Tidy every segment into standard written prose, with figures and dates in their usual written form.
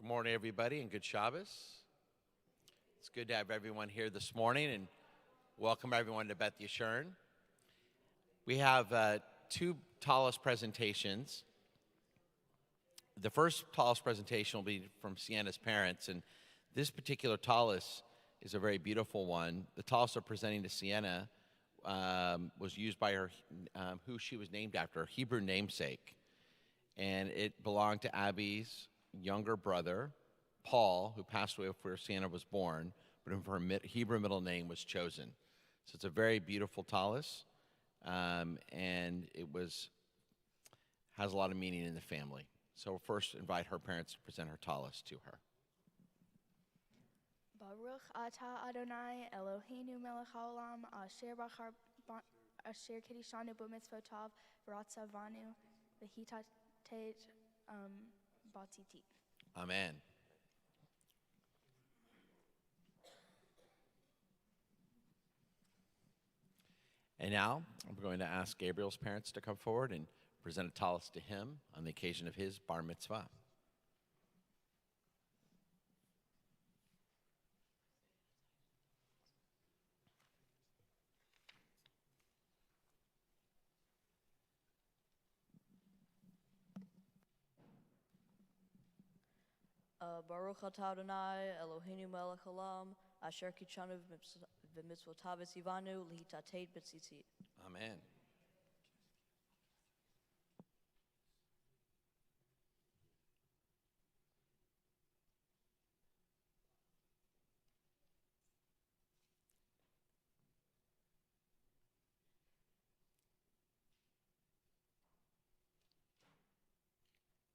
Good morning, everybody, and good Shabbos. It's good to have everyone here this morning, and welcome everyone to Beth Yeshurun. We have two Talis presentations. The first Talis presentation will be from Sienna's parents, and this particular Talis is a very beautiful one. The Talis they're presenting to Sienna was used by her, who she was named after, her Hebrew namesake, and it belonged to Abby's younger brother, Paul, who passed away before Sienna was born, but her Hebrew middle name was chosen. So it's a very beautiful Talis, and it has a lot of meaning in the family. So we'll first invite her parents to present her Talis to her. Baruch atah Adonai Eloheinu melech haolam asher kedishanu b'mitzvotav v'ratzavanu v'hitatet batitit. Amen. And now I'm going to ask Gabriel's parents to come forward and present a Talis to him on the occasion of his bar mitzvah. Baruch atah Adonai Eloheinu melech haolam asher kitshanu v'mitzvotav v'tzivanu l'hitatet b'tzitzit. Amen.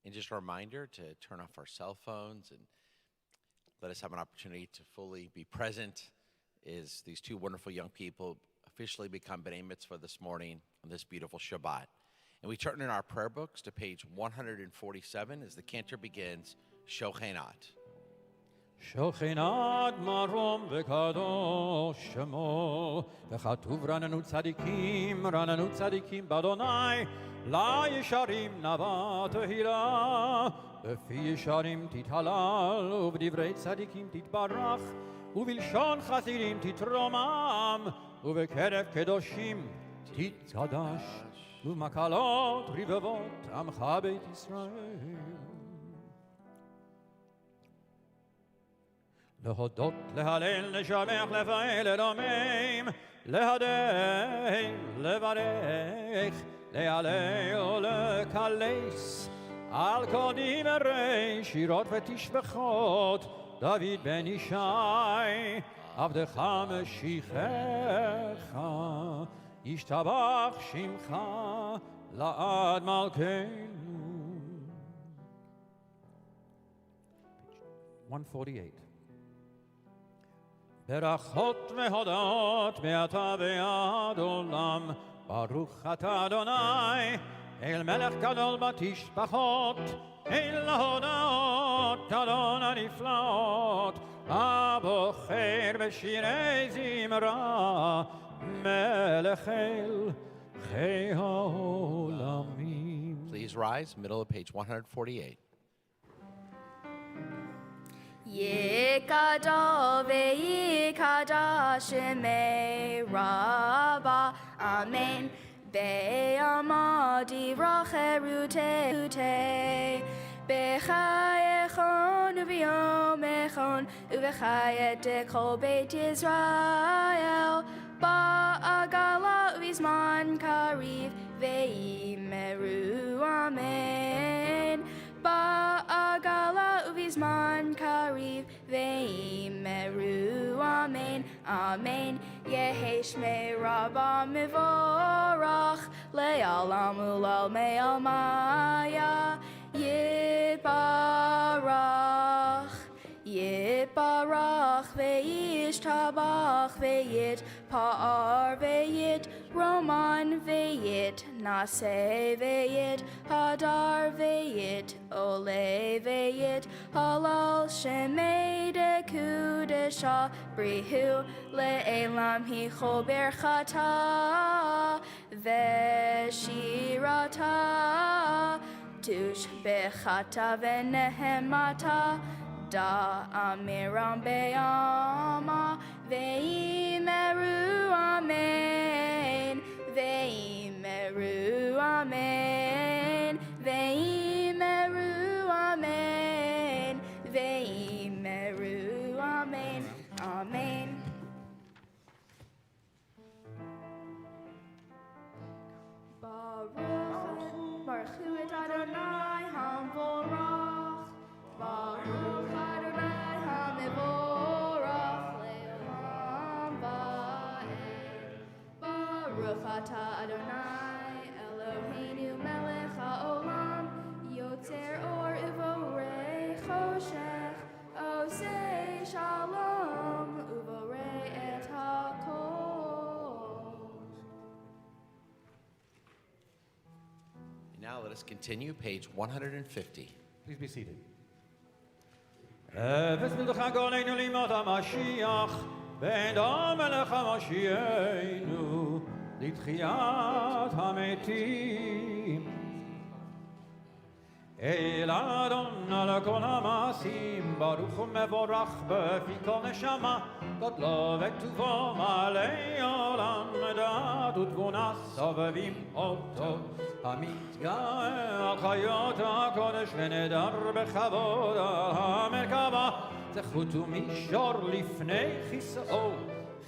And just a reminder to turn off our cell phones and let us have an opportunity to fully be present as these two wonderful young people officially become B'nai Mitzvah this morning on this beautiful Shabbat. And we turn in our prayer books to page 147 as the cantor begins, Shochenat. שוכנת מרום וקדוש שמו וכתוב רננו צדיקים באדוני לה ישרים נאווה טהרה בפי ישרים תתהלל ובדברי צדיקים תתברך ובלשון חסידים תתרומם ובקרב קדושים תתקדש ובמקהלות רבבות עמך בית ישראל להודות, להלל, לשבח, לפעל, לרומם, להדל, לברך, להלל ולקלס, על כל דברי שירות ותשבחות, דוד בן ישי, עבדך משיחך, ישתבח שמך לעד מלכנו. 148 ברכות והודות מעתה ועד עולם ברוך אתה אדוני אל מלך גדול בתשבחות אל ההודות אדון הנפלאות הבוחר בשירי זמרה מלך אל חי העולמים. Please rise, middle of page 148. Yikadal ve'yikada shemei rabba, amen. Be'amadi racherute, bechayechon u'v'yomechon, u'v'chayet kol beit Yisrael, ba'agala u'vizman kariv, ve'imeru, amen. Ba'agala u'vizman kariv ve'imeru amen amen Yehi shmei rabba mivorach le'alam u'lal me'almaya yibarach Yibarach ve'yishtabach ve'yitpa'ar ve'yitroman ve'yitnaseh ve'yithadar ve'yitoleh ve'yithalal shemei dekudesha brihu le'elam hichol berchata ve'shirata תושבחת ונהמת da amiram be'ama ve'imeru amen ve'imeru amen ve'imeru amen ve'imeru amen amen. Baruch hu et Adonai hamvorach Baruch Adonai HaMevorach Le'olam Va'ed Baruch Atah Adonai Eloheinu Melech HaOlam Yotzer Or Uvorei Choshech Osei Shalom Uvorei Et HaKol. Now let us continue, page 150. Please be seated. וסמילך גולנו לימות המשיח, ואדם מלך המשיענו, לתחיית המתים. אל אדון על כל המעשים, ברוך ומבורך בפי כל נשמה, גדלו וטובו מלא עולם, דעת ותבונה סובבים אותו. המתגאה על חיות הקודש ונדר בכבוד על המרכבה, זכות ומישור לפני כיסאו,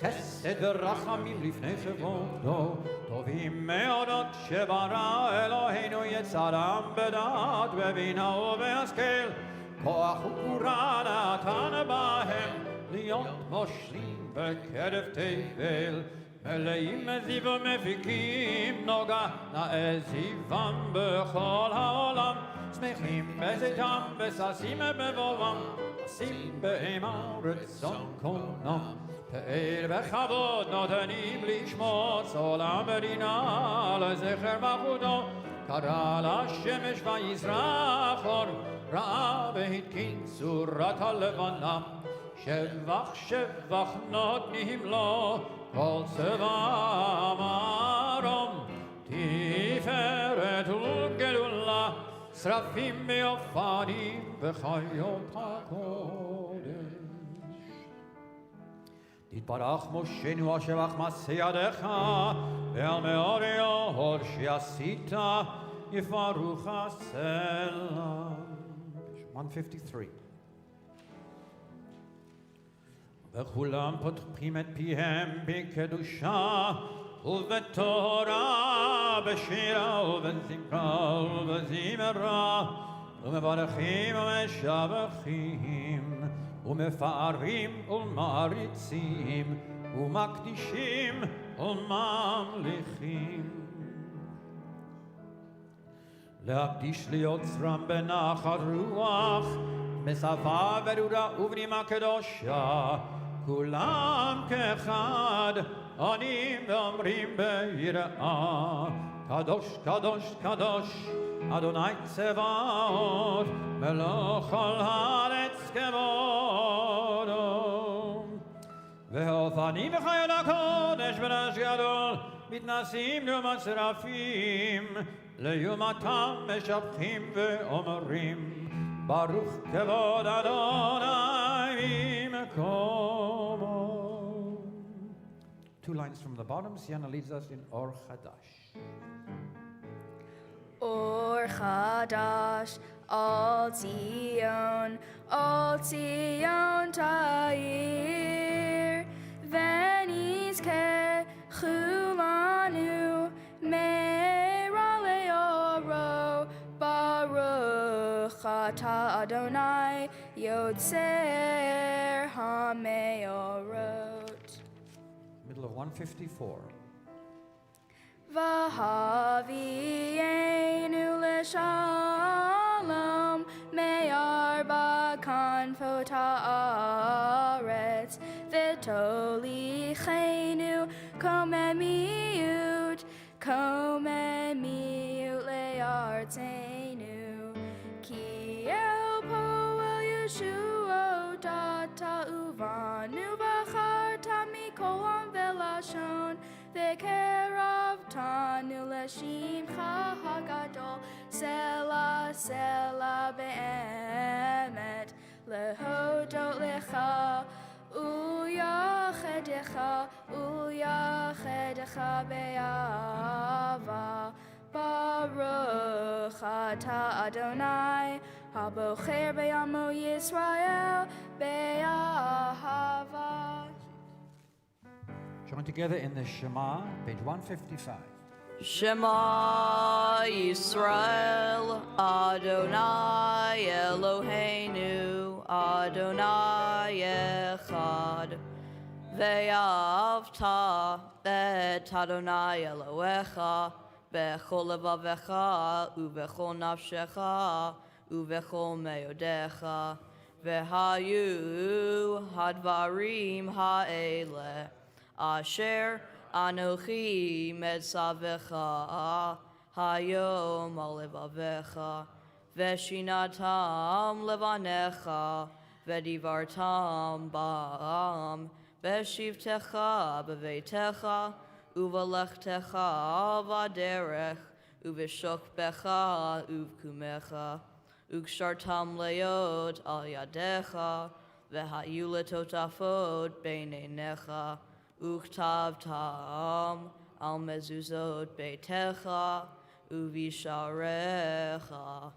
חסד ורחמים לפני כבודו. טובים מאודות שברא אלוהינו יצרם בדעת בבינה ובהשכל, כוח וגבורה נתן בהם להיות מושלים בקרב תבל. מלאים זיו ומפיקים נוגה נאה זיוון בכל העולם, שמחים בזיתם וששים בבואם, עשים בהמה רצון קונם. פאר בכבוד נותנים לשמוץ עולם מדינה לזכר מלכותו. קרא לשמש ויזרח אור, ראה והתקין צורת הלבנה. שבח שבח נותנים לו כל צבא מרום, תפארת וגדולה, שרפים ואופנים וחיות הקודש. תתברך מושנו השבח מעשה ידיך, ועל מאורי האור שעשית יפרוך הסלע. 153. וכולם פותחים את פיהם בקדושה ובתורה, בשירה ובזמרה ובזמרה, ומברכים ומשבחים ומפארים ומעריצים ומקדישים וממליכים. להקדיש ליוצרם בנחת רוח, בשפה ברורה ובנימה קדושה, כולם כאחד עונים ואומרים ביראה, קדוש קדוש קדוש אדוני צבאות, מלוך כל הארץ כבודו. והאופנים וחיות הקודש ברעש גדול מתנשאים לעומת שרפים, לעומתם משבחים ואומרים, ברוך כבוד אדוני ממקומו. 2 lines from the bottom, Sienna leads us in Or Chadash. Or Chadash, Al Zion Ta'ir, Venizke Chulanu, Meira Leoro, Baruch Atah Adonai, Yotzer HaMeorot. Middle of 154. Vahavienu leshalom me'arba kanfot haaretz v'tolichenu komemiut le'artzenu ki el poel Yeshuot uvanu v'charta mikolam velashon v'kerav אותנו לשמך הגדול, סלע סלע באמת, להודות לך ולייחדך באהבה. ברוך אתה אדוני, הבוחר בעמו ישראל באהבה. Join together in the Shema, page 155. Shema Yisrael, Adonai Eloheinu, Adonai Echad. Ve'avta et Adonai Elohecha, bechol levavecha, uvechol nafshecha, uvechol meodecha. Ve'hayu hadvarim ha'eleh, asher Anochi metzavecha hayom alevavecha veshinatam levanecha vedivartam ba'am beshivtecha beveitecha uvalechtecha vaderech uveshokbecha uvkumecha ukshartam leot al yadecha vehayu letotafot beinenecha Uchtavtam al mezuzot beitecha uvisharecha.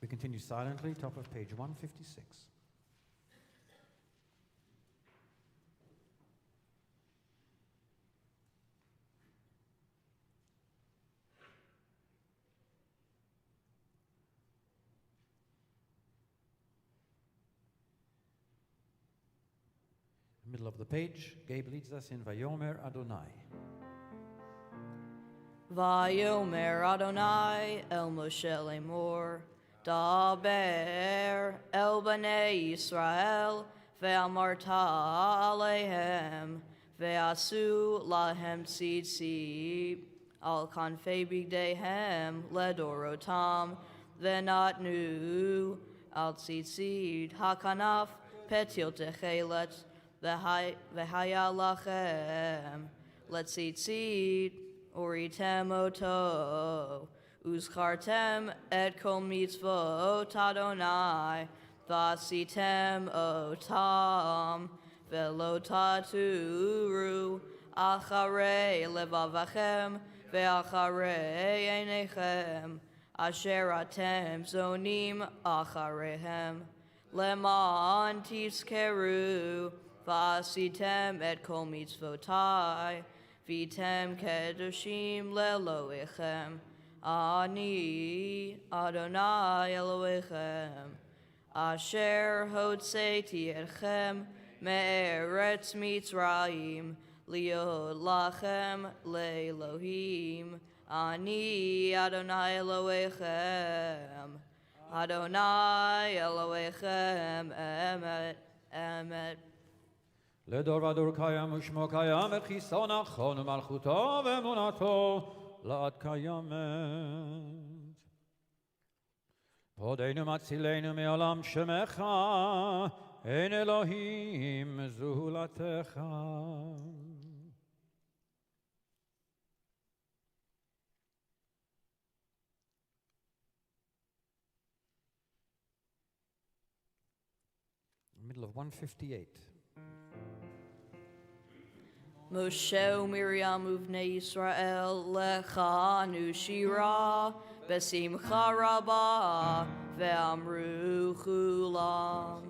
We continue silently, top of page 156. Middle of the page, Gabe leads us in Vayomer Adonai. Vayomer Adonai el Moshe lemor, Daber el bnei Yisrael, ve'amarta alehem, ve'asu lahem tzid al kanfei bigdehem ledorotam, ve'natnu al tzid hakanaf petil techelet, V'haya lachem letzitzit uritem oto uzchartem et kol mitzvot Adonai v'asitem otam v'lo taturu acharei levavachem ve'acharei einechem asher atem zonim achareihem leman tizkeru V'asitem et kol mitzvotai, v'item kedoshim le'elohechem. Ani Adonai Elohechem, asher hotzeti etchem me'eretz Mitzrayim, liot lachem le'elohim. Ani Adonai Elohechem, Adonai Elohechem, emet, emet. לדור ודור קיים ושמו קיים וחיסון נכון ומלכותו ואמונתו לעד קיימת. פודנו מצילנו מעולם שמך, אין אלוהים זולתך. Middle of 158. Moshe u'Miriam uvnei Yisrael lechanu shira besimcha rabah ve'amru chulam.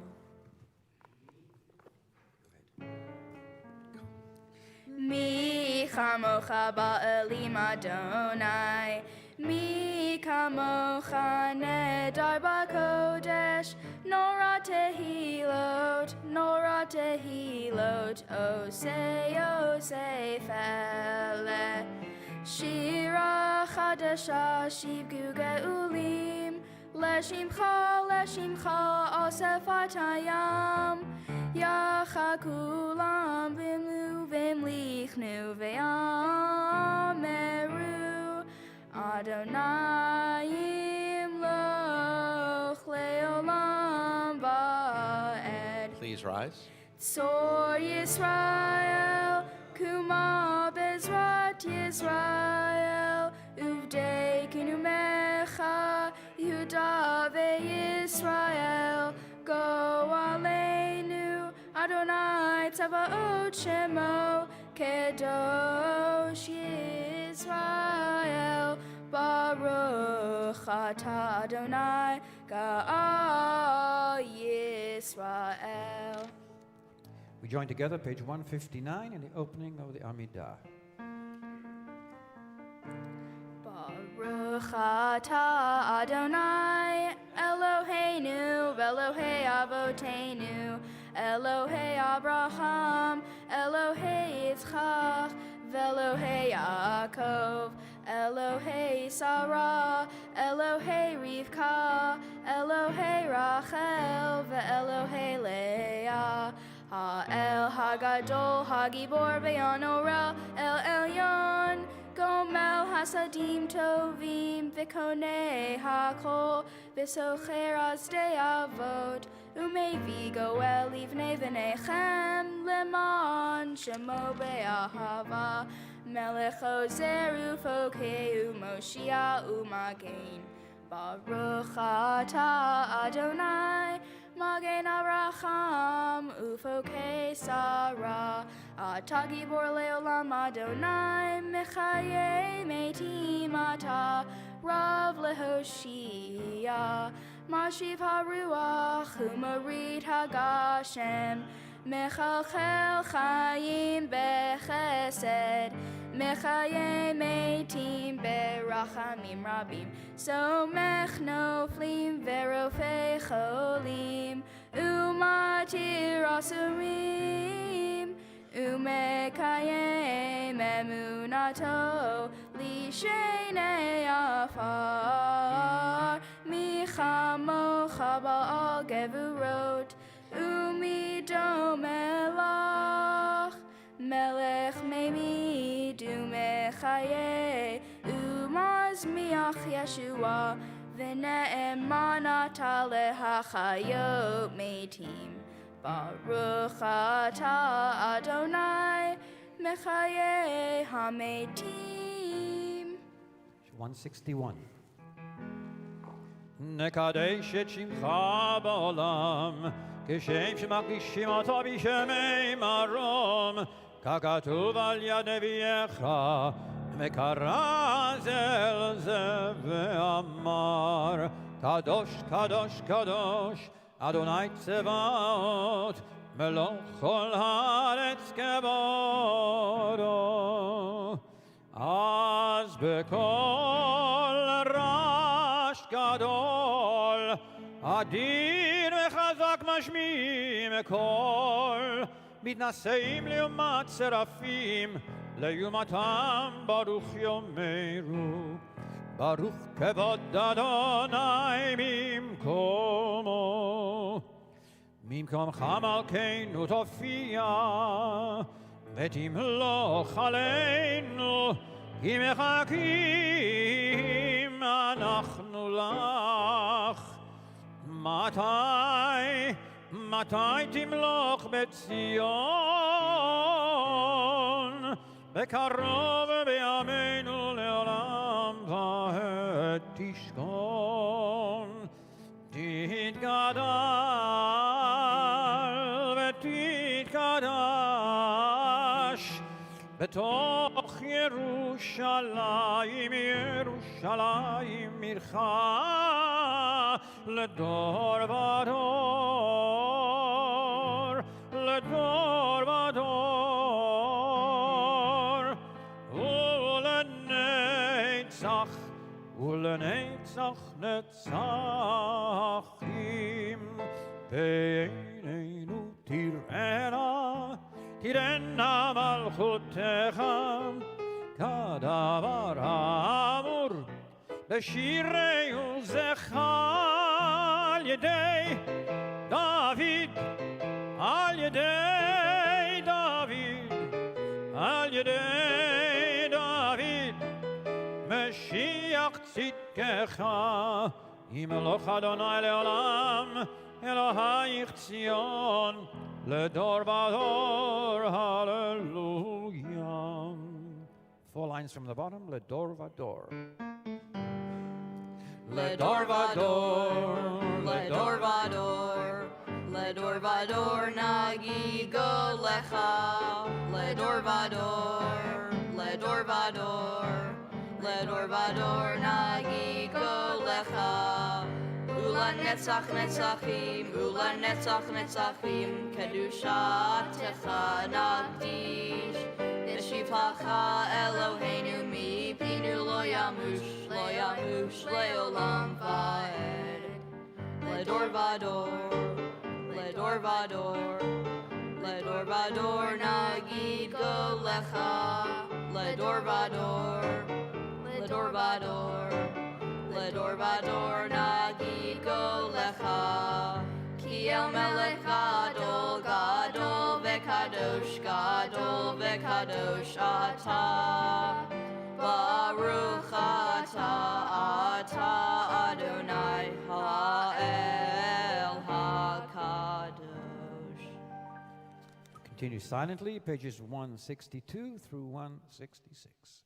Mi chamocha ba'elim Adonai, mi kamocha nedar b'kodesh, nora tehilot, osei fele. Shira chadasha shivgu ge'ulim, leshimcha osefat hayam, yachakulam v'imlichnu ve'ameru, Adonai imloch le'olam va'ed. Please rise. Tzor Yisrael Kuma Bezrat Yisrael, Uvdei Kinumecha, Yehuda veYisrael, Go Aleinu, Adonai Tzavaot Shemo, Kedosh Yisrael, Baruch Atah Adonai, Ga'al Yisrael. We join together, page 159, in the opening of the Amidah. Baruch Atah Adonai, Eloheinu, Elohei Avoteinu, Elohei Abraham, Elohei Yitzchak, Elohei Yaakov, Elohei Sarah, Elohei Rivka, Elohei Rachel, Elohei Leah, Ha'el Hagadol Hagibor Be'anora El Elyon, Gomel Hasadim Tovim V'konei Hakol V'socher Azdei Avot Umevi Goel Livnei V'nechem Leman Shemo Be'ahava Melech Ozer Ufokei Umoshia Umagein Baruch Atah Adonai Magen Avraham Ufokei Sarah Atah Gibor Leolam Adonai Mechaye Metim Atah Rav Lehoshia Mashiv HaRuach Umarit HaGashem Mechalchel Chaim Bechesed Mechaye Metim Berachamim Rabim Somech Noflim Verofei Cholim Umatir Asurim Umekayem Emunato Lishenei Afar Michamocha Ba'al Gevurot Umido Melach Melech Memi Dumechaye Umazmiach Yeshua V'ne'emanata lehachayot metim Baruch Atah Adonai Mechaye HaMetim. 161. נקדש את שמך בעולם, כשם שמקדישים אותו בשמי מרום, ככתוב על יד נביאך, וקרא זה אל זה ואמר, קדוש, קדוש, קדוש, אדוני צבאות, מלוא כל הארץ כבודו. אז בקול רעש גדול, אדיר וחזק משמיעים קול, מתנשאים לעומת שרפים, לעומתם ברוך יאמרו, ברוך כבוד אדוני ממקומו. ממקומך מלכנו תופיע, ותמלוך עלינו, כי מחכים אנחנו לך. מתי תמלוך בציון, בקרוב בימינו לעולם ועד תשכון. תתגדל ותתקדש בתוך ירושלים, ירושלים עירך לדור ודור, לדור ודור, ולנצח, ולנצח נצחים. בעינינו תראנה, תראנה מלכותך, כדבר האמור בשירי עוזך, על ידי דוד, על ידי דוד, על ידי דוד, משיח צדקך, ימלוך אדוני לעולם, אלוהיך ציון, Ledor vador, hallelujah. 4 lines from the bottom, Ledor vador. Ledor vador, ledor vador, ledor vador nagi go lecha. Ledor vador, ledor vador, ledor vador nagi go lecha. Ula netzach netzachim, ula netzach netzachim, kedushatecha nagdish. Neshivcha Eloheinu mipinu lo yamush leolam vaed. Ledor vador, ledor vador, ledor vador nagid go lecha. Ledor vador, ledor vador, ledor vador nagid go lecha. Ki el melech gadol, gadol vekadosh, gadol vekadosh ata. Baruch ata Adonai ha'el hakadosh. Continue silently, pages 162 through 166.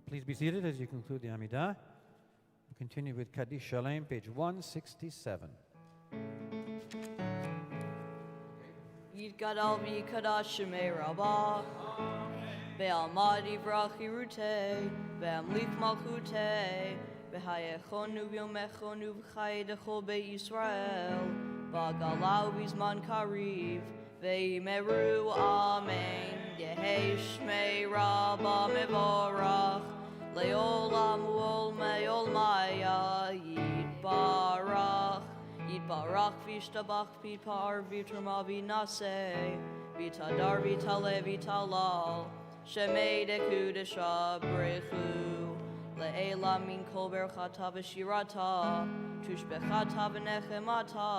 Please be seated as you conclude the Amidah. We'll continue with Kaddish Shalem, page 167. Yitgadal v'yikadash shemei Rabbah. Ve'almad yivrach yirutei. Ve'amlik malchutei. Ve'hayechonu v'yomechonu v'chayedecho be'Yisrael. V'agalau v'zman kariv. Ve'imeru amen. Yehei shmei Rabbah mevorach. Leolam u'olmei olmaya yitbarach. Yitbarach v'ishtabach v'yitpar v'yitrama v'naseh. V'yitadar v'yitale v'yitalal. Shemei dekudesha brechu. Le'elam min kol berchata v'shirata. Tushbechata v'nechemata.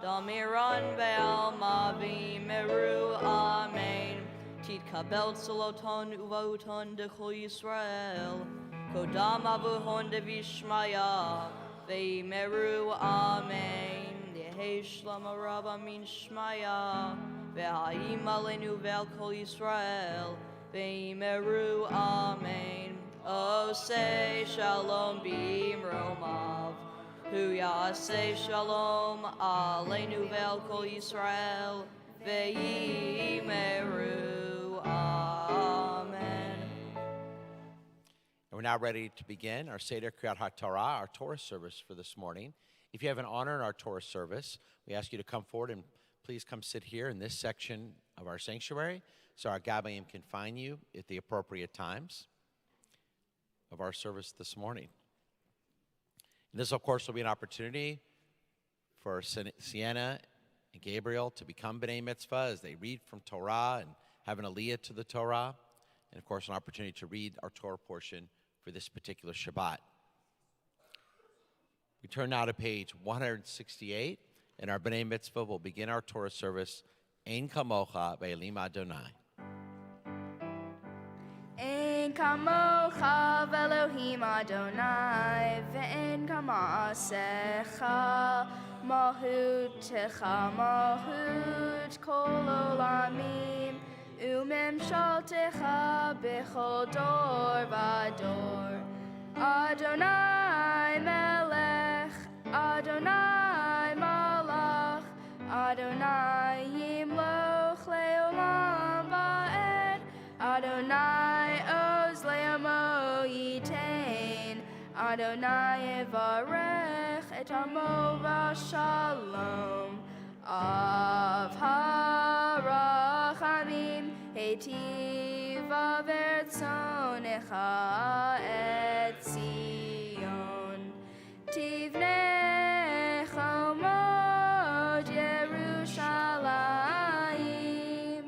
Damiran ve'alma v'yimeru amen. Titkabel soloton uvauton dechol Yisrael. Kodam avuhon devishmaya. Ve'imeru amen. Yehei shlama rabba min shmaya. Ve'ha'im alenu ve'al kol Yisrael. Ve'imeru amen. Oh, say shalom b'imromav. Hu ya'aseh shalom alenu ve'al kol Yisrael. Ve'imeru. Amen. And we're now ready to begin our Seder Kriyat HaTorah, our Torah service for this morning. If you have an honor in our Torah service, we ask you to come forward and please come sit here in this section of our sanctuary so our Gabbayim can find you at the appropriate times of our service this morning. And this, of course, will be an opportunity for Sienna and Gabriel to become B'nai Mitzvah as they read from Torah and have an aliyah to the Torah, and of course an opportunity to read our Torah portion for this particular Shabbat. We turn now to page 168, and our B'nai Mitzvah will begin our Torah service, Ein Kamocha Ve'elim Adonai. Ein kamocha v'Elohim Adonai, ve'en kama'asecha Malhut Techa, Malhut Kol Olamim, Umemshaltecha Bechol Dor Vador. Adonai Melech, Adonai Malach, Adonai Yimloch Leolam Va'ed, Adonai Oz Leamo Yitain, Adonai Yevarech et Amo V'Shalom. Av harachamim heitiv avertzonecha et Zion. Tivnei chomot Yerushalayim.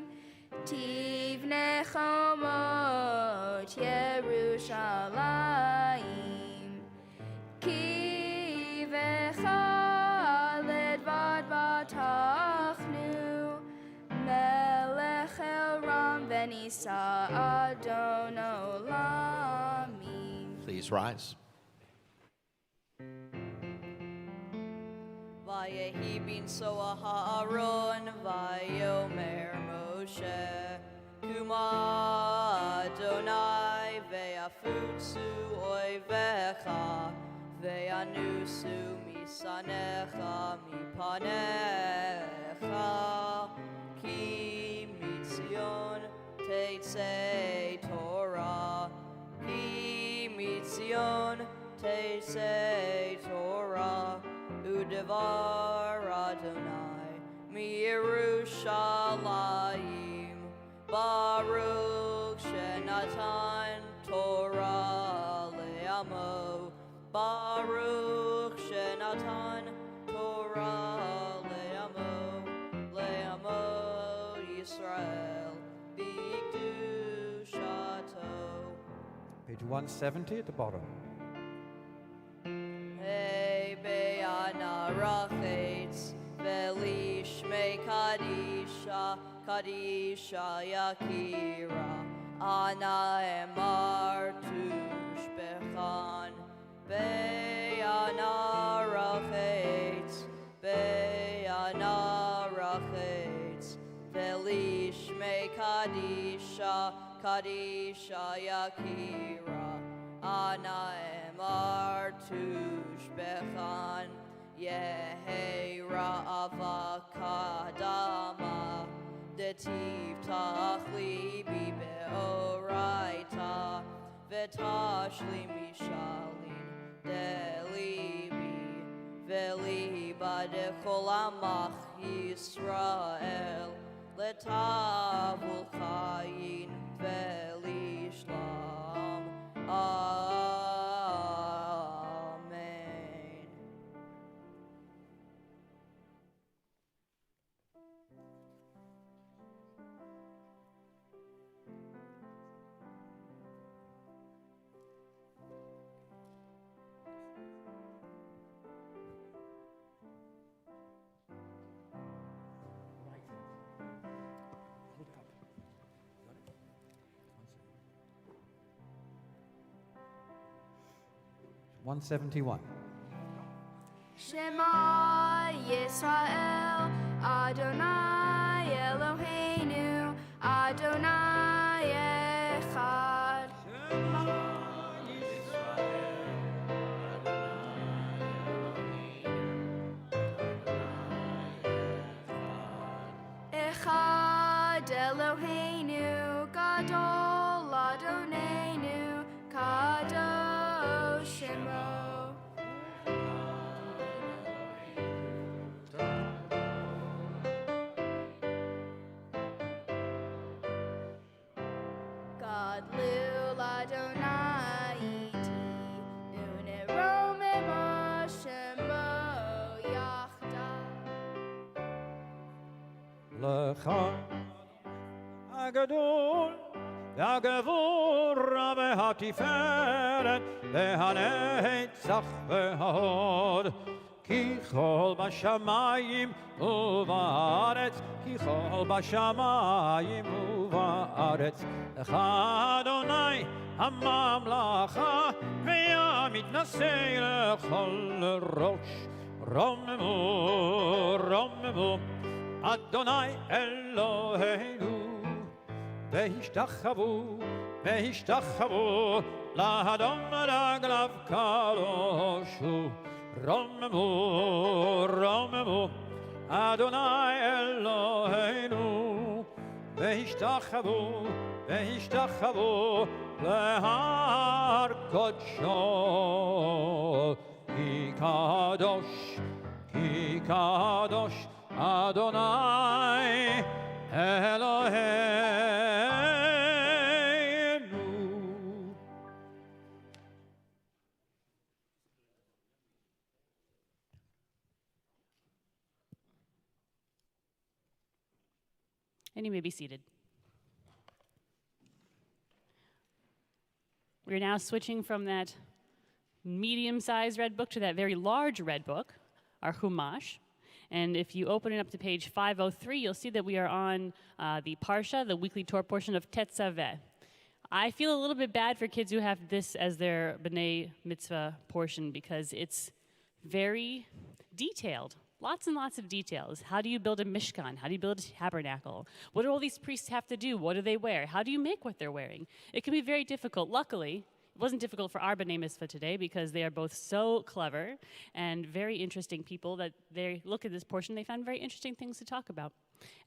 Tivnei chomot Yerushalayim. Ki v'chaled vatachnu melech el ram v'nisa adon olamim. Please rise. Vayehi bin soa ha'aron, vayomer Moshe, Kuma Adonai, ve'afutsu oivecha, ve'anusu misanecha mipanecha, ki mitzion teitzei Torah, ki mitzion teitzei Torah, Udevar Adonai miYerushalayim, Baruch Shenatan Torah Le'amo, Baruch Shenatan Torah Le'amo Yisrael B'Kedushato. Page 170 at the bottom. Hey Be'ana Rachetz Velishmei Kadisha Kadisha Yakira Ana Emar Tushbechan Be'ana Rachetz Velishmei Kadisha Kadisha Yakira Ana Emar Tushbechan Yehi Ra'ava Kadama Detiv Tachli Bi Be'oraita Vetashli Mishalin Delibi Veli Badechol Amach Yisrael Letavul Chayin Veli Shlam. Amen. Hold it up. Got it? 171. Shema Yisrael, Adonai Eloheinu, Adonai Echad. Echad Eloheinu, Gadol Adonenu, Kadosh Shemo. Gadlul Adonai iti, unerome Shemo yachdav. Lecha Agadol V'agavura v'hatiferet v'hanetzach v'hahod Ki chol b'shamayim u'va'aretz Ki chol b'shamayim u'va'aretz Lecha Adonai hamamlacha Ve'amitnasei lechol rosh רוממו, רוממו, אדוני אלוהינו, והשתחוו, והשתחוו, לאדון רגליו קדושו. רוממו, רוממו, אדוני אלוהינו, והשתחוו, והשתחוו, להר קודשו. כי קדוש, כי קדוש, אדוני אלוהינו. And you may be seated. We're now switching from that medium-sized red book to that very large red book, our Chumash. And if you open it up to page 503, you'll see that we are on the Parsha, the weekly Torah portion of Tetzaveh. I feel a little bit bad for kids who have this as their B'nai Mitzvah portion because it's very detailed. Lots and lots of details. How do you build a mishkan? How do you build a tabernacle? What do all these priests have to do? What do they wear? How do you make what they're wearing? It can be very difficult. Luckily, it wasn't difficult for our B'nai Mitzvah today because they are both so clever and very interesting people that they look at this portion, they found very interesting things to talk about.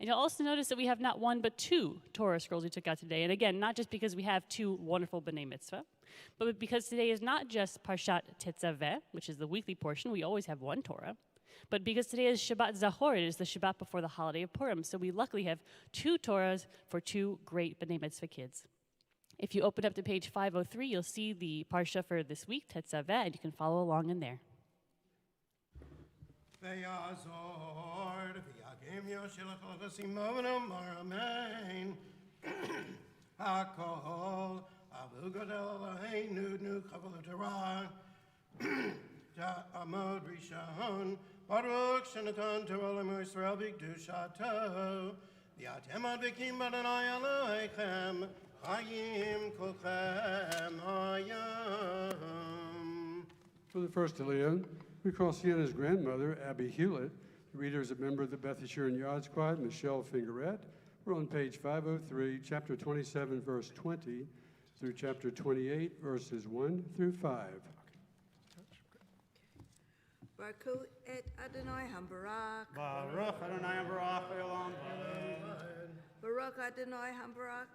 And you'll also notice that we have not one but two Torah scrolls we took out today. And again, not just because we have two wonderful B'nai Mitzvah, but because today is not just Parshat Tetzaveh, which is the weekly portion. We always have one Torah. But because today is Shabbat Zachor, it is the Shabbat before the holiday of Purim. So we luckily have two Torahs for two great B'nai Mitzvah kids. If you open up to page 503, you'll see the Parsha for this week, Tetzaveh, and you can follow along in there. Amod Rishon, Baruch Shenatan Torah Israel B'Kedushato, V'atem Advikim B'Adonai Elohechem, Chayim Kulchem Hayam. For the first Aliyah, we call Sienna's grandmother, Abby Hewlett. The reader is a member of the Beth Yeshurun Yard Squad, Michelle Fingerette. We're on page 503, chapter 27, verse 20, through chapter 28, verses 1 through 5. Baruch et Adonai Hambarak. Baruch Adonai Hambarak Leolam. Baruch Adonai Hambarak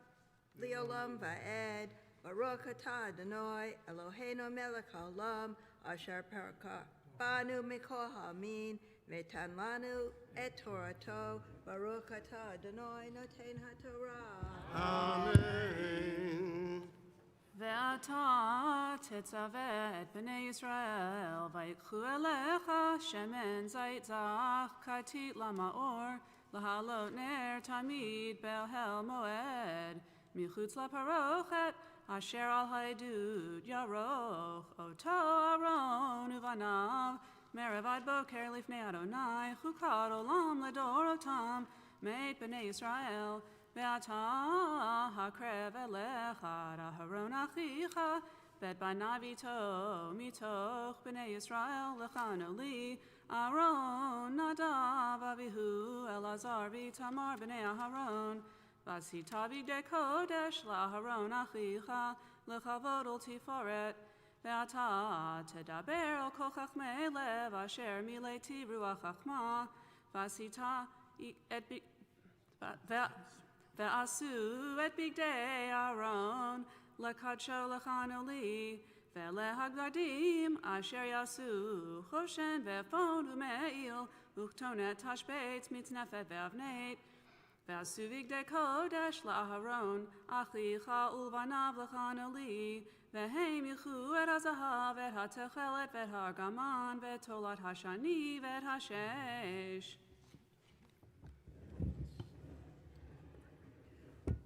Leolam Va'ed. Baruch atah Adonai Eloheinu melech haolam asher paraka banu mikol ha'amin v'etan lanu et Torato. Baruch atah Adonai noten ha'Torah. Amen. ואתה תצווה את בני ישראל ויקחו אליך שמן זית זך כתית למאור להעלות נר תמיד באוהל מועד מחוץ לפרוכת אשר על העדות יערוך אותו אהרון ובניו מערב עד בוקר לפני אדוני חוקת עולם לדורותם מאת בני ישראל ואתה הקרב אליך את אהרון אחיך ואת בניו איתו מתוך בני ישראל לכנו לי אהרון נדב אביהו אלעזר ואיתמר בני אהרון ועשית בגדי קודש לאהרון אחיך לכבוד ולתפארת ואתה תדבר על כל חכמי לב אשר מילאתי רוח חכמה ועשית את ועשו את בגדי אהרון לקדשו לכנו לי ולהגדים אשר יעשו חושן ואפון ומעיל וכתונת תשבץ מצנפת ואבנית ועשו בגדי קודש לאהרון אחיך ולבניו לכנו לי והם ילכו את הזהב ואת התכלת ואת הארגמן ואת תולת השני ואת השש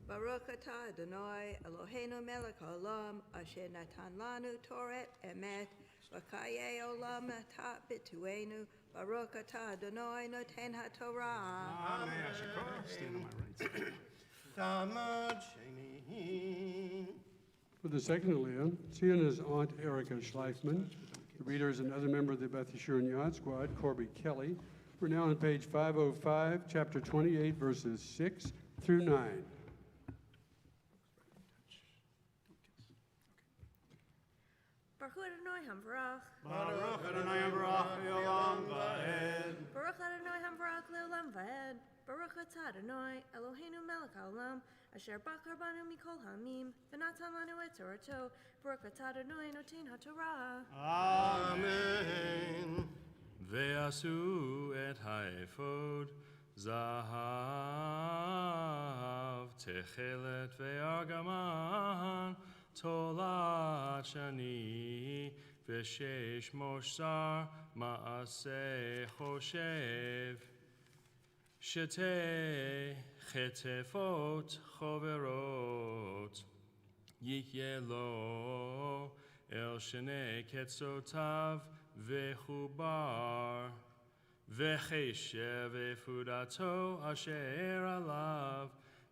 Baruch atah Adonai Eloheinu melech haolam asher natan lanu toret emet v'chayei olam atah b'tuenu Baruch atah Adonai noten ha'Torah. Amen. Stand on my right. Tamad Sheni. For the second Aliyah, Sienna's Aunt Erica Schleifman. The reader is another member of the Beth Yeshurun Yard Squad, Corby Kelly. We're now on page 505, chapter 28, verses 6 through 9. Baruch Adonai Hamvarach. Baruch Adonai Baruch Leolam Vaed. Baruch Adonai Hamvarach Leolam Vaed. Baruch Atah Adonai Eloheinu Melech Haolam Asher Bachar Banu Mikol Hamim V'natan Lanu Et Torato Baruch Atah Adonai Noten HaTorah. Amen. Ve'asu et ha'efod zahav techelet ve'argaman tolat shani ve'shesh moshar ma'aseh choshev shete chetefot choverot yihyelo el shnei ketzotav vechubar vecheshev efudato asher alav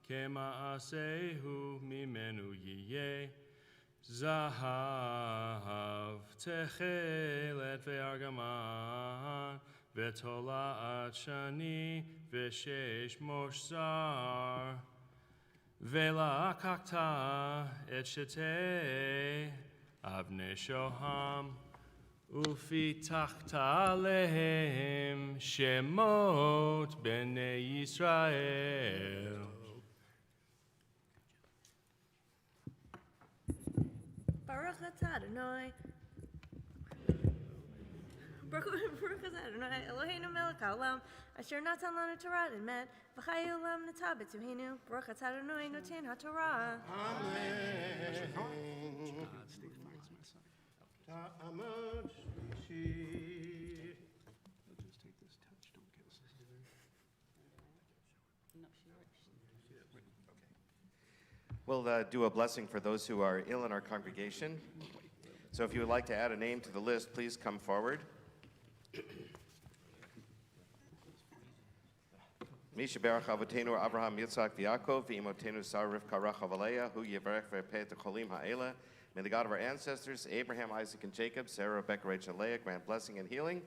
kemaasehu mimenu yiyeh zahav techelet ve'argaman vetolat shani veshesh moshzar velakakta et shete avnei shoham ופתחת להם שמות בני ישראל. Baruch Atah Adonai. Baruch Atah Adonai Eloheinu Melech Haolam Asher Natan Lanu Torah Emet V'chayei Olam Natah B'Tumeinu Baruch Atah Adonai Noten HaTorah. Amen. Ta'amad Shlishi. Just take this touch, don't kill us. We'll do a blessing for those who are ill in our congregation. So if you would like to add a name to the list, please come forward. Misha Berach Avotenu Abraham Yitzhak V'Yakov V'imotenu Sarah Rivka Rachel Valeah Hu Yivarech V'Pet Cholim Ha'ela. May the God of our ancestors, Abraham, Isaac, and Jacob, Sarah, Rebecca, Rachel, and Leah, grant blessing and healing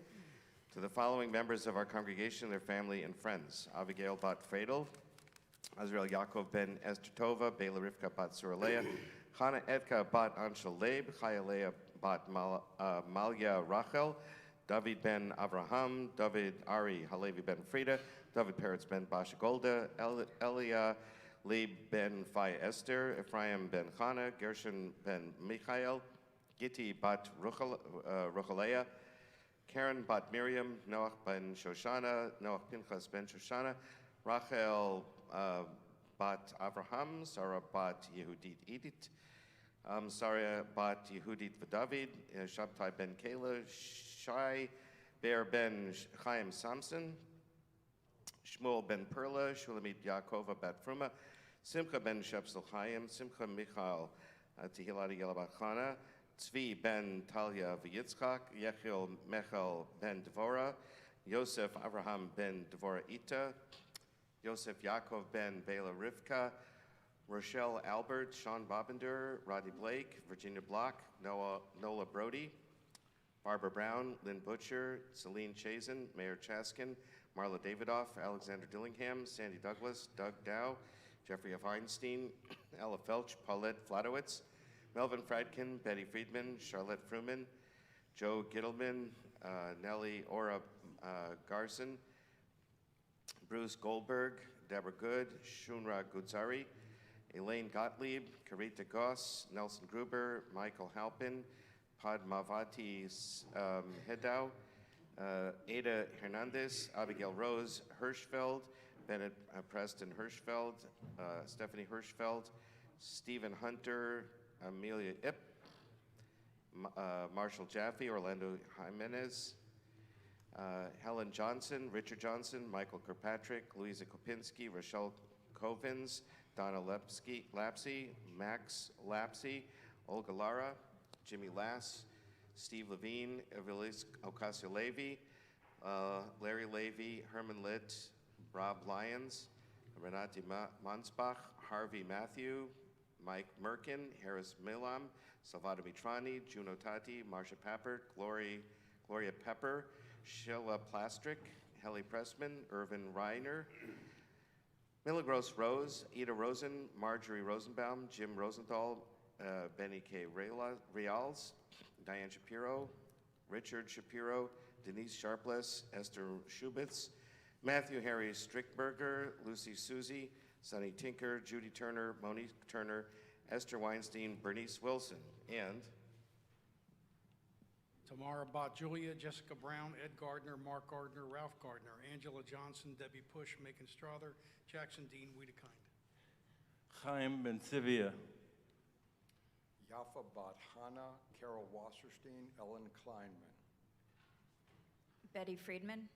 to the following members of our congregation, their family, and friends. Abigail Bat Fredel, Azrael Yaakov ben Esther Tova, Bela Rivka Bat Suraleah, Chana Edka Bat Anshel Leib, Chaya Leah Bat Malya Rachel, David ben Avraham, David Ari Halevi ben Frida, David Peretz ben Basha Golda, Elia Leib ben Phai Esther, Ephraim ben Chana, Gershon ben Michael, Gitti bat Ruchalea, Karen bat Miriam, Noach ben Shoshana, Noach Pinchas ben Shoshana, Rachel bat Avraham, Sarah bat Yehudit Edith, Sarah bat Yehudit V'David, Shabtai ben Kayla, Shai Ber ben Chaim Samson, Shmuel ben Perla, Shulamit Yaakova bat Fruma, Simcha ben Shepsel Chaim, Simcha Michal Tehilati Yelabachana, Tzvi ben Talia V'Yitzchak, Yechiel Mechel ben Devora, Yosef Avraham ben Devora Ita, Yosef Yaakov ben Bela Rivka, Rochelle Albert, Sean Bobbender, Rodney Blake, Virginia Block, Nola Brody, Barbara Brown, Lynn Butcher, Celine Chazen, Mayor Chaskin, Marla Davidoff, Alexander Dillingham, Sandy Douglas, Doug Dow, Jeffrey F. Einstein, Ella Felch, Paulette Flatowitz, Melvin Fradkin, Betty Friedman, Charlotte Fruman, Joe Gittleman, Nellie Ora Garson, Bruce Goldberg, Deborah Good, Shunra Gudzari, Elaine Gottlieb, Karita Goss, Nelson Gruber, Michael Halpin, Padmavati Hedau, Ada Hernandez, Abigail Rose Hirschfeld, Bennett Preston Hirschfeld, Stephanie Hirschfeld, Stephen Hunter, Amelia Ip, Marshall Jaffe, Orlando Jimenez, Helen Johnson, Richard Johnson, Michael Kirkpatrick, Louisa Kopinski, Rochelle Covins, Donna Lapsey, Max Lapsey, Olga Lara, Jimmy Lass, Steve Levine, Evelis Ocasio-Levy, Larry Levy, Herman Litt, Rob Lyons, Renati Mansbach, Harvey Matthew, Mike Merkin, Harris Milam, Salvador Mitrani, Juno Tati, Marsha Papper, Gloria Pepper, Sheila Plastrick, Helly Pressman, Irvin Reiner, Milagros Rose, Ida Rosen, Marjorie Rosenbaum, Jim Rosenthal, Benny K. Reals, Diane Shapiro, Richard Shapiro, Denise Sharpless, Esther Schubitz, Matthew Harry Strickberger, Lucy Susie, Sonny Tinker, Judy Turner, Monique Turner, Esther Weinstein, Bernice Wilson, and Tamara Bott Julia, Jessica Brown, Ed Gardner, Mark Gardner, Ralph Gardner, Angela Johnson, Debbie Push, Macon Strother, Jackson Dean Wiedekind. Chaim Ben Sivia. Yafa Bat Hana, Carol Wasserstein, Ellen Kleinman. Betty Friedman.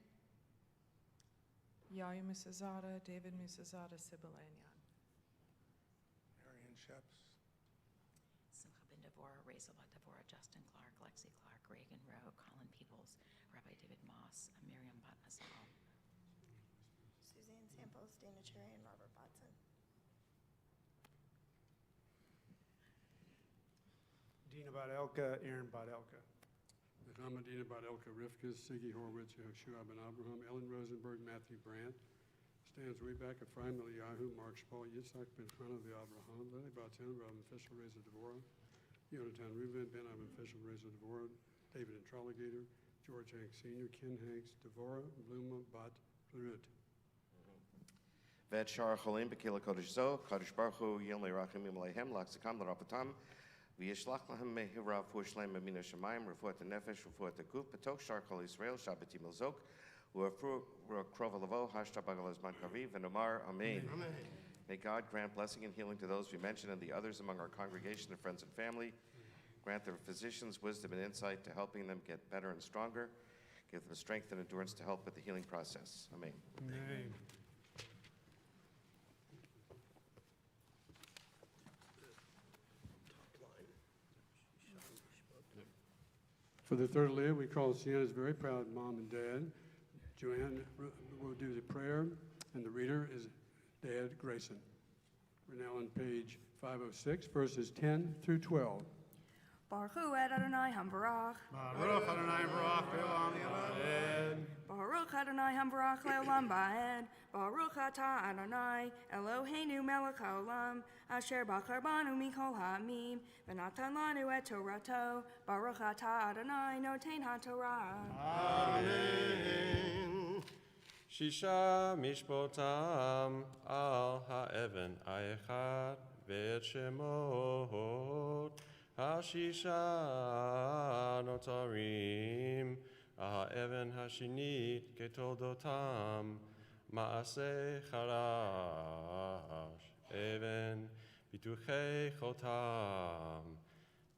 Yaya Musazada, David Musazada, Sybil Anyan. Marion Sheps. Simcha Ben Devorah, Rachel Bat Devorah, Justin Clark, Lexi Clark, Reagan Rowe, Colin Peoples, Rabbi David Moss, Miriam Bat Masal. Suzanne Samples, Dana Cherry, and Robert Batson. Dina Bat Elka, Aaron Bat Elka. Medina Bat Elka Rivka, Siggy Horwitz, Yehoshua Ben Abraham, Ellen Rosenberg, Matthew Brandt, Stans Weback, Ephraim Eliyahu, Mark Spall, Yitzhak Ben Chana the Abraham, Lily Batin, Robin Fisher, Reza Devorah, Yonatan Reuben, Ben Ivan Fisher, Reza Devorah, David Introligator, George Hanks Sr., Ken Hanks, Devorah, Bluma Bat Plerut. Vet Shar Cholim, Bekila Kodesh Zo, Kodesh Baruch Hu, Yom Le'rachim Lehem, Laxikam L'Rapatam, V'yishlach lahem mehirav fu'shlem amina shamayim refuat nefesh refuat guf betok shar kol Yisrael Shabbat Milzok u'afru krov lavo hashta bagalaz man kaviv v'nomar Amen. Amen. May God grant blessing and healing to those we mentioned and the others among our congregation and friends and family. Grant their physicians wisdom and insight to helping them get better and stronger. Give them strength and endurance to help with the healing process. Amen. Amen. For the third Leah, we call Sienna's very proud mom and dad. Joanne will do the prayer, and the reader is Dad Grayson. We're now on page 506, verses 10 through 12. Baruch Hu Adonai Hambarach. Baruch Adonai Baruch Le'olam Ba'ed. Baruch Adonai Hambarach Le'olam Ba'ed. Baruch Atah Adonai Eloheinu Melech HaOlam Asher Bachar Banu Mikol Ha'amim V'natan Lanu Et Torato Baruch Atah Adonai Notein HaTorah. Amen. Shisha mishpotam al ha'evan ha'echad ve'et shemot ha'shisha notarim ha'evan ha'shinit ketoldotam ma'aseh charash even bituchei chotam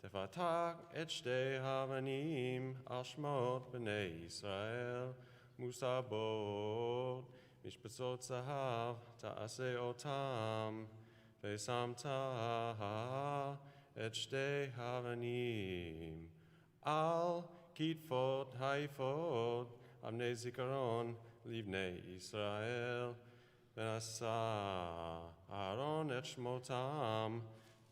tefatak et shtei havanim al shmot b'nei Yisrael Musabot, Mishpatzot Zahav, Ta'aseh Otam, Ve'samta et Shtei Havanim, Al Kitfot Haifot, Avnei Zikaron, Livnei Yisrael, Ve'nasa Aaron et Shmotam,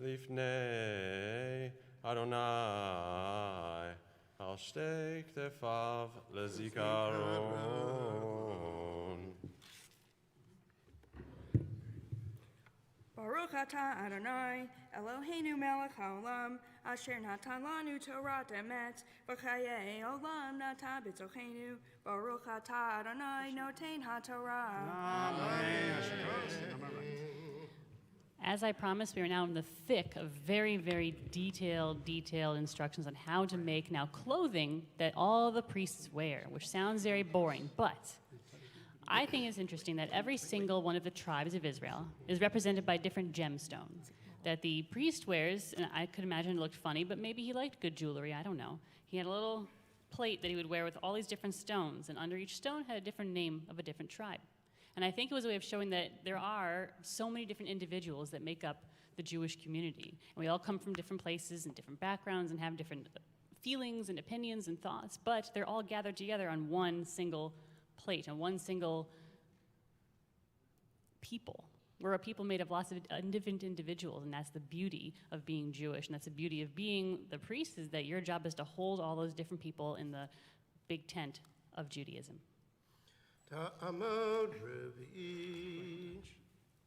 Livnei Adonai, Al shtei ktefav lezikaron. Baruch Atah Adonai Eloheinu Melech HaOlam Asher Natan Lanu Torah Emet V'chayei Olam Nata B'tzochenu Baruch Atah Adonai Notein HaTorah. Amen. As I promised, we are now in the thick of very, very detailed instructions on how to make now clothing that all the priests wear, which sounds very boring, but I think it's interesting that every single one of the tribes of Israel is represented by different gemstones that the priest wears, and I could imagine it looked funny, but maybe he liked good jewelry, I don't know. He had a little plate that he would wear with all these different stones, and under each stone had a different name of a different tribe. And I think it was a way of showing that there are so many different individuals that make up the Jewish community. And we all come from different places and different backgrounds and have different feelings and opinions and thoughts, but they're all gathered together on one single plate, on one single people. We're a people made of lots of different individuals, and that's the beauty of being Jewish, and that's the beauty of being the priest, is that your job is to hold all those different people in the big tent of Judaism.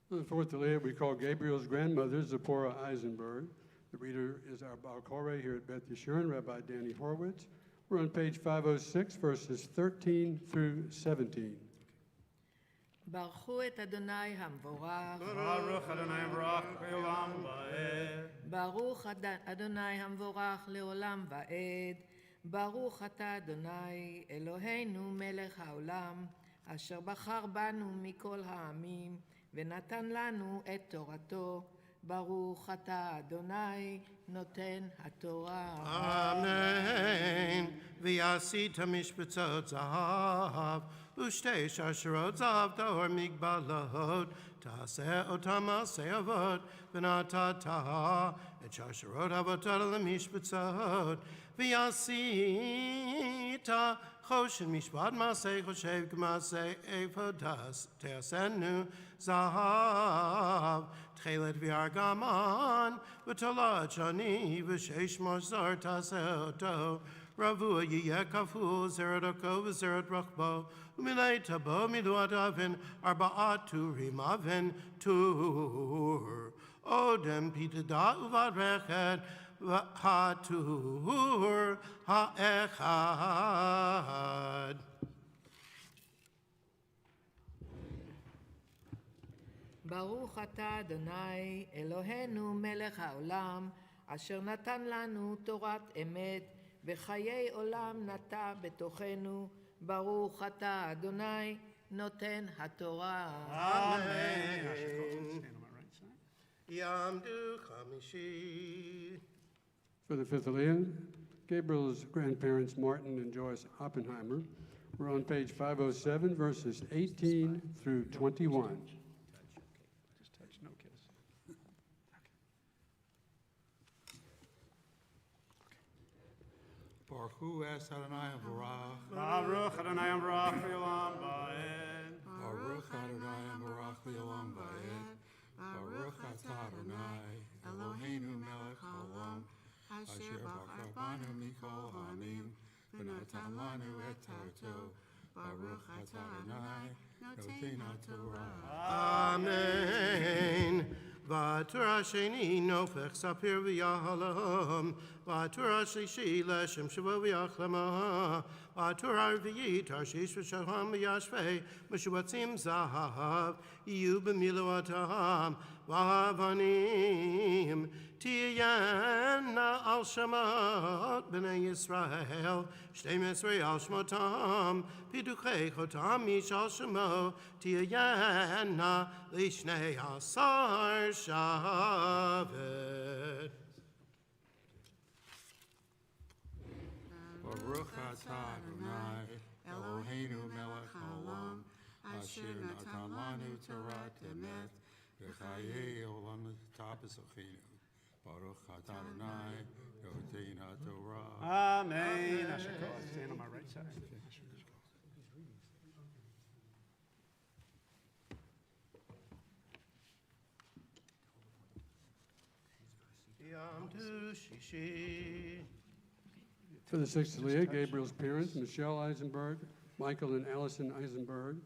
For the fourth Aliyah, we call Gabriel's grandmother, Zipporah Eisenberg. The reader is our Baal Koreh here at Beth Yeshurun, Rabbi Danny Horowitz. We're on page 506, verses 13 through 17. ברכו את אדוני המבורך. ברוך אדוני המבורך לעולם ועד. ברוך אדוני המבורך לעולם ועד. ברוך אתה אדוני אלוהינו מלך העולם, אשר בחר בנו מכל העמים, ונתן לנו את תורתו. ברוך אתה אדוני נותן התורה. אמן. ועשית משבצות זהב, ושתי שרשרות זהב טהור מגבלות, תעשה אותם מעשה אבות, ונתת את שרשרות אבותיו למשבצות, ועשית חושן משפט מעשה חושב כמעשה אפוד, תעשנו זהב, תכלת וארגמן, ותולת שני, ושש מזר תעשה אותו, רבוע יהיה כפול, זרת ערכו וזרת רוחבו, ומילאת בו מידות אבן, 4 טורים אבן טור, אודם פיתדה וברכת, והטור האחד. ברוך אתה אדוני אלוהינו מלך העולם, אשר נתן לנו תורת אמת, וחיי עולם נטע בתוכנו. ברוך אתה אדוני נותן התורה. אמן. יעמדו חמישי. For the fifth Aliyah, Gabriel's grandparents, Martin and Joyce Oppenheimer. We're on page 507, verses 18 through 21. Just touch, no kiss. Baruch es Adonai Barach. Baruch Adonai Barach Le'olam Va'ed. Baruch Adonai Barach Le'olam Va'ed. Baruch atah Adonai Eloheinu melech haolam, asher bachar banu mikol ha'amim, v'natan lanu et torto. Baruch atah Adonai noten haTorah. Amen. V'atorah sheni nofech sapir v'yahalom, v'atorah shlishi leshem shavo v'yachlama, v'atorah rvi'it tarshish v'shalom v'yashvei m'shubatzim zahav, yiyu b'milu atam v'avanim, tiyana al shamot b'nei Yisrael, shtei mesrei al shmotam, piduchei chotam mishal shemo, tiyana lishnei asar shavet. Baruch atah Adonai Eloheinu melech haolam, asher natan lanu torat emet, v'chayei olam tapesochinu. Baruch atah Adonai noten haTorah. Amen. I should stand on my right side. For the sixth Aliyah, Gabriel's parents, Michelle Eisenberg, Michael and Allison Eisenberg.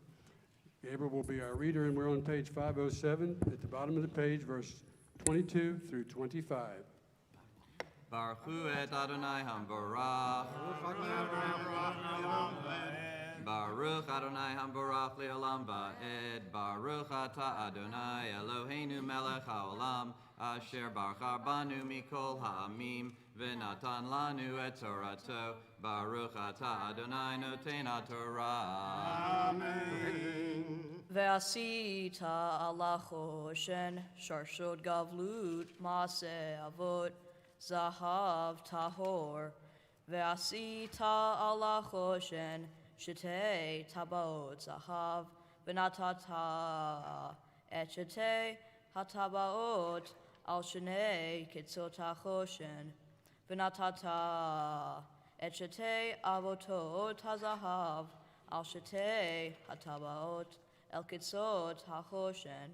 Gabriel will be our reader, and we're on page 507, at the bottom of the page, verse 22 through 25. Baruch et Adonai HaMborach. Baruch Adonai HaMborach le'olam va'ed. Baruch atah Adonai Eloheinu melech haolam, asher bachar banu mikol ha'amim, v'natan lanu et torato. Baruch atah Adonai noten haTorah. Amen. Ve'asita ala choshen sharshot gavlut maaseh avot zahav tahor. Ve'asita ala choshen shetei tabaot zahav v'natata et shetei hatabaot al shnei kitzot hachoshen v'natata et shetei avotot hazahav al shetei hatabaot el kitzot hachoshen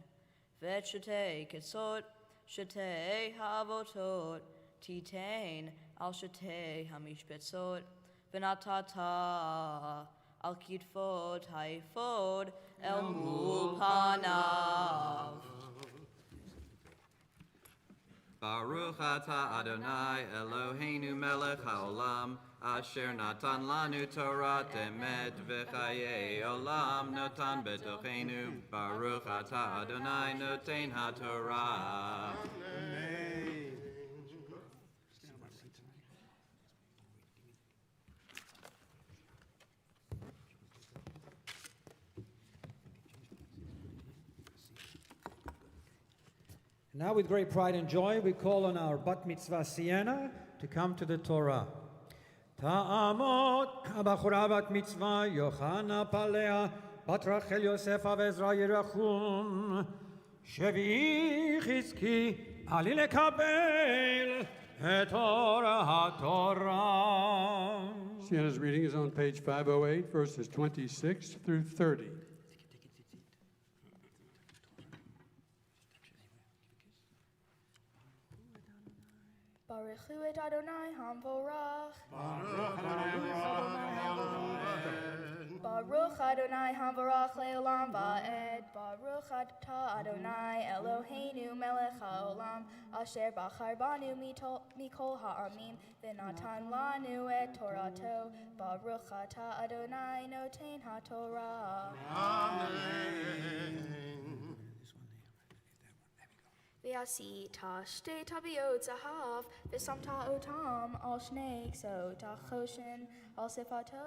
Vet shetei ketzot, shetei havotot, titain al shetei hamishbetzot, venatata al kitfot haifod el mulpanav. Baruch atah Adonai Eloheinu melech haolam, asher natan lanu Torah emet v'chayei olam notan betochenu. Baruch atah Adonai noten haTorah. Now, with great pride and joy, we call on our Bat Mitzvah Sienna to come to the Torah. Ta'amot abachura bat mitzvah Yochana Palea bat Rachel Yosef Avezra Yerachum Shevi Chizki Ali lekabel et Torah HaTorah. Sienna's reading is on page 508, verses 26 through 30. Baruch hu et Adonai hamvorach. Baruch Adonai hamvorach leolam va'ed. Baruch atah Adonai Eloheinu melech haolam asher bachar banu mikol ha'amim v'natan lanu et Torato. Baruch atah Adonai noten haTorah. Amen. V'yasi ta shtei tabiot zahav v'samta otam al shnei ksot achoshen al sifato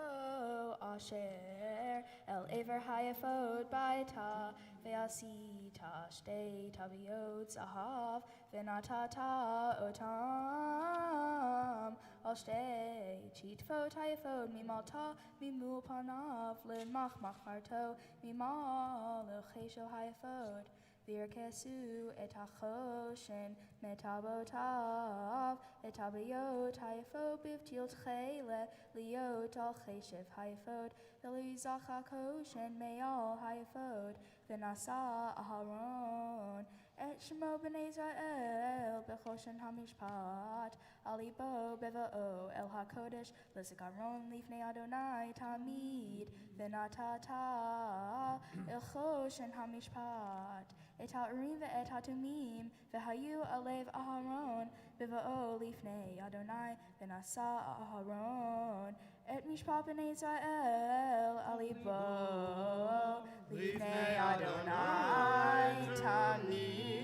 asher el ever hayafod baita. V'yasi ta shtei tabiot zahav v'natata otam al shtei chitfot hayafod mimalta mimul panav l'mach macharto mimal l'chesho hayafod. Virkesu et achoshen metabotav et abayot haifod bivtil tchele liot al cheshev haifod velizach hakoshen me'al haifod v'nasa Aharon et shemo b'nei Israel bechoshen hamishpat alibo beva'o el hakodesh l'zikaron lifnei Adonai tamid v'natata el choshen hamishpat et ha'urim ve'et ha'tumim v'hayu alev Aharon b'va'o lifnei Adonai v'nasa Aharon et mishpat b'nei Israel alibo lifnei Adonai tamid.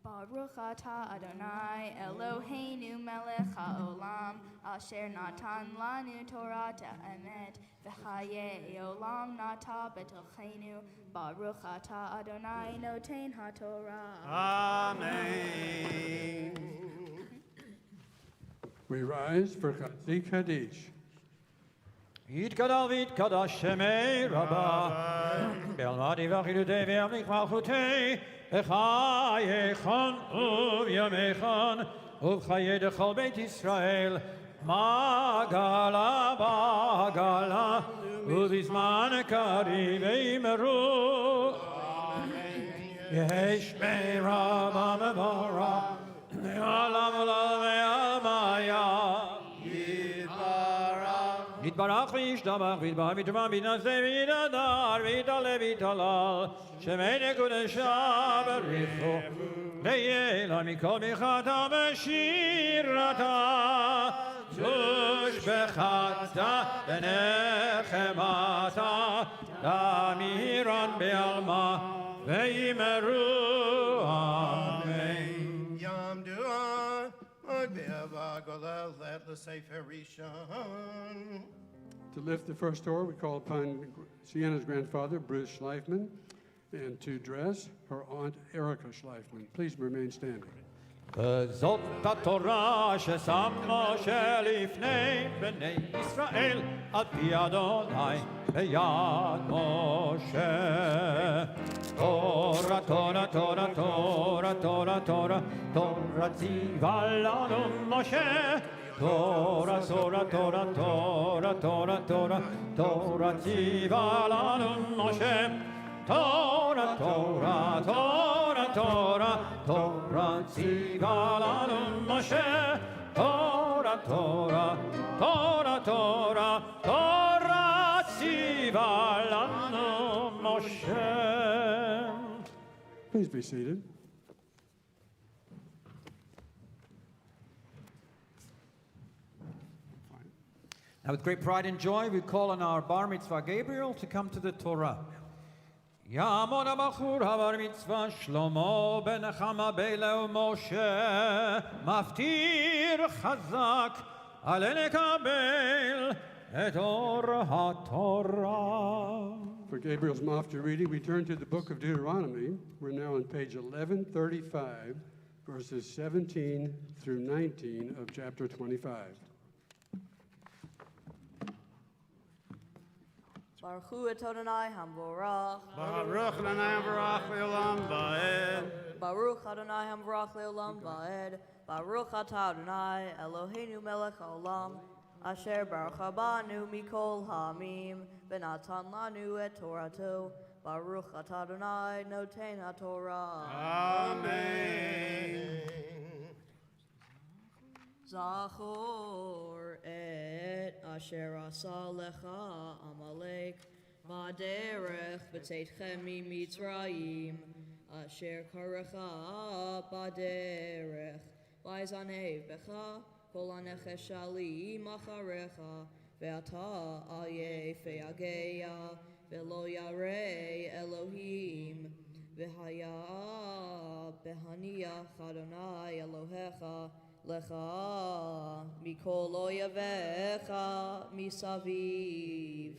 Baruch atah Adonai Eloheinu melech haolam asher natan lanu Torah emet v'chayei olam nata betochenu. Baruch atah Adonai noten haTorah. Amen. We rise for Kaddish Kaddish. Yitkadal v'yitkadash shemei Rabbah Be'almadi v'achilutei ve'avlik malchutei Echayechon uvyamechon uvchaye dechol Beit Yisrael Magala bagala uvizman kariv eimeru Yesh me'Rabbah me'vorah me'olam olam me'almaya Yitbarach v'yishtabach v'yitbarach v'yitbarach v'yitnaseh v'yitadar v'yitale v'yitalal Shemei nekudesha b'richu Le'yela mikol michata v'shirata Zush b'chata v'nechemata Damiran be'alma v'yimeru Amen. Yom Du'ah, Magbiava Golel, let the Sefer Rishon. To lift the first oar, we call upon Sienna's grandfather, Bruce Schleifman, and to dress her aunt, Erica Schleifman. Please remain standing. זאת התורה ששם משה לפני בני ישראל על פי אדוני ביד משה. תורה, תורה, תורה, תורה, תורה, תורה, תורה ציווה לנו משה Torah, Torah, Torah, Torah, Torah, Torah, Torah, tziva lanu Moshe. Torah, Torah, Torah, Torah, Torah, tziva lanu Moshe. Torah, Torah, Torah, Torah, Torah, tziva lanu Moshe. Please be seated. Now, with great pride and joy, we call on our bar mitzvah Gabriel to come to the Torah. Yamod abachur habar mitzvah Shlomo ben Chama beileu Moshe maftir chazak ale nekabel et or haTorah. For Gabriel's Maftir reading, we turn to the book of Deuteronomy. We're now on page 1135, verses 17 through 19 of chapter 25. Baruch hu et Adonai hamvorach. Baruch Adonai hamvorach le'olam va'ed. Baruch Adonai hamvorach le'olam va'ed. Baruch atah Adonai Eloheinu melech haolam. Asher baruch banu mikol ha'amim. V'natan lanu et Torato. Baruch atah Adonai noten haTorah. Amen. Zachor et asher asa lecha Amalek ba'derech b'tzeitchem miMitzrayim asher karecha ba'derech v'ayzanev becha kol hanecheshalim acharecha ve'ata al yefei ageya ve'lo yarei Elohim ve'haya behaniach Adonai Elohecha Lecha mikol oyavecha misaviv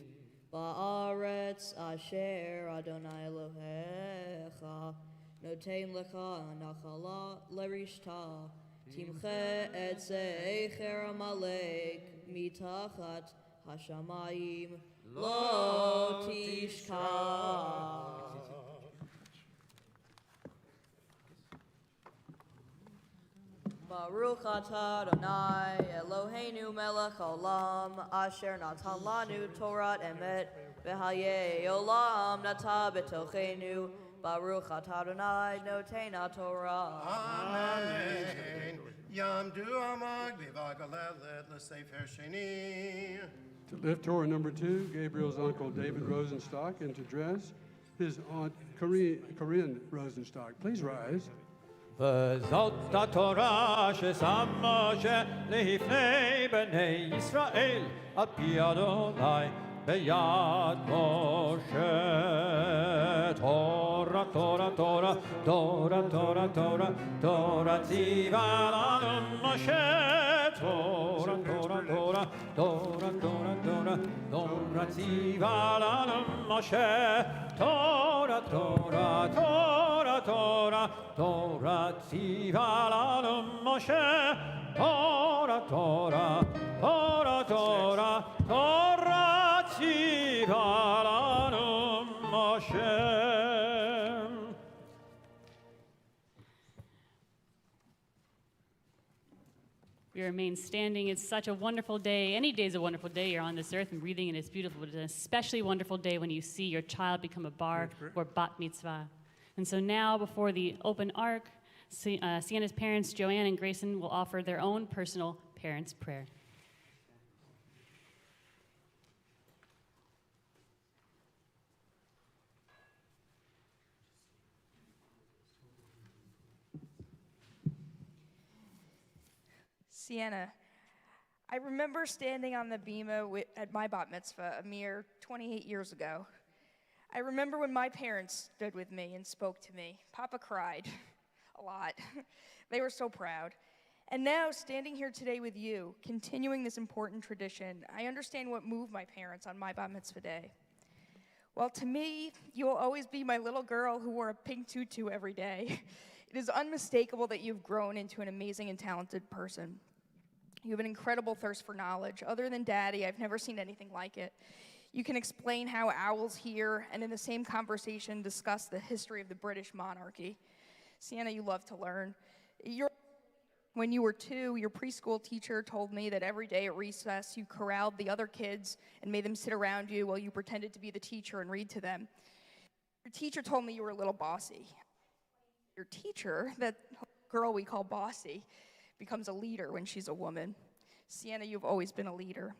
ba'aretz asher Adonai Elohecha noten lecha nachala lerishta timche et zecher Amalek mitachat hashamayim lo tishkach. Baruch atah Adonai Eloheinu melech haolam asher natan lanu Torah emet v'hayei olam nata b'tochenu. Baruch atah Adonai noten haTorah. Amen. Yamdu amag v'vagalelet l'sefer sheni. To lift Torah number 2, Gabriel's uncle David Rosenstock, and to dress his aunt Corinne Rosenstock. Please rise. וזאת התורה ששם משה לפני בני ישראל על פי אדוני ביד משה. תורה, תורה, תורה, תורה, תורה, תורה, תורה ציווה לנו משה. תורה, תורה, תורה, תורה, תורה, תורה, תורה ציווה לנו משה. תורה, תורה, תורה, תורה, תורה ציווה לנו משה. תורה, תורה, תורה, תורה, תורה ציווה לנו משה. We remain standing. It's such a wonderful day. Any day is a wonderful day. You're on this earth and breathing, and it's beautiful. But it's an especially wonderful day when you see your child become a bar or bat mitzvah. And so now, before the open ark, Sienna's parents, Joanne and Grayson, will offer their own personal parents' prayer. Sienna, I remember standing on the bima at my bat mitzvah a mere 28 years ago. I remember when my parents stood with me and spoke to me. Papa cried a lot. They were so proud. And now, standing here today with you, continuing this important tradition, I understand what moved my parents on my bat mitzvah day. Well, to me, you will always be my little girl who wore a pink tutu every day. It is unmistakable that you've grown into an amazing and talented person. You have an incredible thirst for knowledge. Other than Daddy, I've never seen anything like it. You can explain how owls hear, and in the same conversation discuss the history of the British monarchy. Sienna, you love to learn. You're When you were 2, your preschool teacher told me that every day at recess you corralled the other kids and made them sit around you while you pretended to be the teacher and read to them. Your teacher told me you were a little bossy. Your teacher, that girl we call bossy, becomes a leader when she's a woman. Sienna, you've always been a leader.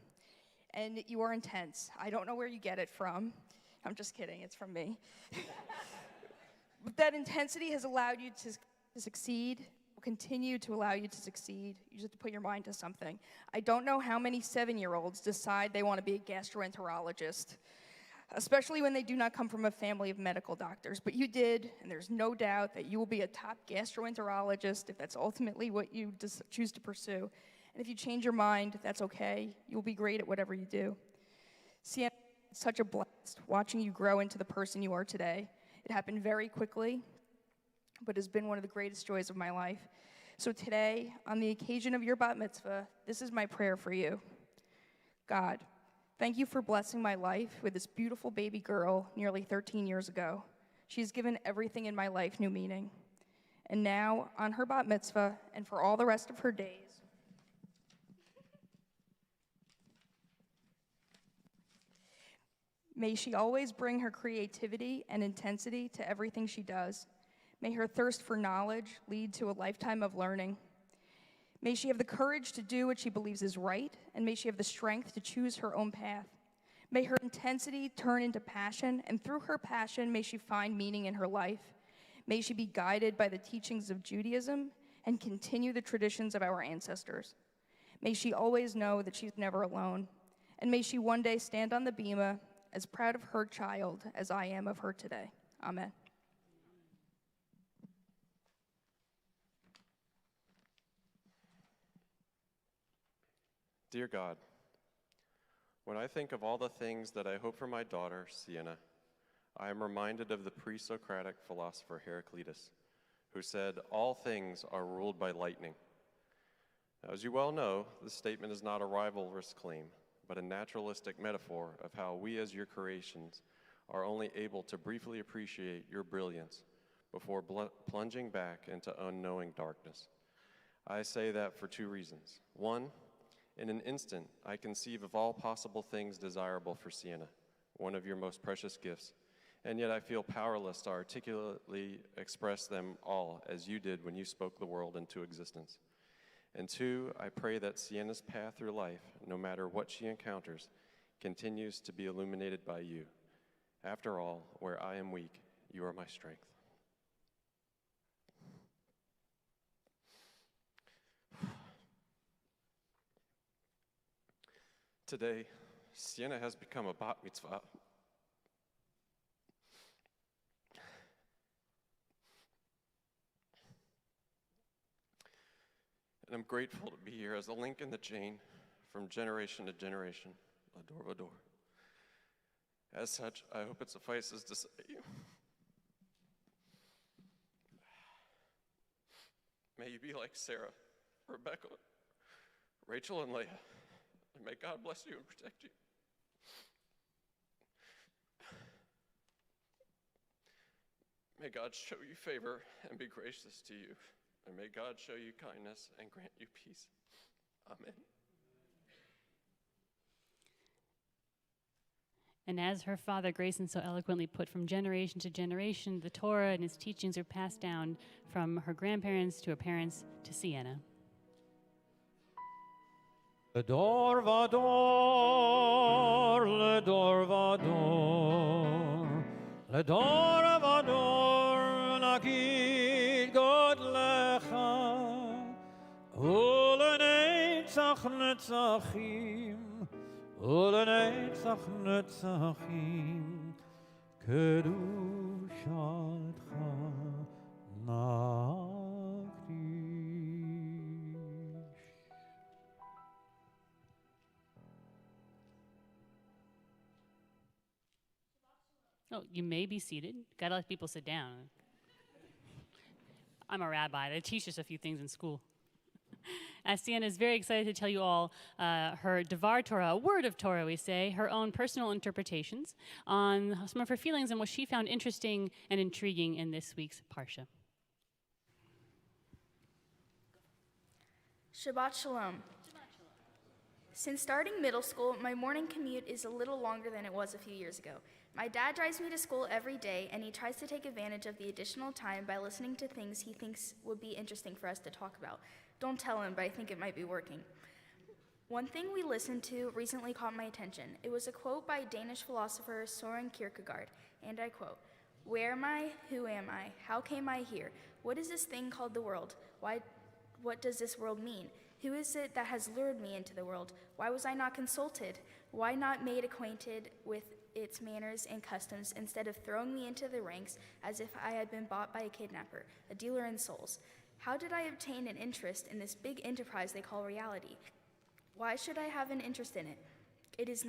And you are intense. I don't know where you get it from. I'm just kidding, it's from me. But that intensity has allowed you to succeed, will continue to allow you to succeed. You just have to put your mind to something. I don't know how many 7-year-olds decide they want to be a gastroenterologist, especially when they do not come from a family of medical doctors. But you did, and there's no doubt that you will be a top gastroenterologist if that's ultimately what you choose to pursue. And if you change your mind, that's okay. You'll be great at whatever you do. Sienna, it's such a blast watching you grow into the person you are today. It happened very quickly, but has been one of the greatest joys of my life. So today, on the occasion of your bat mitzvah, this is my prayer for you. God, thank you for blessing my life with this beautiful baby girl nearly 13 years ago. She's given everything in my life new meaning. And now, on her bat mitzvah, and for all the rest of her days, may she always bring her creativity and intensity to everything she does. May her thirst for knowledge lead to a lifetime of learning. May she have the courage to do what she believes is right, and may she have the strength to choose her own path. May her intensity turn into passion, and through her passion, may she find meaning in her life. May she be guided by the teachings of Judaism and continue the traditions of our ancestors. May she always know that she's never alone, and may she one day stand on the bima as proud of her child as I am of her today. Amen. Dear God, when I think of all the things that I hope for my daughter, Sienna, I am reminded of the pre-Socratic philosopher Heraclitus, who said, "All things are ruled by lightning." As you well know, this statement is not a rivalrous claim, but a naturalistic metaphor of how we as your creations are only able to briefly appreciate your brilliance before plunging back into unknowing darkness. I say that for 2 reasons. 1, in an instant, I conceive of all possible things desirable for Sienna, one of your most precious gifts, and yet I feel powerless to articulately express them all as you did when you spoke the world into existence. And 2, I pray that Sienna's path through life, no matter what she encounters, continues to be illuminated by you. After all, where I am weak, you are my strength. Today, Sienna has become a bat mitzvah. And I'm grateful to be here as a link in the chain from generation to generation, Lador Vador. As such, I hope it suffices to say, may you be like Sarah, Rebecca, Rachel, and Leah, and may God bless you and protect you. May God show you favor and be gracious to you. And may God show you kindness and grant you peace. Amen. And as her father Grayson so eloquently put, from generation to generation, the Torah and its teachings are passed down from her grandparents to her parents to Sienna. Ledor vador, ledor vador, ledor vador, nagid God lecha, ulenetzach netzachim, ulenetzach netzachim, kedushatcha nakdish. Oh, you may be seated. Gotta let people sit down. I'm a rabbi. I teach us a few things in school. Sienna is very excited to tell you all her Devar Torah, a word of Torah, we say, her own personal interpretations on some of her feelings and what she found interesting and intriguing in this week's Parsha. Shabbat Shalom. Since starting middle school, my morning commute is a little longer than it was a few years ago. My dad drives me to school every day, and he tries to take advantage of the additional time by listening to things he thinks would be interesting for us to talk about. Don't tell him, but I think it might be working. One thing we listened to recently caught my attention. It was a quote by Danish philosopher Søren Kierkegaard, and I quote, "Where am I? Who am I? How came I here? What is this thing called the world? What does this world mean? Who is it that has lured me into the world? Why was I not consulted? Why not made acquainted with its manners and customs instead of throwing me into the ranks as if I had been bought by a kidnapper, a dealer in souls? How did I obtain an interest in this big enterprise they call reality? Why should I have an interest in it? Is it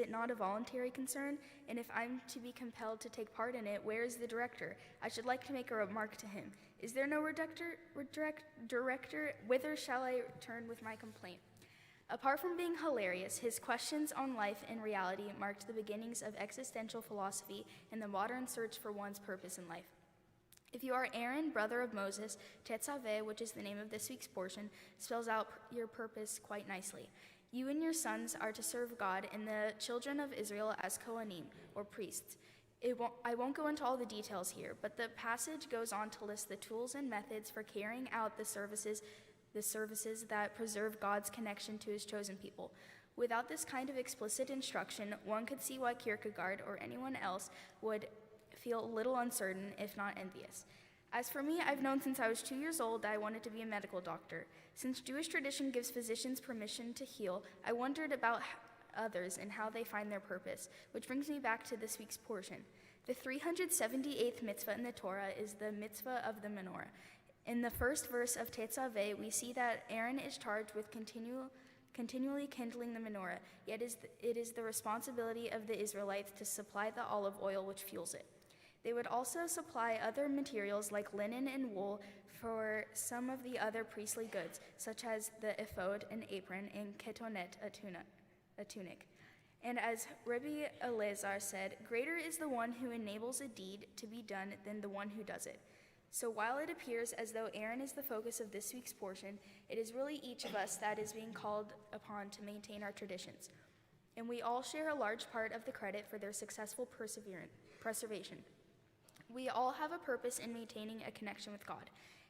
not a voluntary concern? And if I'm to be compelled to take part in it, where is the director? I should like to make a remark to him. Is there no director? Whither shall I turn with my complaint?" Apart from being hilarious, his questions on life and reality marked the beginnings of existential philosophy and the modern search for one's purpose in life. If you are Aaron, brother of Moses, Tetzaveh, which is the name of this week's portion, spells out your purpose quite nicely. You and your sons are to serve God and the children of Israel as Kohanim, or priests. I won't go into all the details here, but the passage goes on to list the tools and methods for carrying out the services that preserve God's connection to his chosen people. Without this kind of explicit instruction, one could see why Kierkegaard or anyone else would feel a little uncertain, if not envious. As for me, I've known since I was 2 years old that I wanted to be a medical doctor. Since Jewish tradition gives physicians permission to heal, I wondered about others and how they find their purpose, which brings me back to this week's portion. The 378th mitzvah in the Torah is the mitzvah of the menorah. In the first verse of Tetzaveh, we see that Aaron is charged with continually kindling the menorah, yet it is the responsibility of the Israelites to supply the olive oil which fuels it. They would also supply other materials like linen and wool for some of the other priestly goods, such as the ephod, an apron, and ketonet, a tunic. And as Rabbi Elazar said, "Greater is the one who enables a deed to be done than the one who does it." So while it appears as though Aaron is the focus of this week's portion, it is really each of us that is being called upon to maintain our traditions. And we all share a large part of the credit for their successful preservation. We all have a purpose in maintaining a connection with God.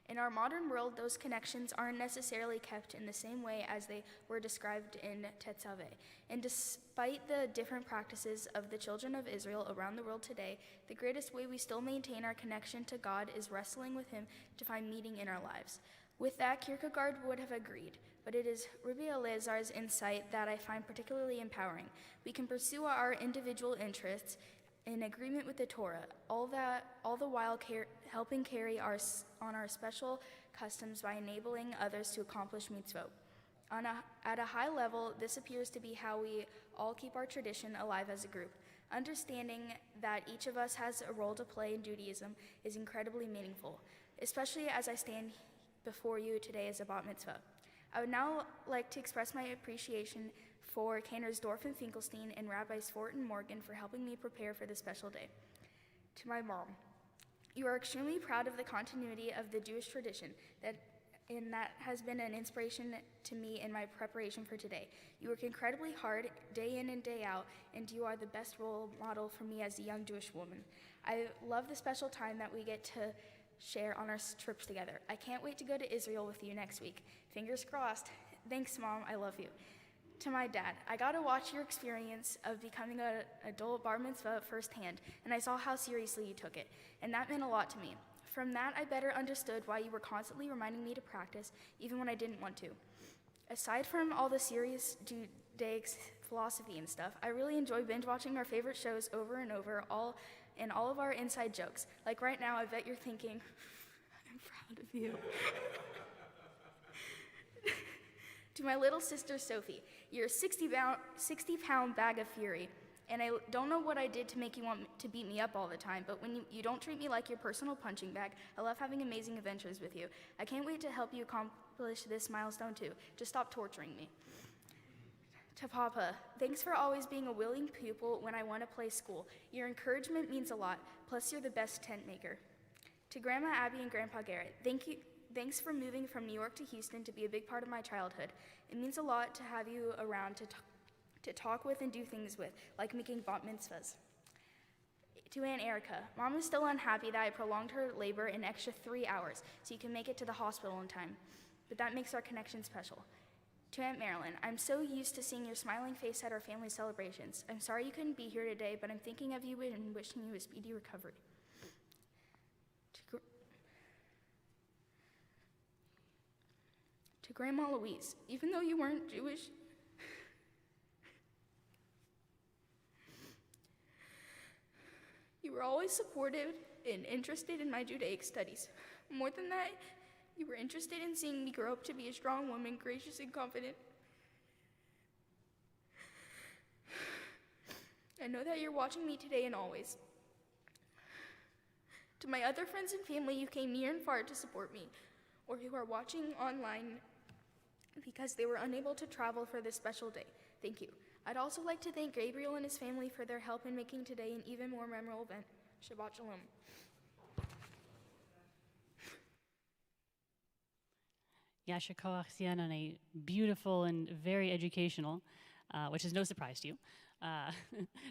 In our modern world, those connections aren't necessarily kept in the same way as they were described in Tetzaveh. And despite the different practices of the children of Israel around the world today, the greatest way we still maintain our connection to God is wrestling with him to find meaning in our lives. With that, Kierkegaard would have agreed, but it is Rabbi Elazar's insight that I find particularly empowering. We can pursue our individual interests in agreement with the Torah, all the while helping carry our special customs by enabling others to accomplish mitzvot. At a high level, this appears to be how we all keep our tradition alive as a group. Understanding that each of us has a role to play in Judaism is incredibly meaningful, especially as I stand before you today as a bat mitzvah. I would now like to express my appreciation for Canors Dorf and Finkelstein and Rabbis Fort and Morgan for helping me prepare for this special day. To my mom, you are extremely proud of the continuity of the Jewish tradition, that has been an inspiration to me in my preparation for today. You work incredibly hard, day in and day out, and you are the best role model for me as a young Jewish woman. I love the special time that we get to share on our trips together. I can't wait to go to Israel with you next week. Fingers crossed. Thanks, Mom. I love you. To my dad, I got to watch your experience of becoming an adult bar mitzvah firsthand, and I saw how seriously you took it, and that meant a lot to me. From that, I better understood why you were constantly reminding me to practice, even when I didn't want to. Aside from all the serious Judaic philosophy and stuff, I really enjoy binge watching our favorite shows over and over, all of our inside jokes. Like right now, I bet you're thinking, I'm proud of you. To my little sister, Sophie, you're a 60-pound bag of fury, and I don't know what I did to make you want to beat me up all the time, but when you don't treat me like your personal punching bag, I love having amazing adventures with you. I can't wait to help you accomplish this milestone too. Just stop torturing me. To Papa, thanks for always being a willing pupil when I want to play school. Your encouragement means a lot, plus you're the best tent maker. To Grandma Abby and Grandpa Garrett, thank Thanks for moving from New York to Houston to be a big part of my childhood. It means a lot to have you around to talk with and do things with, like making bat mitzvahs. To Aunt Erica, Mom is still unhappy that I prolonged her labor an extra 3 hours so you can make it to the hospital in time, but that makes our connection special. To Aunt Marilyn, I'm so used to seeing your smiling face at our family celebrations. I'm sorry you couldn't be here today, but I'm thinking of you and wishing you a speedy recovery. To Grandma Louise, even though you weren't Jewish, you were always supportive and interested in my Judaic studies. More than that, you were interested in seeing me grow up to be a strong woman, gracious and confident. I know that you're watching me today and always. To my other friends and family who came near and far to support me, or who are watching online because they were unable to travel for this special day, thank you. I'd also like to thank Gabriel and his family for their help in making today an even more memorable event. Shabbat Shalom. Yasher Koach Sian on a beautiful and very educational, which is no surprise to you,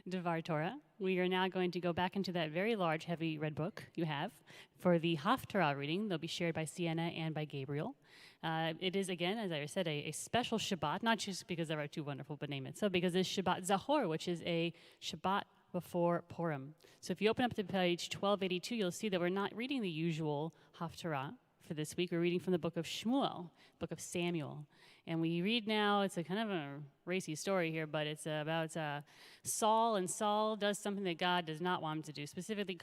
Devar Torah. We are now going to go back into that very large, heavy red book you have. For the Haftarah reading, they'll be shared by Sienna and by Gabriel. It is, again, as I said, a special Shabbat, not just because there are two wonderful B'nai Mitzvah, because it's Shabbat Zachor, which is a Shabbat before Purim. So if you open up to page 1282, you'll see that we're not reading the usual Haftarah for this week. We're reading from the book of Shmuel, book of Samuel. And we read now, it's a kind of a racy story here, but it's about Saul, and Saul does something that God does not want him to do. Specifically,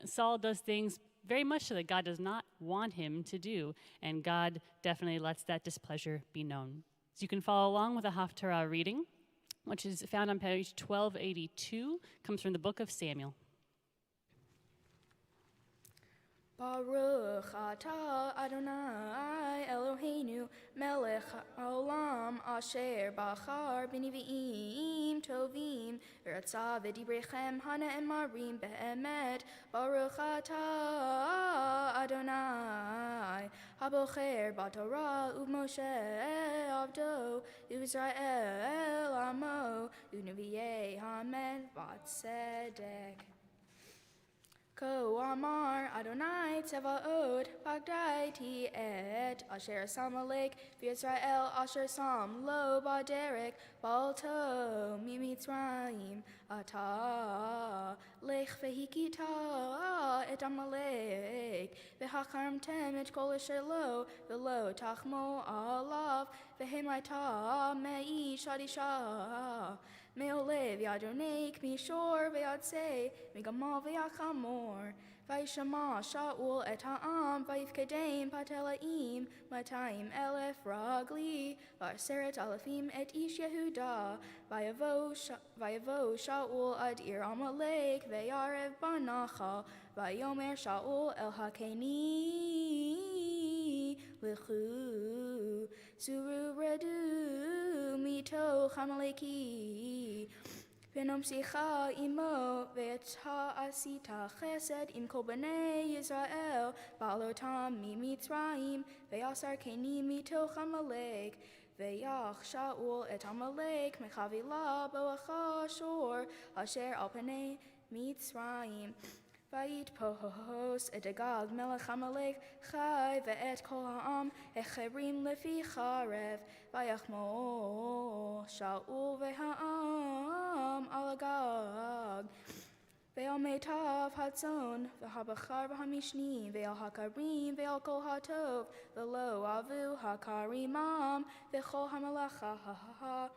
Saul does things very much so that God does not want him to do, and God definitely lets that displeasure be known. So you can follow along with the Haftarah reading, which is found on page 1282, comes from the book of Samuel. Baruch atah Adonai Eloheinu melech haolam asher bachar b'nevi'im tovim v'ratzah v'dibrechem hana'emarim be'emet. Baruch atah Adonai habocher b'torah u'Moshe avdo u'Yisrael amo u'nevi'ei hamed v'tzedek. Ko amar Adonai Tzevaot Bagdaiti et Asher Samalek V'Yisrael Asher Sam Lo Baderek Balto Mimitzrayim Ata Lech Vehikita et Amalek V'Hacharmtem et Kol Asher Lo V'Lo Tachmo Alav V'Hemaita Mei Shadisha Me'olev Yadonek Mishor Ve'atzeh Megamal Ve'achamor Vayshama Shaul et Ha'am Vayifkedem Patelaim 200,000 Ragli V'aseret Alafim et Ish Yehuda Vayavo Shaul ad Ir Amalek Ve'yarev Banacha Vayomer Shaul El Hakeni L'chu Suru Redu Mito Chamaleki Venom Sicha Imo Ve'ta Asita Chesed Im Kol B'nei Yisrael Balotam Mimitzrayim Ve'asar Keni Mito Chamalek Ve'yach Shaul et Amalek Mechavila Bo'acha Shor Asher Al P'nei Mitzrayim Vayit Pohos et Agag Melech Amalek Chai Ve'et Kol Ha'am Echerim Lefi Charev Vayachmo Shaul Ve'ha'am Al Agag Ve'al Meitav Hatzon Ve'habachar Ve'hamishni Ve'al Hakarim Ve'al Kol Hatov Ve'lo Avu Hakarimam Ve'chol Hamalacha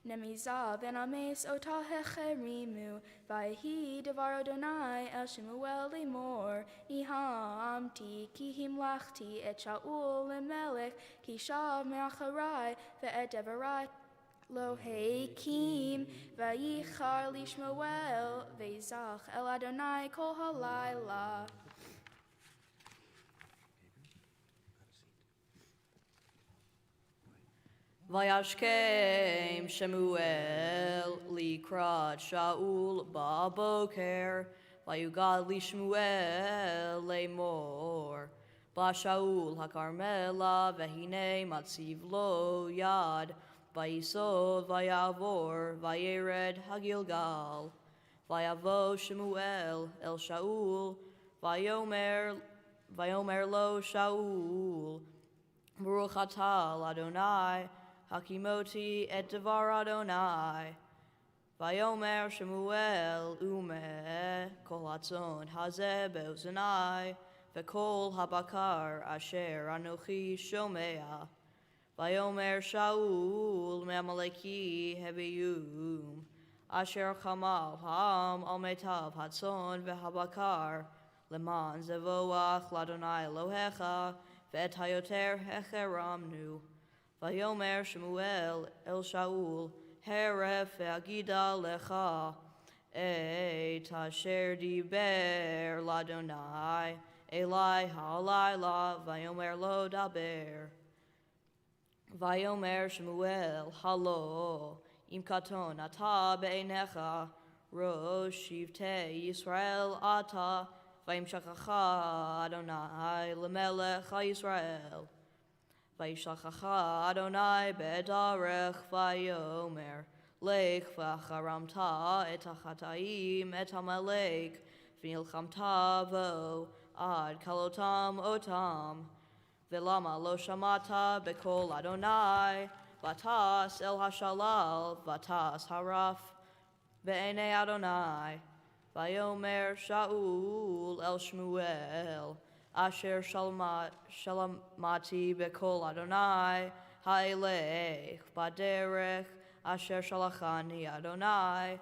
Nemiza Ve'names Ota Hecherimu Vayhi Devar Adonai El Shemuel Lemor Nihamti Ki Himlachti Et Shaul Lemelech Ki Shav Me'acharai Ve'et Devarai Lo Heikim Vayichar Lishmuel Ve'zach El Adonai Kol Halayla. Vayashkem Shemuel Likrat Shaul Ba'boker Vayugad Lishmuel Lemor Bashaul hakarmela vehine matziv lo yad. Vayisov vayavor vayered hagilgal. Vayavo Shemuel el Shaul. Vayomer lo Shaul. Baruch atah Adonai. Hakimoti et devar Adonai. Vayomer Shemuel umeh kol hatzon hazeh be'oznai v'kol habakar asher anochi shomea. Vayomer Shaul me'amaleki hebeyum asher chamal ha'am al metav hatzon v'habakar leman zevoach l'Adonai Elohecha v'et hayoter hecheramnu. Vayomer Shemuel el Shaul Heref ve'agida lecha et asher diber l'Adonai Elai ha'alayla vayomer lo daber. Vayomer Shemuel halo im katon ata be'einecha rosh shivtei Yisrael ata vayimshachacha Adonai lemelech ha'Yisrael. Vayishachacha Adonai be'darech vayomer lech v'acharamta et hachataim et hamalek v'nilchamta vo ad kalotam otam v'lama lo shamata be'kol Adonai vatas el hashalal vatas haraf be'enei Adonai vayomer Shaul el Shmuel Asher shalamati bekol Adonai ha'elech baderech asher shalachani Adonai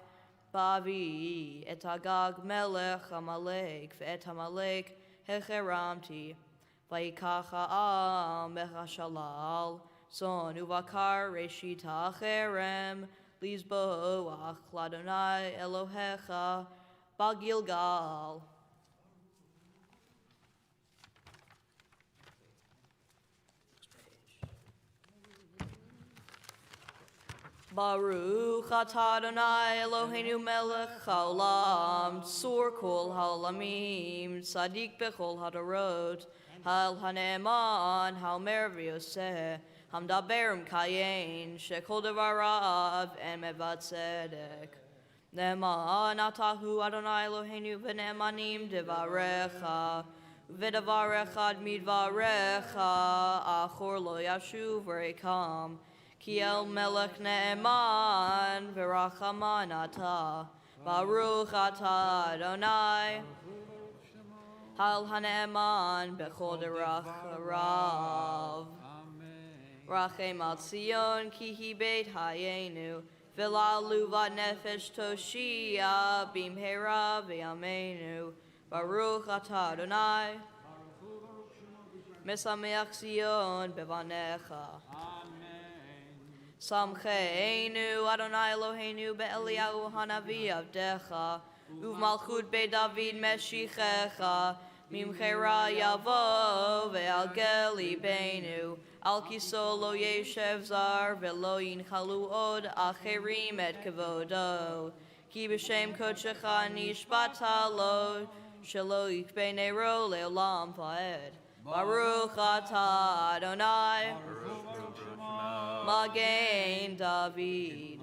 ba'avi et Agag melech Amalek ve'et Amalek hecheramti vayikach ha'am bechashalal son uvakar reshita cherem lizboach l'Adonai Elohecha ba'Gilgal. Baruch atah Adonai Eloheinu melech haolam tzur kol haolamim tzadik bechol hadarot hal hane'eman haomer v'yoseh hamdaber m'kayin shekol devarav emet tzedek ne'eman atahu Adonai Eloheinu v'ne'emanim devarecha v'devarech ad midvarecha achor lo yashuv v'rekam Ki el melech ne'eman v'rachaman atah Baruch atah Adonai Hal hane'eman b'chol derech harav Rachem al Tzion ki hi beit hayenu V'la'alu v'nefesh toshia bimhera v'yameinu Baruch atah Adonai Mesameach Tzion bevanecha Samcheinu Adonai Eloheinu be'Eliyahu hanavi avdecha U'v'malchut be David meshichecha Mimchera yavo ve'al geli beinu Al kiso lo yeshev zar ve'lo yinchalu od acherim et kevodo Ki b'shem kodshecha nishbata lo Shelo yikbei nero le'olam va'ed Baruch atah Adonai Magen David.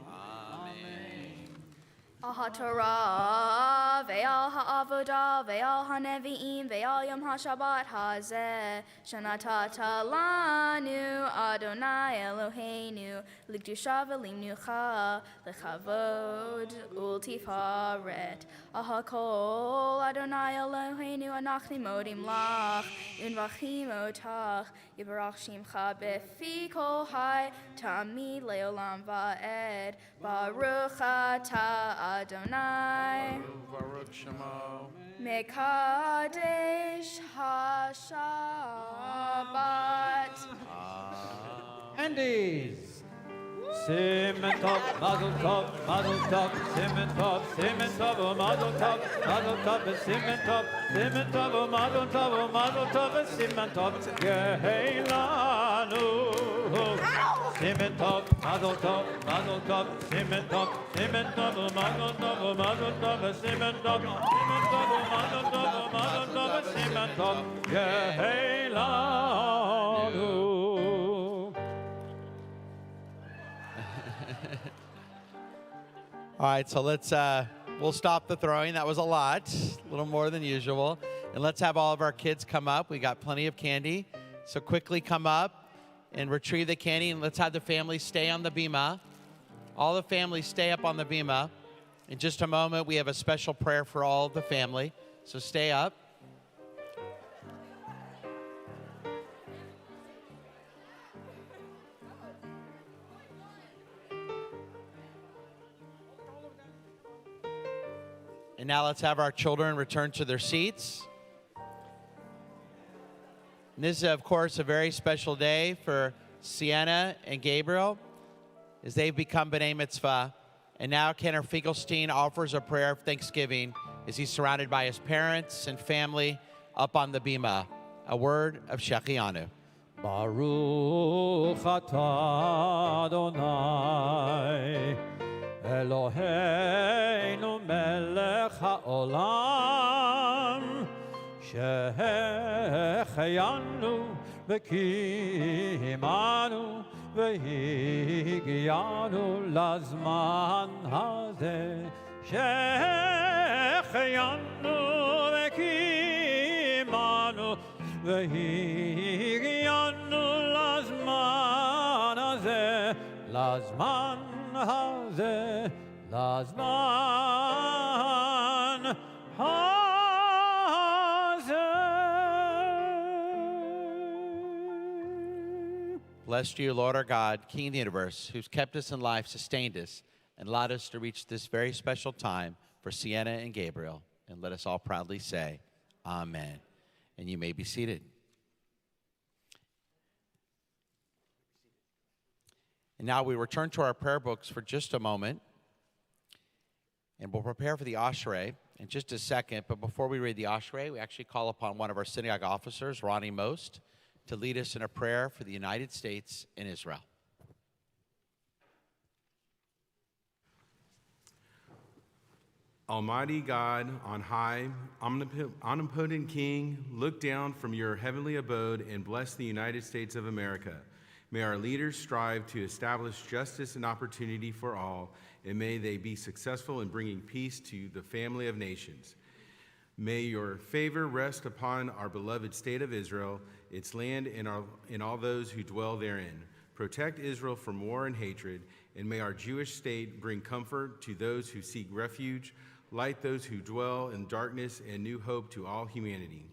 Torah, ve'al ha'avodah, ve'al ha'nevi'im, ve'al yom ha'shabbat hazeh, shenatata lanu Adonai Eloheinu, l'kedusha v'limnucha, l'chavod ultifaret. Ahakol Adonai Eloheinu anachni modim lach, unvachim otach, yibarach shimcha befi kol hai, tamid leolam va'ed, Baruch atah Adonai Baruch Shemo Mekadesh HaShabbat Andes. Simen Tov, Mazel Tov, Mazel Tov, Simen Tov, Mazel Tov, Simen Tov, Mazel Tov, Simen Tov, Geheilanu. Simen Tov, Mazel Tov, Simen Tov, Mazel Tov, Simen Tov, Mazel Tov, Simen Tov, Geheilanu. All right, so we'll stop the throwing. That was a lot, a little more than usual. And let's have all of our kids come up. We got plenty of candy. So quickly come up and retrieve the candy, and let's have the family stay on the bima. All the families stay up on the bima. In just a moment, we have a special prayer for all of the family. So stay up. And now let's have our children return to their seats. And this is, of course, a very special day for Sienna and Gabriel as they've become B'nai Mitzvah. And now Kenner Finkelstein offers a prayer of thanksgiving as he's surrounded by his parents and family up on the bima. A word of Shechianu. Baruch atah Adonai Eloheinu melech haolam shehecheyanu v'kihimanu v'higianu lazman hazeh shehecheyanu v'kihimanu v'higianu lazman hazeh lazman hazeh lazman hazeh. Blessed are you, Lord our God, King of the universe, who's kept us in life, sustained us, and allowed us to reach this very special time for Sienna and Gabriel. And let us all proudly say, Amen. And you may be seated. And now we return to our prayer books for just a moment. And we'll prepare for the Ashrei in just a second. But before we read the Ashrei, we actually call upon one of our synagogue officers, Ronnie Most, to lead us in a prayer for the United States and Israel. Almighty God, on high, omnipotent King, look down from your heavenly abode and bless the United States of America. May our leaders strive to establish justice and opportunity for all, and may they be successful in bringing peace to the family of nations. May your favor rest upon our beloved state of Israel, its land, and all those who dwell therein. Protect Israel from war and hatred, and may our Jewish state bring comfort to those who seek refuge, light those who dwell in darkness, and new hope to all humanity.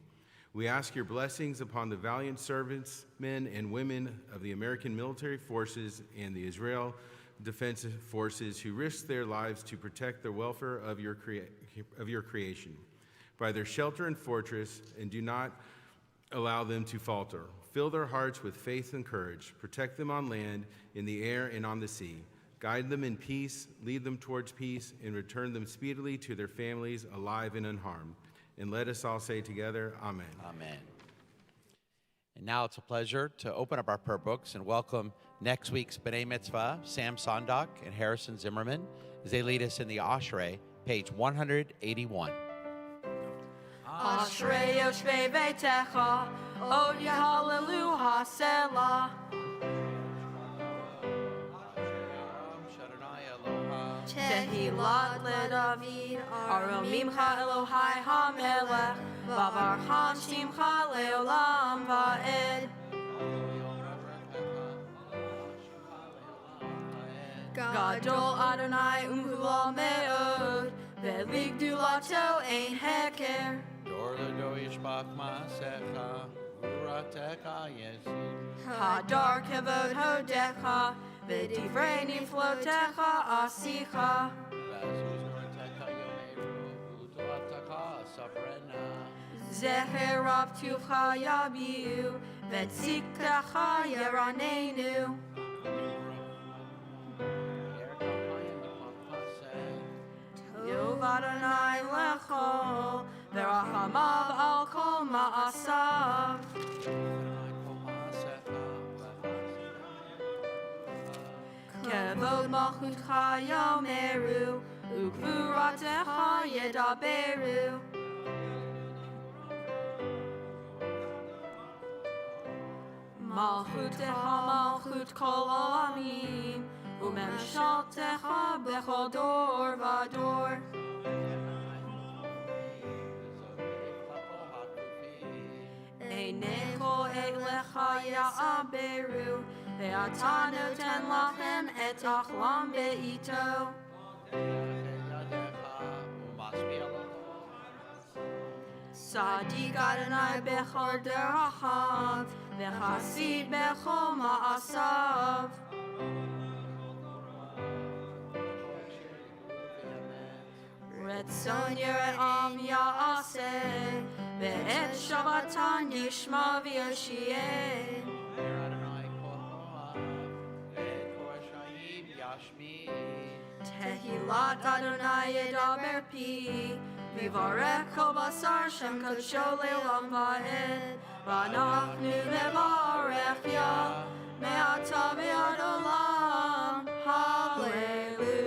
We ask your blessings upon the valiant servants, men and women of the American military forces and the Israel Defense Forces who risk their lives to protect the welfare of your creation. By their shelter and fortress, and do not allow them to falter. Fill their hearts with faith and courage. Protect them on land, in the air, and on the sea. Guide them in peace, lead them towards peace, and return them speedily to their families alive and unharmed. And let us all say together, Amen. Amen. And now it's a pleasure to open up our prayer books and welcome next week's B'nai Mitzvah, Sam Sondak and Harrison Zimmerman, as they lead us in the Ashrei, page 181. Ashrei yoshvei beitecha, od yehalelu hasela. Tehilat leDavid, aromimcha Elohai hamelech, vavarchan shimcha leolam va'ed. Gadol Adonai umhula me'od, ve'ligdulato ein heker. Dor ledo yishbach ma'asecha, uratecha yezid. Hadar kevod hodecha, v'divrei niflotecha asicha. Zecher avtucha yabiu, v'tziktecha yaranenu. כבוד מלכותך יאמרו, וגבורתך ידברו. מלכותך מלכות כל העמים, וממשלתך בכל דור ודור. עיניך אליך יעברו, ואתה נותן להם את אכלם בעיתו. צדיק אדוני בכל דרכיו, וחסיד בכל מעשיו. רצון יראם יעשה, ואת שבתן ישמע ויושיע. תהילת אדוני ידבר פי, ויברך כל בשר שם קדשו לעולם ועד. ואנחנו נברך יה, מעתה ועד עולם. Hallelujah.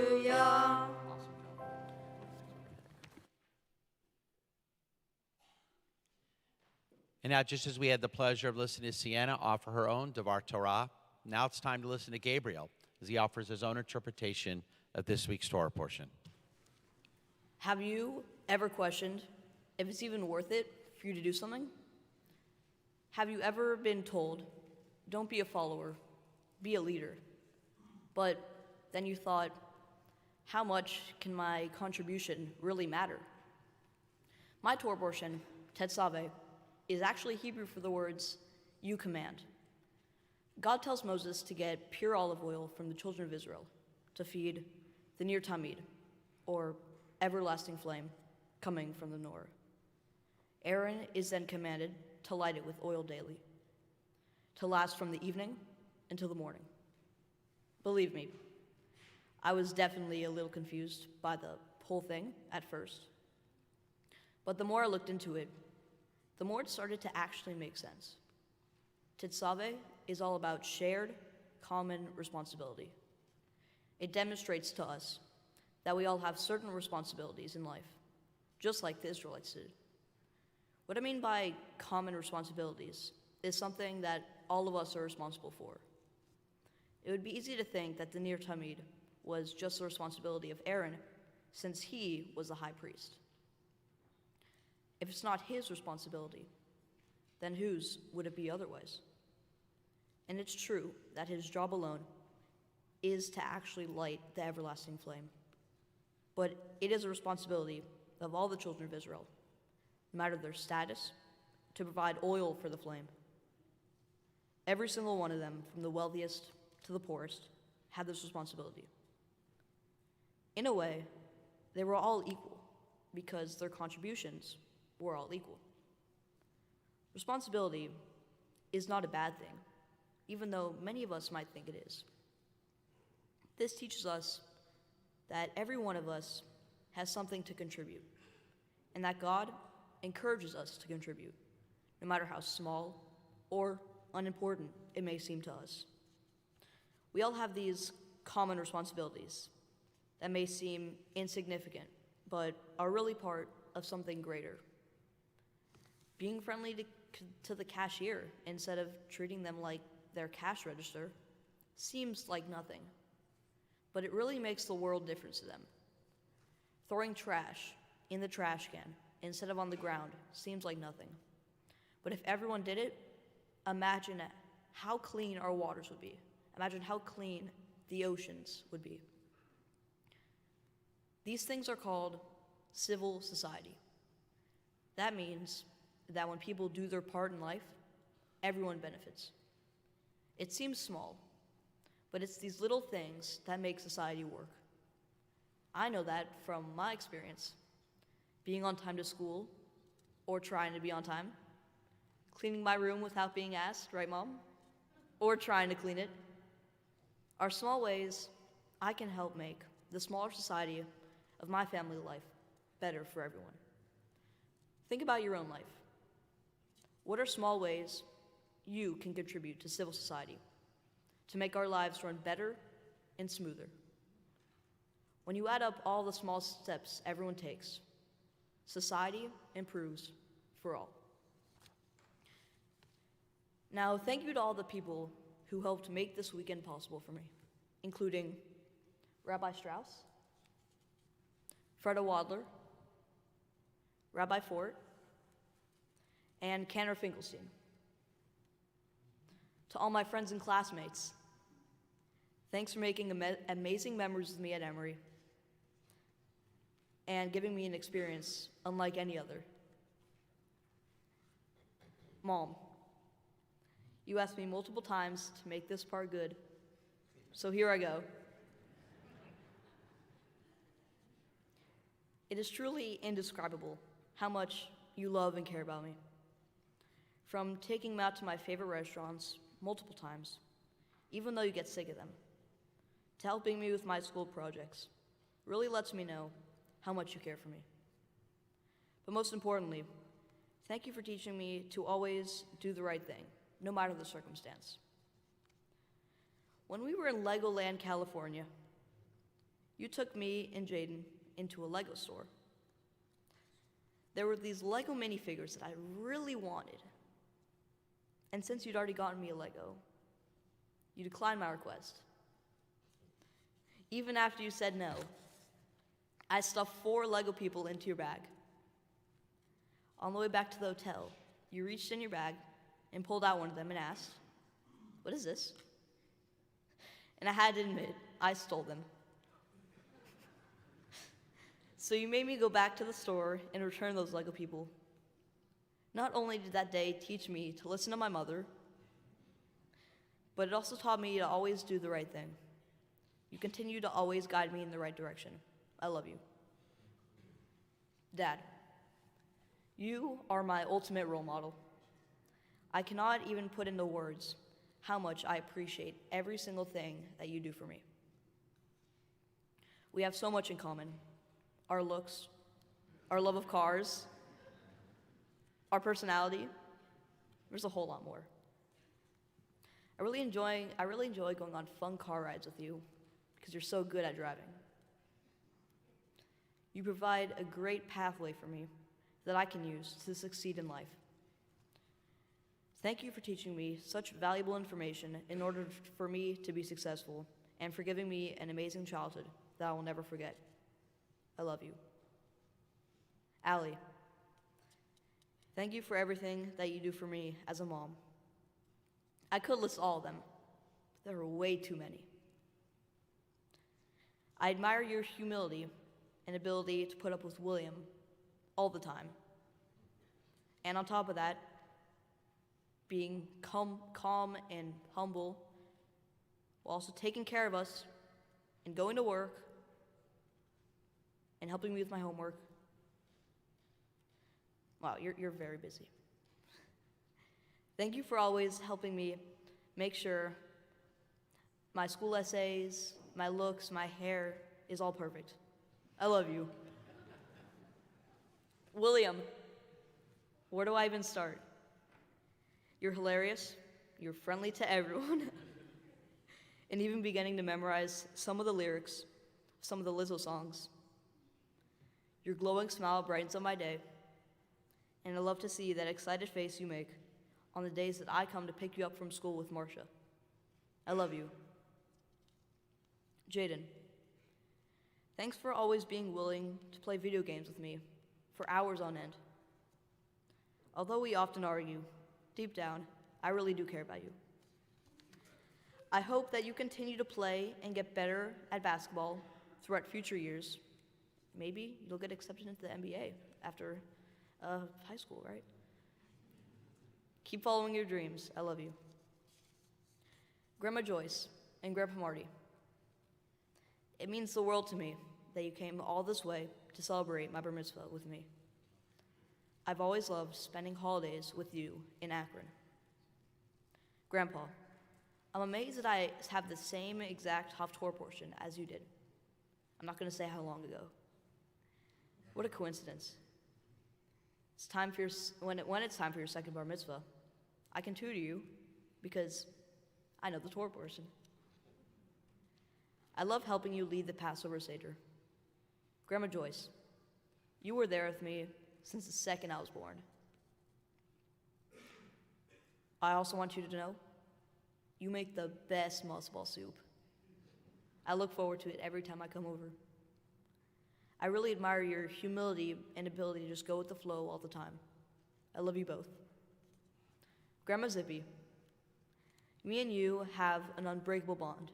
And now, just as we had the pleasure of listening to Sienna offer her own Devar Torah, now it's time to listen to Gabriel as he offers his own interpretation of this week's Torah portion. Have you ever questioned if it's even worth it for you to do something? Have you ever been told, don't be a follower, be a leader? But then you thought, how much can my contribution really matter? My Torah portion, Tetzaveh, is actually Hebrew for the words, you command. God tells Moses to get pure olive oil from the children of Israel to feed the Ner Tamid, or everlasting flame, coming from the Nor. Aaron is then commanded to light it with oil daily, to last from the evening until the morning. Believe me, I was definitely a little confused by the whole thing at first. But the more I looked into it, the more it started to actually make sense. Tetzaveh is all about shared, common responsibility. It demonstrates to us that we all have certain responsibilities in life, just like the Israelites did. What I mean by common responsibilities is something that all of us are responsible for. It would be easy to think that the Ner Tamid was just the responsibility of Aaron, since he was the high priest. If it's not his responsibility, then whose would it be otherwise? And it's true that his job alone is to actually light the everlasting flame. But it is a responsibility of all the children of Israel, no matter their status, to provide oil for the flame. Every single one of them, from the wealthiest to the poorest, had this responsibility. In a way, they were all equal because their contributions were all equal. Responsibility is not a bad thing, even though many of us might think it is. This teaches us that every one of us has something to contribute, and that God encourages us to contribute, no matter how small or unimportant it may seem to us. We all have these common responsibilities that may seem insignificant, but are really part of something greater. Being friendly to the cashier instead of treating them like their cash register seems like nothing, but it really makes the world difference to them. Throwing trash in the trash can instead of on the ground seems like nothing. But if everyone did it, imagine how clean our waters would be. Imagine how clean the oceans would be. These things are called civil society. That means that when people do their part in life, everyone benefits. It seems small, but it's these little things that make society work. I know that from my experience, being on time to school, or trying to be on time, cleaning my room without being asked, right, Mom? Or trying to clean it. Are small ways I can help make the smaller society of my family life better for everyone. Think about your own life. What are small ways you can contribute to civil society to make our lives run better and smoother. When you add up all the small steps everyone takes, society improves for all. Now, thank you to all the people who helped make this weekend possible for me, including Rabbi Strauss, Freda Wadler, Rabbi Fort, and Cantor Finkelstein. To all my friends and classmates, thanks for making amazing memories with me at Emory and giving me an experience unlike any other. Mom, you asked me multiple times to make this part good, so here I go. It is truly indescribable how much you love and care about me. From taking me out to my favorite restaurants multiple times, even though you get sick of them, to helping me with my school projects, really lets me know how much you care for me. But most importantly, thank you for teaching me to always do the right thing, no matter the circumstance. When we were in Legoland, California, you took me and Jaden into a Lego store. There were these Lego minifigures that I really wanted. And since you'd already gotten me a Lego, you declined my request. Even after you said no, I stuffed 4 Lego people into your bag. On the way back to the hotel, you reached in your bag and pulled out one of them and asked, "What is this?" And I had to admit, I stole them. So you made me go back to the store and return those Lego people. Not only did that day teach me to listen to my mother, but it also taught me to always do the right thing. You continue to always guide me in the right direction. I love you. Dad, you are my ultimate role model. I cannot even put into words how much I appreciate every single thing that you do for me. We have so much in common. Our looks, our love of cars, our personality. There's a whole lot more. I really enjoy going on fun car rides with you because you're so good at driving. You provide a great pathway for me that I can use to succeed in life. Thank you for teaching me such valuable information in order for me to be successful and for giving me an amazing childhood that I will never forget. I love you. Allie, thank you for everything that you do for me as a mom. I could list all of them, but there are way too many. I admire your humility and ability to put up with William all the time. And on top of that, being calm and humble, while also taking care of us and going to work and helping me with my homework. Wow, you're very busy. Thank you for always helping me make sure my school essays, my looks, my hair is all perfect. I love you. William, where do I even start? You're hilarious, you're friendly to everyone, and even beginning to memorize some of the lyrics, some of the Lizzo songs. Your glowing smile brightens up my day, and I love to see that excited face you make on the days that I come to pick you up from school with Marcia. I love you. Jaden, thanks for always being willing to play video games with me for hours on end. Although we often argue, deep down, I really do care about you. I hope that you continue to play and get better at basketball throughout future years. Maybe you'll get accepted into the NBA after high school, right? Keep following your dreams. I love you. Grandma Joyce and Grandpa Marty, it means the world to me that you came all this way to celebrate my bar mitzvah with me. I've always loved spending holidays with you in Akron. Grandpa, I'm amazed that I have the same exact Haftorah portion as you did. I'm not going to say how long ago. What a coincidence. It's time for when it's time for your second bar mitzvah, I can tutor you because I know the Torah portion. I love helping you lead the Passover Seder. Grandma Joyce, you were there with me since the second I was born. I also want you to know, you make the best matzo ball soup. I look forward to it every time I come over. I really admire your humility and ability to just go with the flow all the time. I love you both. Grandma Zippy, me and you have an unbreakable bond.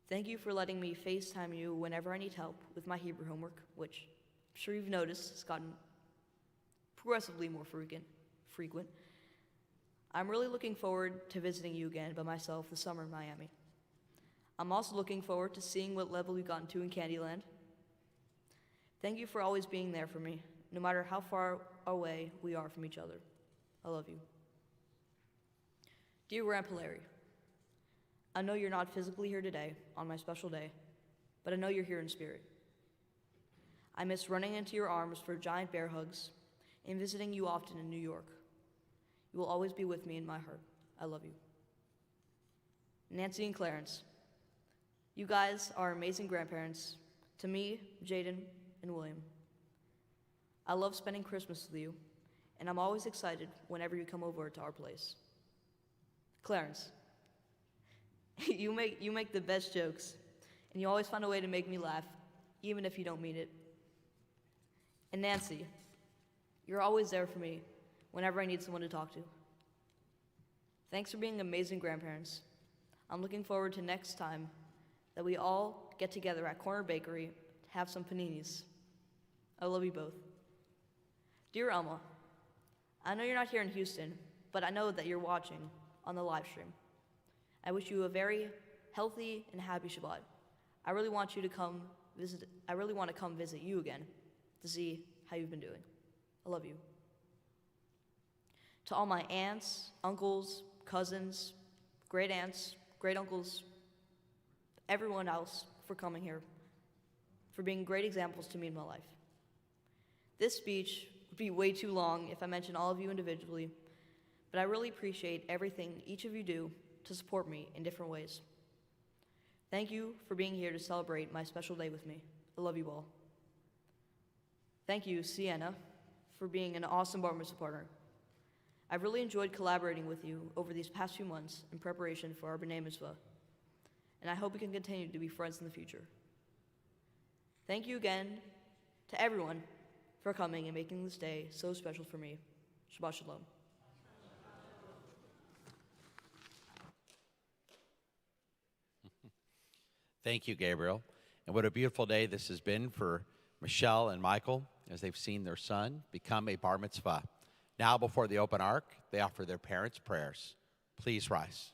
Thank you for letting me FaceTime you whenever I need help with my Hebrew homework, which I'm sure you've noticed has gotten progressively more frequent. I'm really looking forward to visiting you again by myself this summer in Miami. I'm also looking forward to seeing what level we've gotten to in Candyland. Thank you for always being there for me, no matter how far away we are from each other. I love you. Dear Grandpa Larry, I know you're not physically here today on my special day, but I know you're here in spirit. I miss running into your arms for giant bear hugs and visiting you often in New York. You will always be with me in my heart. I love you. Nancy and Clarence, you guys are amazing grandparents to me, Jaden, and William. I love spending Christmas with you, and I'm always excited whenever you come over to our place. Clarence, you make the best jokes, and you always find a way to make me laugh, even if you don't mean it. And Nancy, you're always there for me whenever I need someone to talk to. Thanks for being amazing grandparents. I'm looking forward to next time that we all get together at Corner Bakery to have some paninis. I love you both. Dear Elma, I know you're not here in Houston, but I know that you're watching on the live stream. I wish you a very healthy and happy Shabbat. I really want to come visit you again to see how you've been doing. I love you. To all my aunts, uncles, cousins, great aunts, great uncles, everyone else for coming here, for being great examples to me in my life. This speech would be way too long if I mentioned all of you individually, but I really appreciate everything each of you do to support me in different ways. Thank you for being here to celebrate my special day with me. I love you all. Thank you, Sienna, for being an awesome bar mitzvah partner. I've really enjoyed collaborating with you over these past few months in preparation for our B'nai Mitzvah, and I hope we can continue to be friends in the future. Thank you again to everyone for coming and making this day so special for me. Shabbat Shalom. Thank you, Gabriel. And what a beautiful day this has been for Michelle and Michael as they've seen their son become a bar mitzvah. Now, before the open ark, they offer their parents' prayers. Please rise.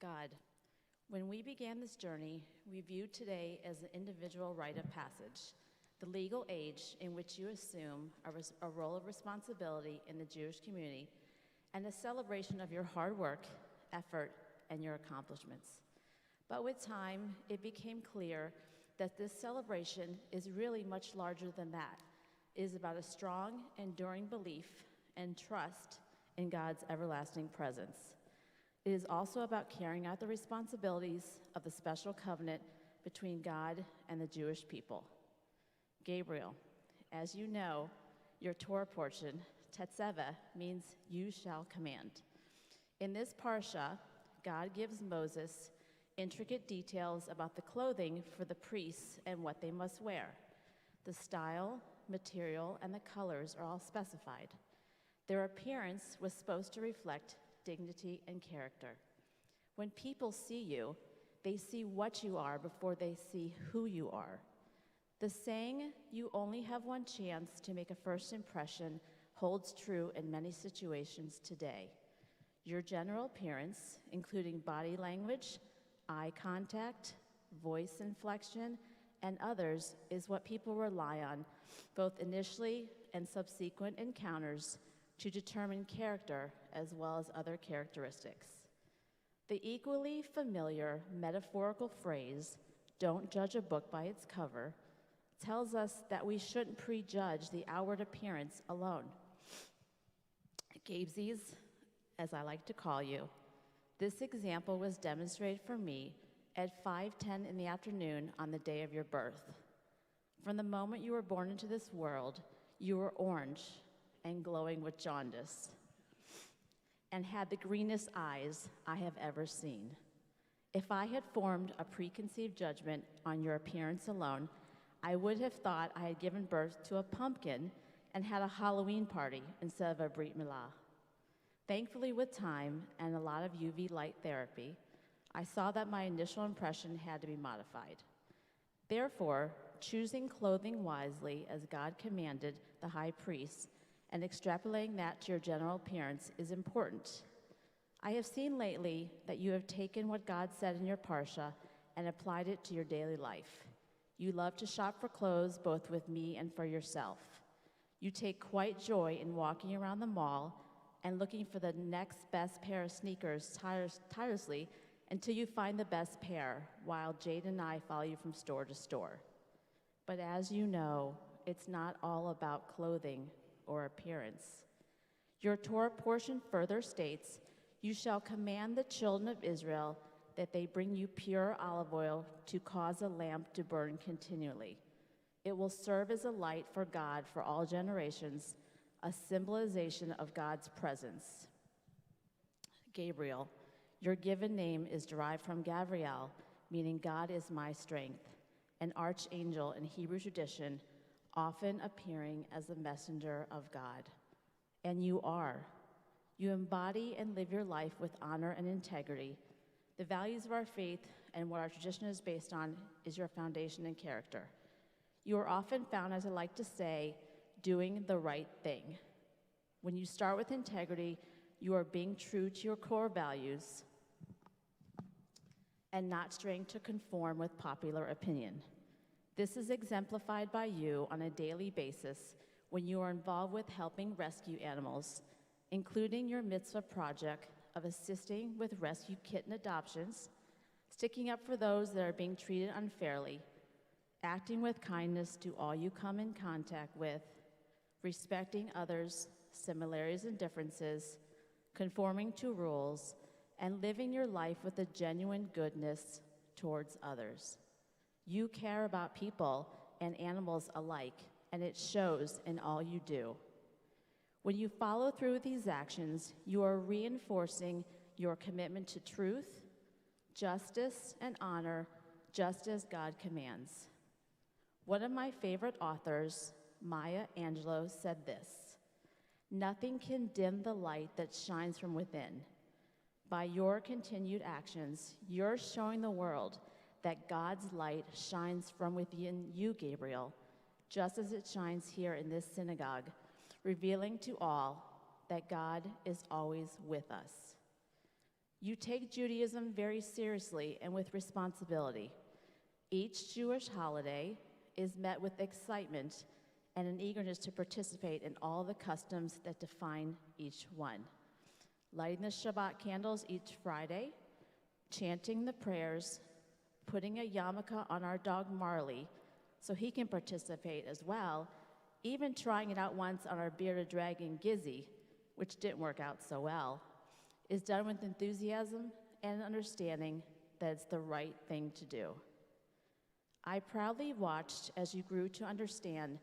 God, when we began this journey, we viewed today as an individual rite of passage, the legal age in which you assume a role of responsibility in the Jewish community, and a celebration of your hard work, effort, and your accomplishments. But with time, it became clear that this celebration is really much larger than that. It is about a strong, enduring belief and trust in God's everlasting presence. It is also about carrying out the responsibilities of the special covenant between God and the Jewish people. Gabriel, as you know, your Torah portion, Tetzaveh, means you shall command. In this parsha, God gives Moses intricate details about the clothing for the priests and what they must wear. The style, material, and the colors are all specified. Their appearance was supposed to reflect dignity and character. When people see you, they see what you are before they see who you are. The saying, "You only have one chance to make a first impression," holds true in many situations today. Your general appearance, including body language, eye contact, voice inflection, and others, is what people rely on, both initially and subsequent encounters, to determine character as well as other characteristics. The equally familiar metaphorical phrase, Don't judge a book by its cover tells us that we shouldn't prejudge the outward appearance alone. Gabesies, as I like to call you, this example was demonstrated for me at 5:10 in the afternoon on the day of your birth. From the moment you were born into this world, you were orange and glowing with jaundice and had the greenest eyes I have ever seen. If I had formed a preconceived judgment on your appearance alone, I would have thought I had given birth to a pumpkin and had a Halloween party instead of a Brit Milah. Thankfully, with time and a lot of UV light therapy, I saw that my initial impression had to be modified. Therefore, choosing clothing wisely as God commanded the high priest and extrapolating that to your general appearance is important. I have seen lately that you have taken what God said in your Parsha and applied it to your daily life. You love to shop for clothes both with me and for yourself. You take quite joy in walking around the mall and looking for the next best pair of sneakers tirelessly until you find the best pair, while Jade and I follow you from store to store. But as you know, it's not all about clothing or appearance. Your Torah portion further states, "You shall command the children of Israel that they bring you pure olive oil to cause a lamp to burn continually. It will serve as a light for God for all generations, a symbolization of God's presence." Gabriel, your given name is derived from Gavriel, meaning God is my strength, an archangel in Hebrew tradition, often appearing as the messenger of God. And you are. You embody and live your life with honor and integrity. The values of our faith and what our tradition is based on is your foundation and character. You are often found, as I like to say, doing the right thing. When you start with integrity, you are being true to your core values and not straying to conform with popular opinion. This is exemplified by you on a daily basis when you are involved with helping rescue animals, including your mitzvah project of assisting with rescue kitten adoptions, sticking up for those that are being treated unfairly, acting with kindness to all you come in contact with, respecting others' similarities and differences, conforming to rules, and living your life with a genuine goodness towards others. You care about people and animals alike, and it shows in all you do. When you follow through with these actions, you are reinforcing your commitment to truth, justice, and honor, just as God commands. One of my favorite authors, Maya Angelou, said this: "Nothing can dim the light that shines from within. By your continued actions, you're showing the world that God's light shines from within you, Gabriel, just as it shines here in this synagogue, revealing to all that God is always with us." You take Judaism very seriously and with responsibility. Each Jewish holiday is met with excitement and an eagerness to participate in all the customs that define each one. Lighting the Shabbat candles each Friday, chanting the prayers, putting a yarmulke on our dog Marley so he can participate as well, even trying it out once on our bearded dragon Gizzy, which didn't work out so well, is done with enthusiasm and understanding that it's the right thing to do. I proudly watched as you grew to understand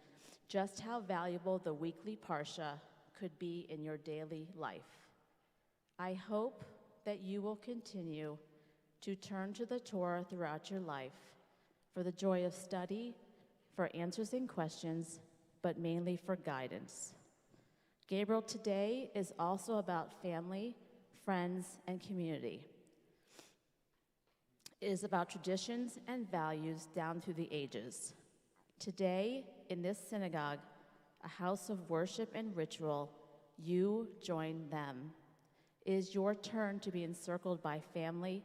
just how valuable the weekly Parsha could be in your daily life. I hope that you will continue to turn to the Torah throughout your life for the joy of study, for answers and questions, but mainly for guidance. Gabriel, today is also about family, friends, and community. It is about traditions and values down through the ages. Today, in this synagogue, a house of worship and ritual, you join them. It is your turn to be encircled by family,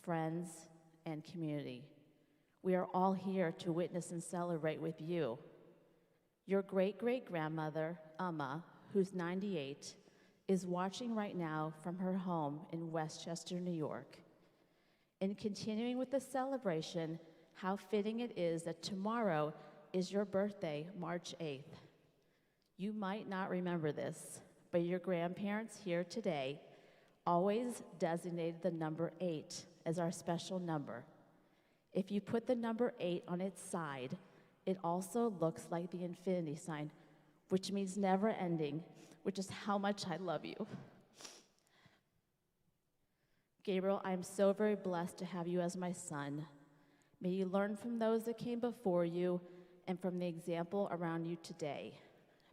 friends, and community. We are all here to witness and celebrate with you. Your great-great-grandmother, Amma, who's 98, is watching right now from her home in Westchester, New York. In continuing with the celebration, how fitting it is that tomorrow is your birthday, March 8th. You might not remember this, but your grandparents here today always designated the number 8 as our special number. If you put the number 8 on its side, it also looks like the infinity sign, which means never ending, which is how much I love you. Gabriel, I am so very blessed to have you as my son. May you learn from those that came before you and from the example around you today.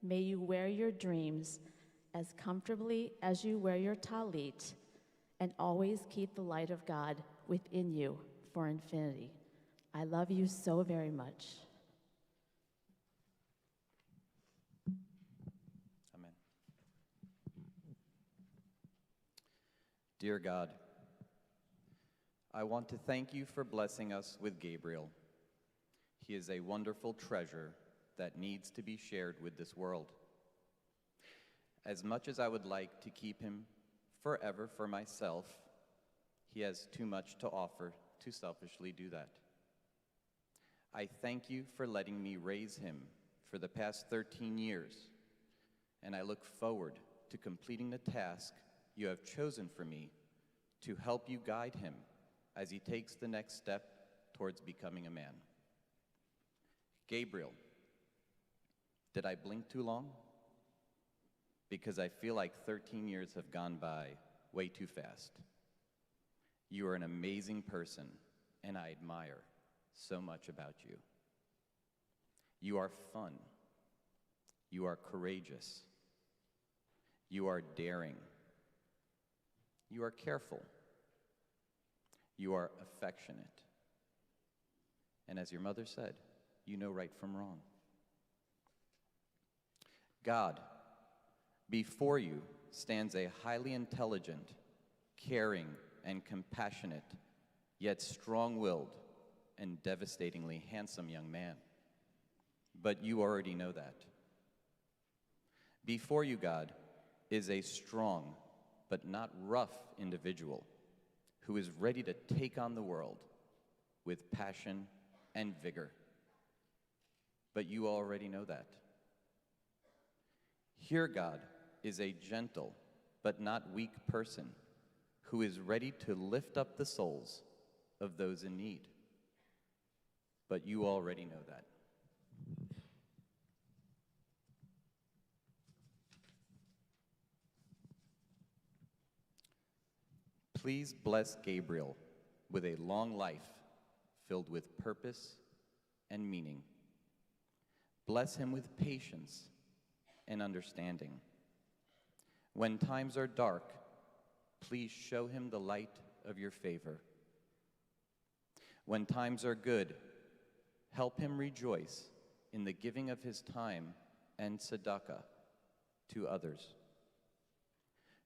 May you wear your dreams as comfortably as you wear your talit, and always keep the light of God within you for infinity. I love you so very much. Amen. Dear God, I want to thank you for blessing us with Gabriel. He is a wonderful treasure that needs to be shared with this world. As much as I would like to keep him forever for myself, he has too much to offer to selfishly do that. I thank you for letting me raise him for the past 13 years, and I look forward to completing the task you have chosen for me to help you guide him as he takes the next step towards becoming a man. Gabriel, did I blink too long? Because I feel like 13 years have gone by way too fast. You are an amazing person, and I admire so much about you. You are fun. You are courageous. You are daring. You are careful. You are affectionate. And as your mother said, you know right from wrong. God, before you stands a highly intelligent, caring, and compassionate, yet strong-willed and devastatingly handsome young man. But you already know that. Before you, God, is a strong but not rough individual who is ready to take on the world with passion and vigor. But you already know that. Here, God, is a gentle but not weak person who is ready to lift up the souls of those in need. But you already know that. Please bless Gabriel with a long life filled with purpose and meaning. Bless him with patience and understanding. When times are dark, please show him the light of your favor. When times are good, help him rejoice in the giving of his time and tzedakah to others.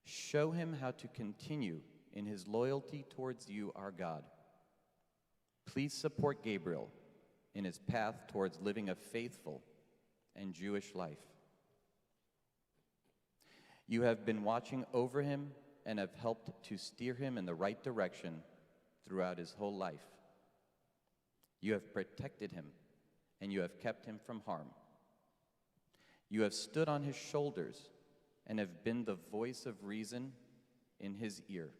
Show him how to continue in his loyalty towards you, our God. Please support Gabriel in his path towards living a faithful and Jewish life. You have been watching over him and have helped to steer him in the right direction throughout his whole life. You have protected him, and you have kept him from harm. You have stood on his shoulders and have been the voice of reason in his ear.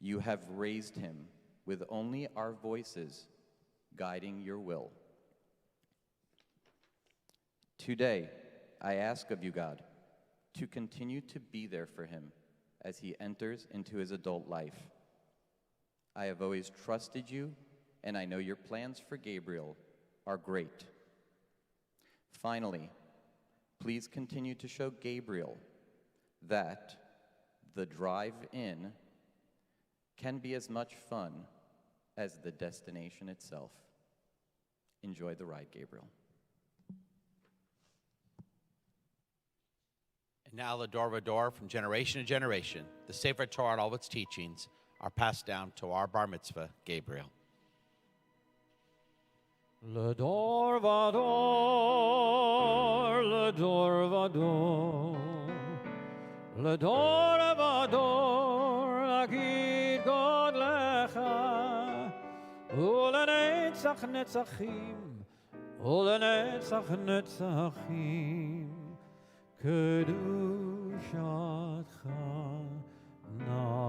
You have raised him with only our voices guiding your will. Today, I ask of you, God, to continue to be there for him as he enters into his adult life. I have always trusted you, and I know your plans for Gabriel are great. Finally, please continue to show Gabriel that the drive in can be as much fun as the destination itself. Enjoy the ride, Gabriel. And now the Dor Vador, from generation to generation, the Sefer Torah and all its teachings are passed down to our bar mitzvah, Gabriel. Le Dor Vador, le Dor Vador, le Dor Vador, Lagid God Lecha, לנצח נצחים ולנצח נצחים קדושתך נקדים.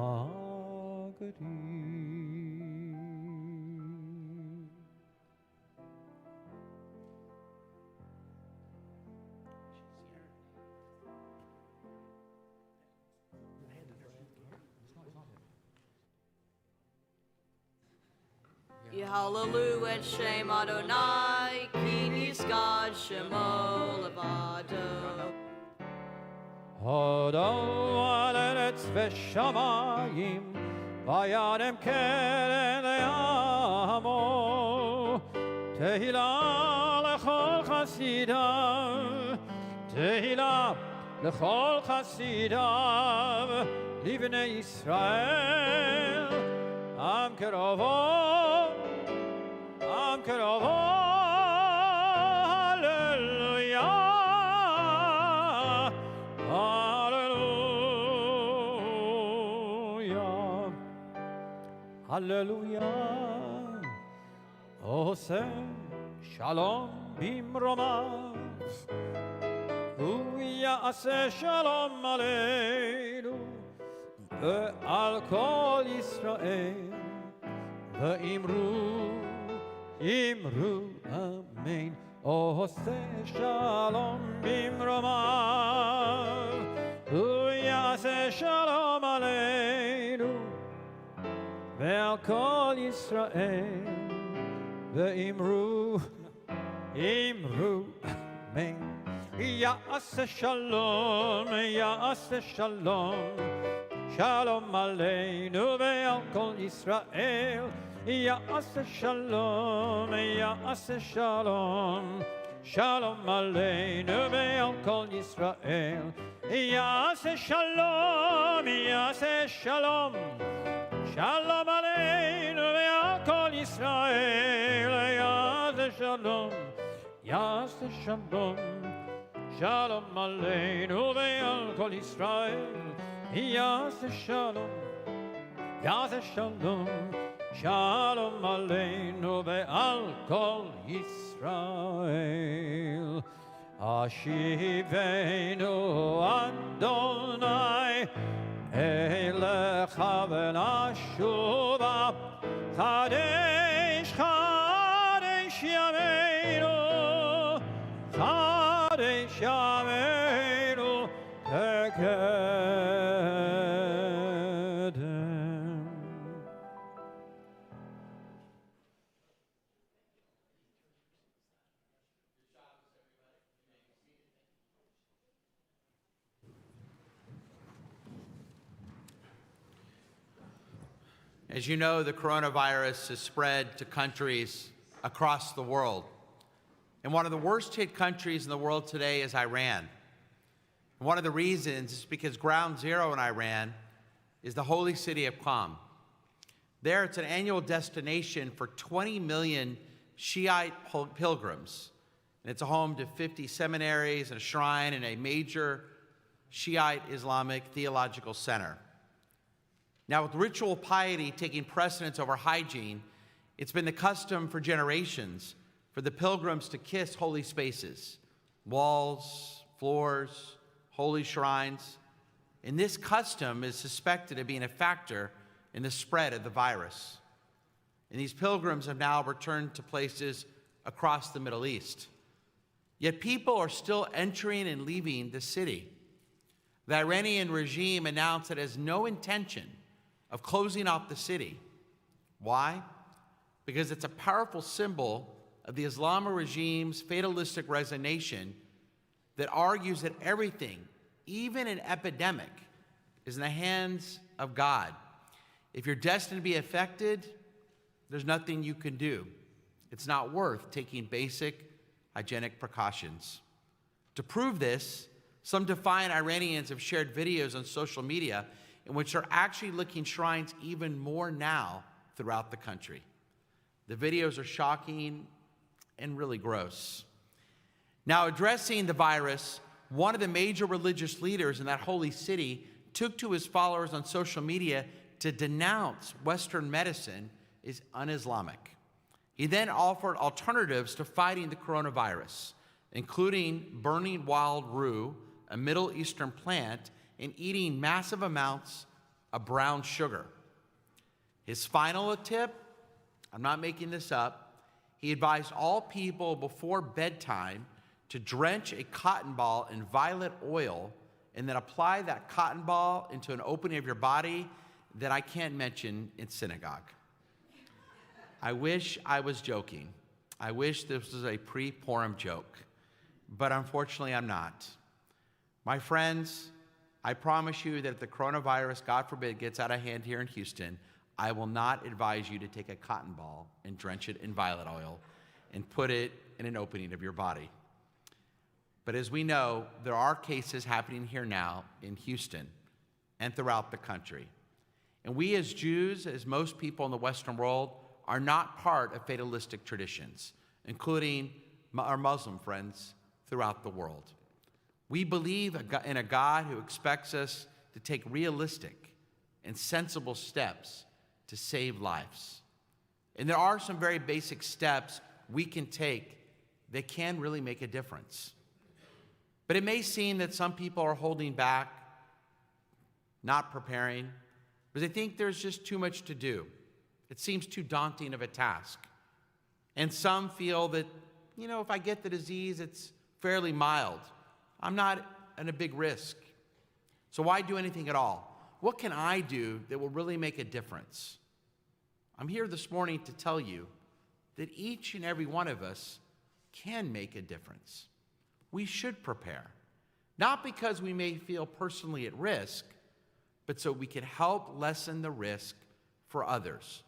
Hallelujah et Shem Adonai, Ki Niskad Shemo Levado. הודו על ארץ ושמיים, וירם קרן לעמו. תהילה לכל חסידיו, תהילה לכל חסידיו, לבני ישראל, עם קרובו, עם קרובו, הללויה. Hallelujah. עושה שלום במרומיו, הוא יעשה שלום עלינו ועל כל ישראל, ואמרו, אמרו אמן. עושה שלום במרומיו, הוא יעשה שלום עלינו ועל כל ישראל, ואמרו, אמרו אמן. יעשה שלום, יעשה שלום, שלום עלינו ועל כל ישראל. יעשה שלום, יעשה שלום, שלום עלינו ועל כל ישראל. יעשה שלום, יעשה שלום, שלום עלינו ועל כל ישראל. יעשה שלום, יעשה שלום, שלום עלינו ועל כל ישראל. יעשה שלום, יעשה שלום, שלום עלינו ועל כל ישראל. השיבנו אדוני אליך ונשובה, חדש חדש ימינו, חדש ימינו תקדם. As you know, the coronavirus has spread to countries across the world. And one of the worst hit countries in the world today is Iran. And one of the reasons is because ground zero in Iran is the holy city of Qom. There, it's an annual destination for 20 million Shiite pilgrims. And it's a home to 50 seminaries and a shrine and a major Shiite Islamic theological center. Now, with ritual piety taking precedence over hygiene, it's been the custom for generations for the pilgrims to kiss holy spaces, walls, floors, holy shrines. And this custom is suspected of being a factor in the spread of the virus. And these pilgrims have now returned to places across the Middle East. Yet people are still entering and leaving the city. The Iranian regime announced it has no intention of closing off the city. Why? Because it's a powerful symbol of the Islamic regime's fatalistic resignation that argues that everything, even an epidemic, is in the hands of God. If you're destined to be affected, there's nothing you can do. It's not worth taking basic hygienic precautions. To prove this, some defiant Iranians have shared videos on social media in which they're actually licking shrines even more now throughout the country. The videos are shocking and really gross. Now, addressing the virus, one of the major religious leaders in that holy city took to his followers on social media to denounce Western medicine as un-Islamic. He then offered alternatives to fighting the coronavirus, including burning wild rue, a Middle Eastern plant, and eating massive amounts of brown sugar. His final tip, I'm not making this up, he advised all people before bedtime to drench a cotton ball in violet oil and then apply that cotton ball into an opening of your body that I can't mention in synagogue. I wish I was joking. I wish this was a pre-Purim joke, but unfortunately I'm not. My friends, I promise you that if the coronavirus, God forbid, gets out of hand here in Houston, I will not advise you to take a cotton ball and drench it in violet oil and put it in an opening of your body. But as we know, there are cases happening here now in Houston and throughout the country. And we as Jews, as most people in the Western world, are not part of fatalistic traditions, including our Muslim friends throughout the world. We believe in a God who expects us to take realistic and sensible steps to save lives. And there are some very basic steps we can take that can really make a difference. But it may seem that some people are holding back, not preparing, because they think there's just too much to do. It seems too daunting of a task. And some feel that, if I get the disease, it's fairly mild. I'm not at a big risk. So why do anything at all? What can I do that will really make a difference? I'm here this morning to tell you that each and every one of us can make a difference. We should prepare, not because we may feel personally at risk, but so we can help lessen the risk for others,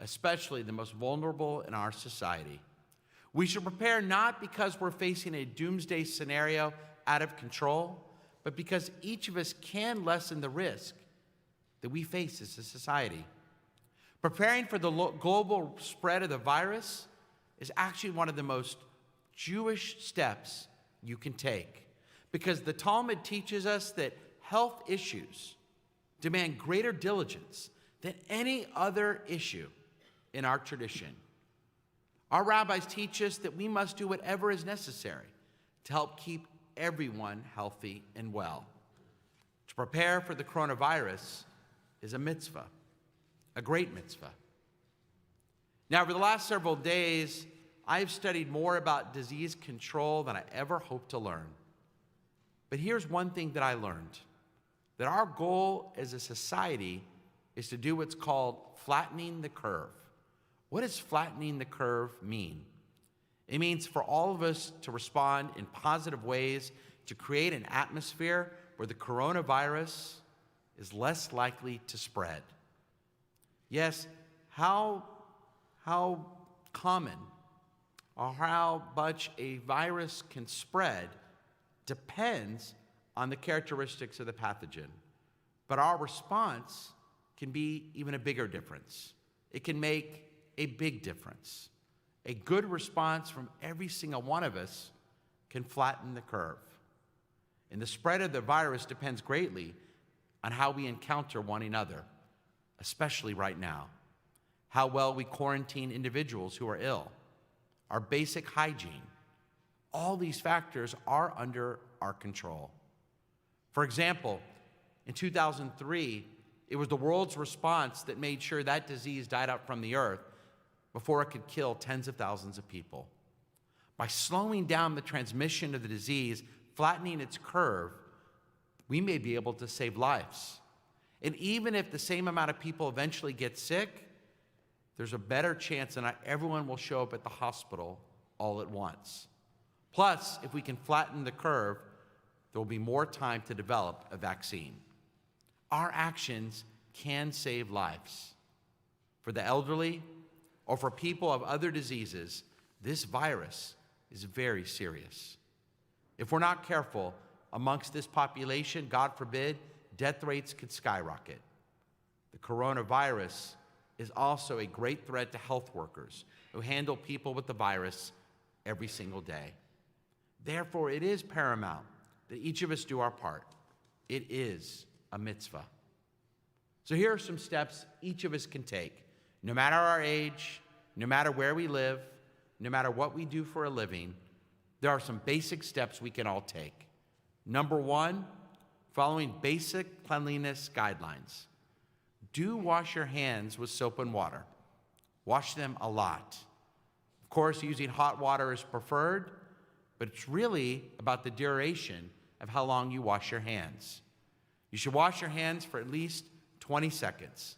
especially the most vulnerable in our society. We should prepare not because we're facing a doomsday scenario out of control, but because each of us can lessen the risk that we face as a society. Preparing for the global spread of the virus is actually one of the most Jewish steps you can take, because the Talmud teaches us that health issues demand greater diligence than any other issue in our tradition. Our rabbis teach us that we must do whatever is necessary to help keep everyone healthy and well. To prepare for the coronavirus is a mitzvah, a great mitzvah. Now, over the last several days, I've studied more about disease control than I ever hoped to learn. But here's one thing that I learned, that our goal as a society is to do what's called flattening the curve. What does flattening the curve mean? It means for all of us to respond in positive ways to create an atmosphere where the coronavirus is less likely to spread. Yes, how common or how much a virus can spread depends on the characteristics of the pathogen. But our response can be even a bigger difference. It can make a big difference. A good response from every single one of us can flatten the curve. And the spread of the virus depends greatly on how we encounter one another, especially right now. How well we quarantine individuals who are ill, our basic hygiene. All these factors are under our control. For example, in 2003, it was the world's response that made sure that disease died out from the earth before it could kill tens of thousands of people. By slowing down the transmission of the disease, flattening its curve, we may be able to save lives. And even if the same amount of people eventually get sick, there's a better chance that not everyone will show up at the hospital all at once. Plus, if we can flatten the curve, there will be more time to develop a vaccine. Our actions can save lives. For the elderly or for people of other diseases, this virus is very serious. If we're not careful, amongst this population, God forbid, death rates could skyrocket. The coronavirus is also a great threat to health workers who handle people with the virus every single day. Therefore, it is paramount that each of us do our part. It is a mitzvah. So here are some steps each of us can take, no matter our age, no matter where we live, no matter what we do for a living, there are some basic steps we can all take. Number one, following basic cleanliness guidelines. Do wash your hands with soap and water. Wash them a lot. Of course, using hot water is preferred, but it's really about the duration of how long you wash your hands. You should wash your hands for at least 20 seconds.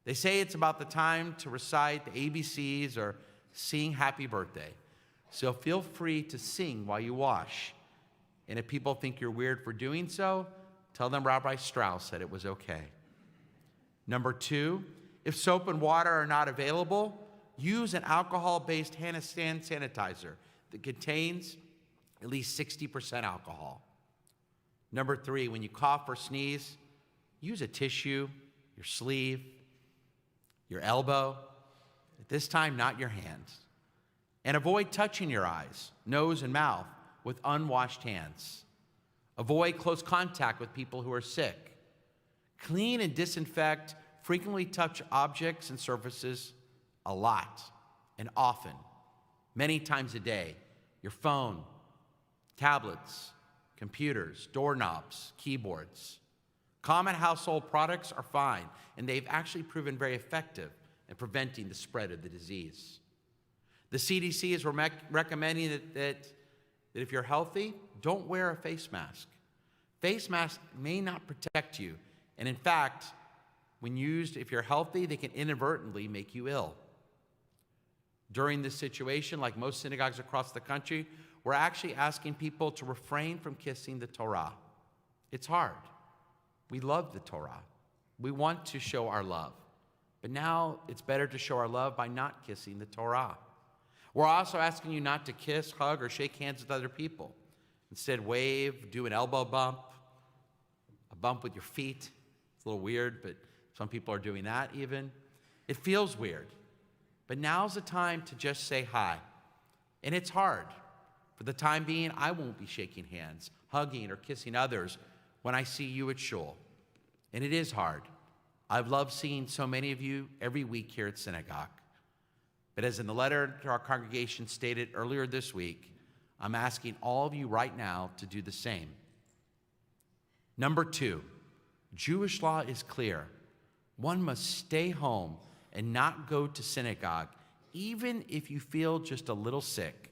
They say it's about the time to recite the ABCs or sing happy birthday. So feel free to sing while you wash. And if people think you're weird for doing so, tell them Rabbi Strauss said it was okay. Number two, if soap and water are not available, use an alcohol-based hand sanitizer that contains at least 60% alcohol. Number three, when you cough or sneeze, use a tissue, your sleeve, your elbow. At this time, not your hands. And avoid touching your eyes, nose, and mouth with unwashed hands. Avoid close contact with people who are sick. Clean and disinfect frequently touch objects and surfaces a lot and often, many times a day. Your phone, tablets, computers, doorknobs, keyboards. Common household products are fine, and they've actually proven very effective in preventing the spread of the disease. The CDC is recommending that if you're healthy, don't wear a face mask. Face masks may not protect you, and in fact, when used, if you're healthy, they can inadvertently make you ill. During this situation, like most synagogues across the country, we're actually asking people to refrain from kissing the Torah. It's hard. We love the Torah. We want to show our love. But now it's better to show our love by not kissing the Torah. We're also asking you not to kiss, hug, or shake hands with other people. Instead, wave, do an elbow bump, a bump with your feet. It's a little weird, but some people are doing that even. It feels weird. But now's the time to just say hi. And it's hard. For the time being, I won't be shaking hands, hugging, or kissing others when I see you at shul. And it is hard. I've loved seeing so many of you every week here at synagogue. But as in the letter to our congregation stated earlier this week, I'm asking all of you right now to do the same. Number two, Jewish law is clear. One must stay home and not go to synagogue, even if you feel just a little sick.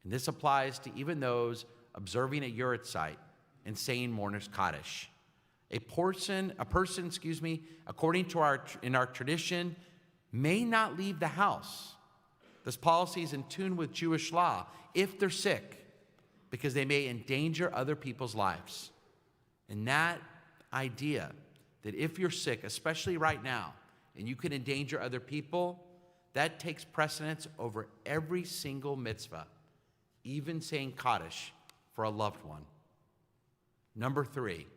And this applies to even those observing a Yurtzeit and saying Mourner's Kaddish. A person, according to in our tradition, may not leave the house. This policy is in tune with Jewish law if they're sick, because they may endanger other people's lives. And that idea that if you're sick, especially right now, and you can endanger other people, that takes precedence over every single mitzvah, even saying Kaddish for a loved one. Number three,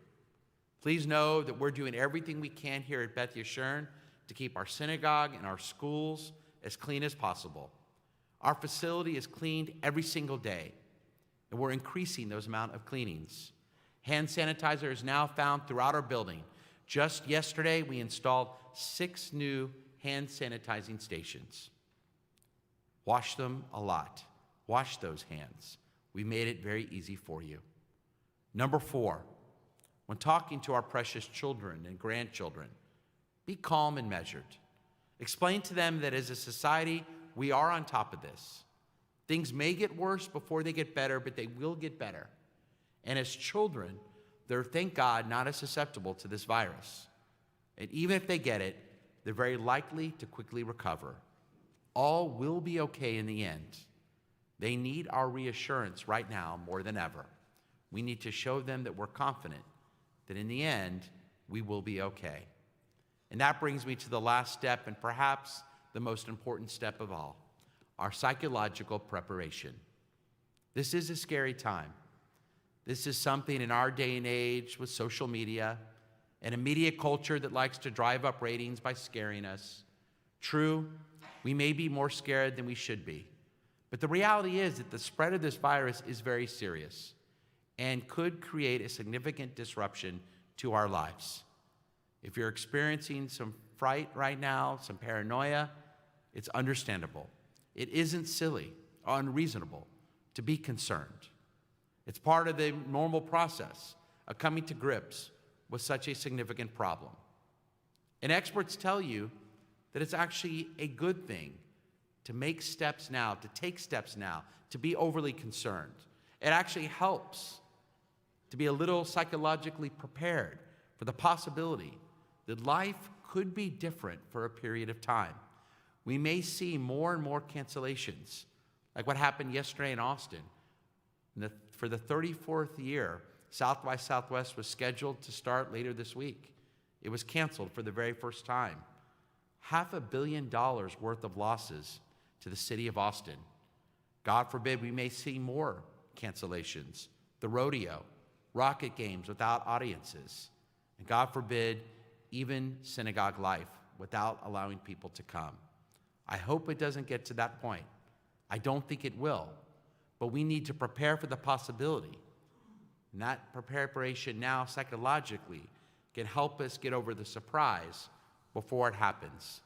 please know that we're doing everything we can here at Beth Yeshurun to keep our synagogue and our schools as clean as possible. Our facility is cleaned every single day, and we're increasing those amount of cleanings. Hand sanitizer is now found throughout our building. Just yesterday, we installed 6 new hand sanitizing stations. Wash them a lot. Wash those hands. We made it very easy for you. Number 4, when talking to our precious children and grandchildren, be calm and measured. Explain to them that as a society, we are on top of this. Things may get worse before they get better, but they will get better. And as children, they're, thank God, not as susceptible to this virus. And even if they get it, they're very likely to quickly recover. All will be okay in the end. They need our reassurance right now more than ever. We need to show them that we're confident that in the end, we will be okay. And that brings me to the last step, and perhaps the most important step of all, our psychological preparation. This is a scary time. This is something in our day and age with social media and a media culture that likes to drive up ratings by scaring us. True, we may be more scared than we should be. But the reality is that the spread of this virus is very serious and could create a significant disruption to our lives. If you're experiencing some fright right now, some paranoia, It's understandable. It isn't silly or unreasonable to be concerned. It's part of the normal process of coming to grips with such a significant problem. And experts tell you that it's actually a good thing to take steps now, to be overly concerned. It actually helps to be a little psychologically prepared for the possibility that life could be different for a period of time. We may see more and more cancellations, like what happened yesterday in Austin. For the 34th year, South by Southwest was scheduled to start later this week. It was canceled for the very first time. $500 million worth of losses to the city of Austin. God forbid we may see more cancellations. The rodeo, rocket games without audiences, and God forbid even synagogue life without allowing people to come. I hope it doesn't get to that point. I don't think it will, but we need to prepare for the possibility. And that preparation now psychologically can help us get over the surprise before it happens.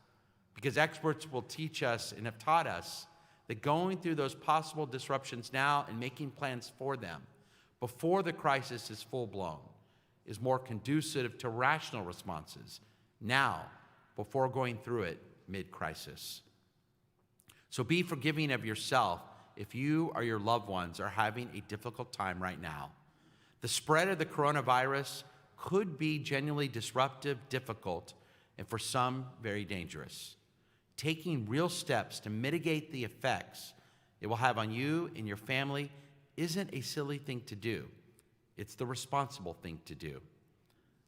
Because experts will teach us and have taught us that going through those possible disruptions now and making plans for them before the crisis is full-blown is more conducive to rational responses now before going through it mid-crisis. So be forgiving of yourself if you or your loved ones are having a difficult time right now. The spread of the coronavirus could be genuinely disruptive, difficult, and for some, very dangerous. Taking real steps to mitigate the effects it will have on you and your family isn't a silly thing to do. It's the responsible thing to do.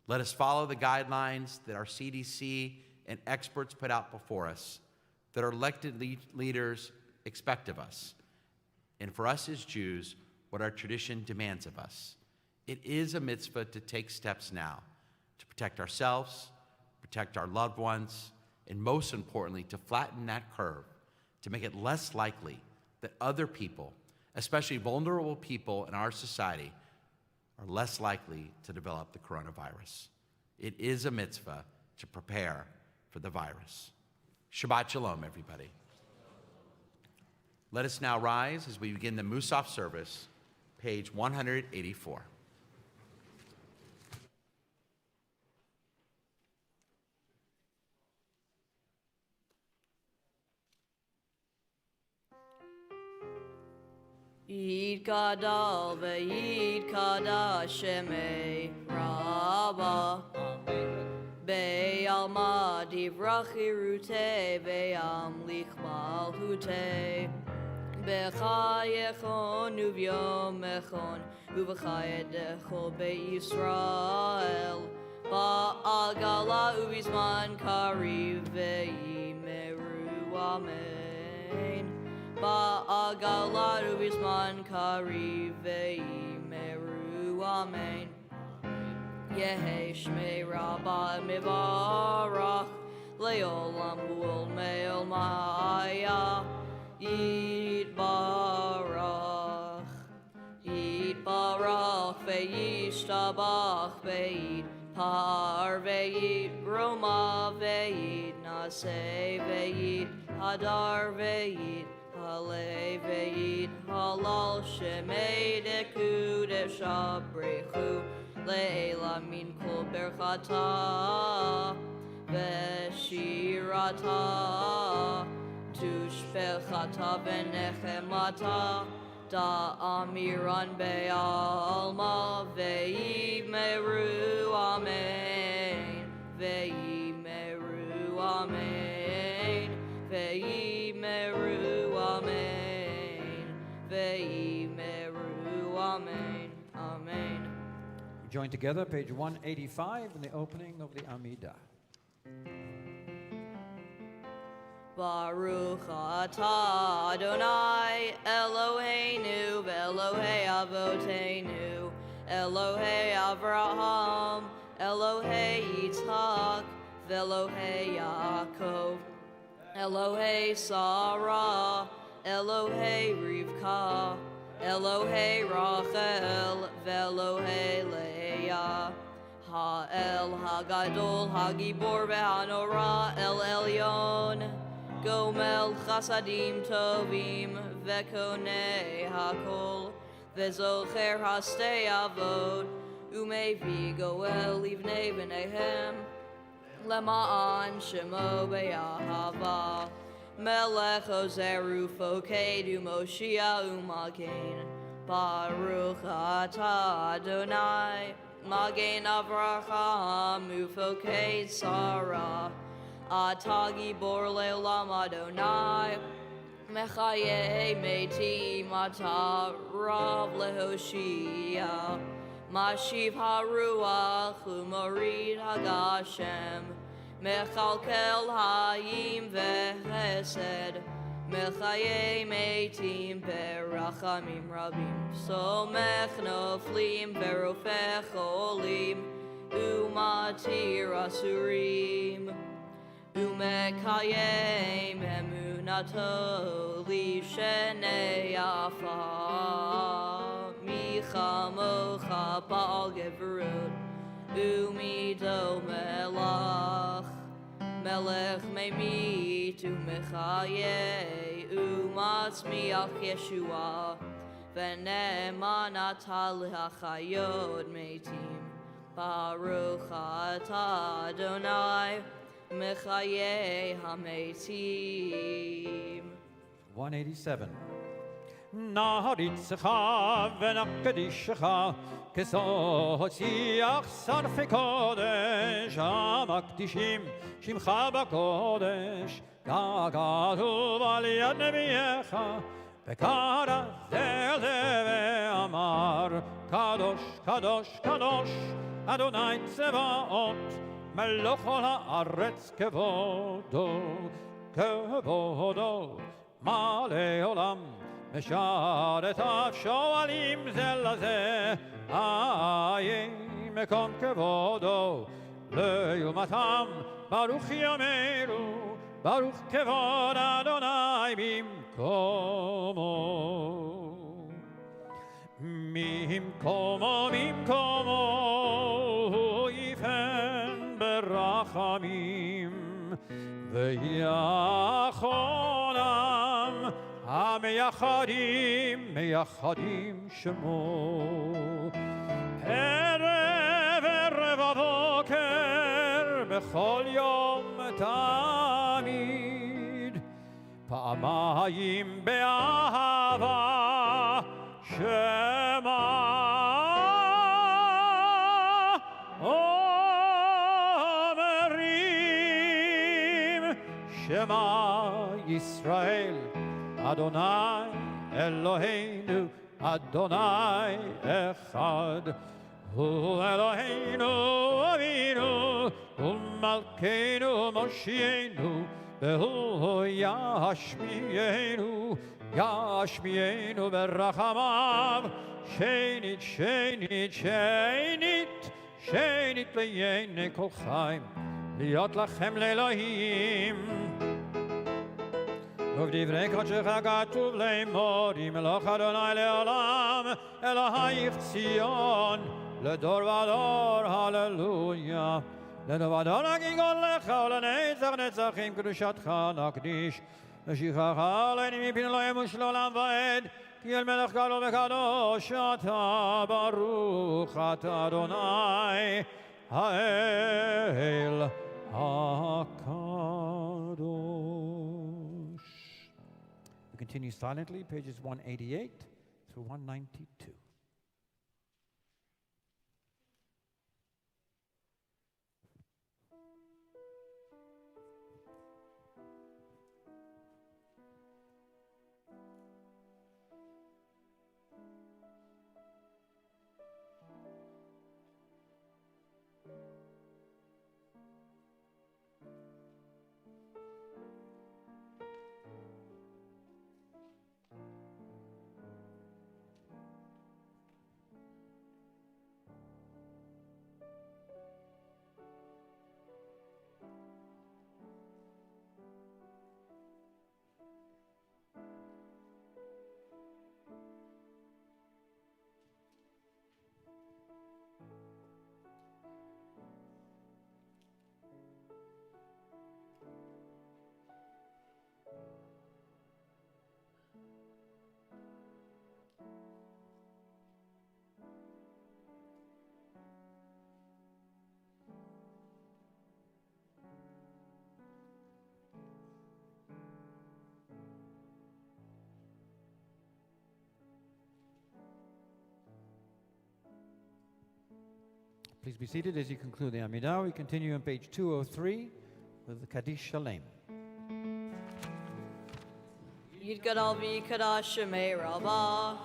Let us follow the guidelines that our CDC and experts put out before us, that our elected leaders expect of us, and for us as Jews, what our tradition demands of us. It is a mitzvah to take steps now to protect ourselves, protect our loved ones, and most importantly, to flatten that curve, to make it less likely that other people, especially vulnerable people in our society, are less likely to develop the coronavirus. It is a mitzvah to prepare for the virus. Shabbat Shalom, everybody. Let us now rise as we begin the Musaf service, page 184. Yid Gadol ve'Yid Kadash Shemei Rabba Be'alma Divrachi Rute Be'amlich Malhute Bechayechon Uvyomechon Uvchayedecho Be'Yisrael Ba'al Gala Uvizman Kariv Ve'imeru Amen Ba'agala Ubisman Kari Ve'imeru Amen Yehi Shmei Rabba Mivarach Leolam Ul Meil Ma'aya Yitbarach Yitbarach Ve'yishtabach Ve'yit Par Ve'yit Roma Ve'yit Naseh Ve'yit Hadar Ve'yit Halei ve'yid halal shemei deku deshabrechu le'ela min kol berchata ve'shirata tushpechata ve'nechemata da'amiran be'alma ve'imeru amen ve'imeru amen ve'imeru amen ve'imeru amen amen. We join together, page 185, in the opening of the Amidah. Baruch atah Adonai Eloheinu ve'Elohei Avoteinu Elohei Avraham Elohei Yitzhak ve'Elohei Yaakov Elohei Sarah Elohei Rivka Elohei Rachel ve'Elohei Leah Ha'el Hagadol Hagibor ve'Hanora El Elyon גומל חסדים טובים וקונה הכל וזוכר הסתי אבות ומביא גואל לבני בניהם למען שמו באהבה מלך עוזר ופוקד ומושיע ומגן ברוך אתה אדוני מגן אברהם ופוקד שרה אתה גיבור לעולם אדוני מחיי מתים אתה רב להושיע משיב הרוח ומוריד הגשם מכלכל חיים וחסד מחיי מתים ברחמים רבים סומך נופלים ורופא חולים ומתיר אסורים ומקיים אמונתו לשני יפה מי כמוך בעל גברות ומידו מלך ממית ומחיה ומצמיח ישועה ונאמן אתה להחיות מתים ברוך אתה אדוני מחיי המתים 187 נעריצך ונקדישך כסוציח שרפי קודש המקדישים שמך בקודש ככתוב על יד נביאך וקרא זה ואמר קדוש קדוש קדוש אדוני צבאות מלוך כל הארץ כבודו כבודו מלא עולם משרת שואלים זה לזה מקום כבודו לעומתם ברוך יאמרו ברוך כבוד אדוני במקומו ממקומו יפן ברחמים ויחונם מייחדים שמו ערב בבוקר בכל יום תמיד פעמיים באהבה שמה אומרים שמה ישראל אדוני אלוהינו אדוני אחד הוא אלוהינו אבינו ומלכנו מושיענו והוא ישמיענו ברחמיו שנית לעיני כל חיים להיות לכם לאלוהים ובדברי קודשך כתוב לאמור ימלוך אדוני לעולם אלוהיך ציון לדור ודור הללויה לדור ודור נגיד לך ולנצח נצחים קדושתך נקדיש ושכחך עלינו מפני לא ימוש לעולם ועד כי אל מלך גדול וקדוש אתה ברוך אתה אדוני האל הקדוש. We continue silently, pages 188 through 192. Please be seated as you conclude the Amidah. We continue on page 203 with the Kaddish Shalem. Yitgadal v'yikadash shemei Rava,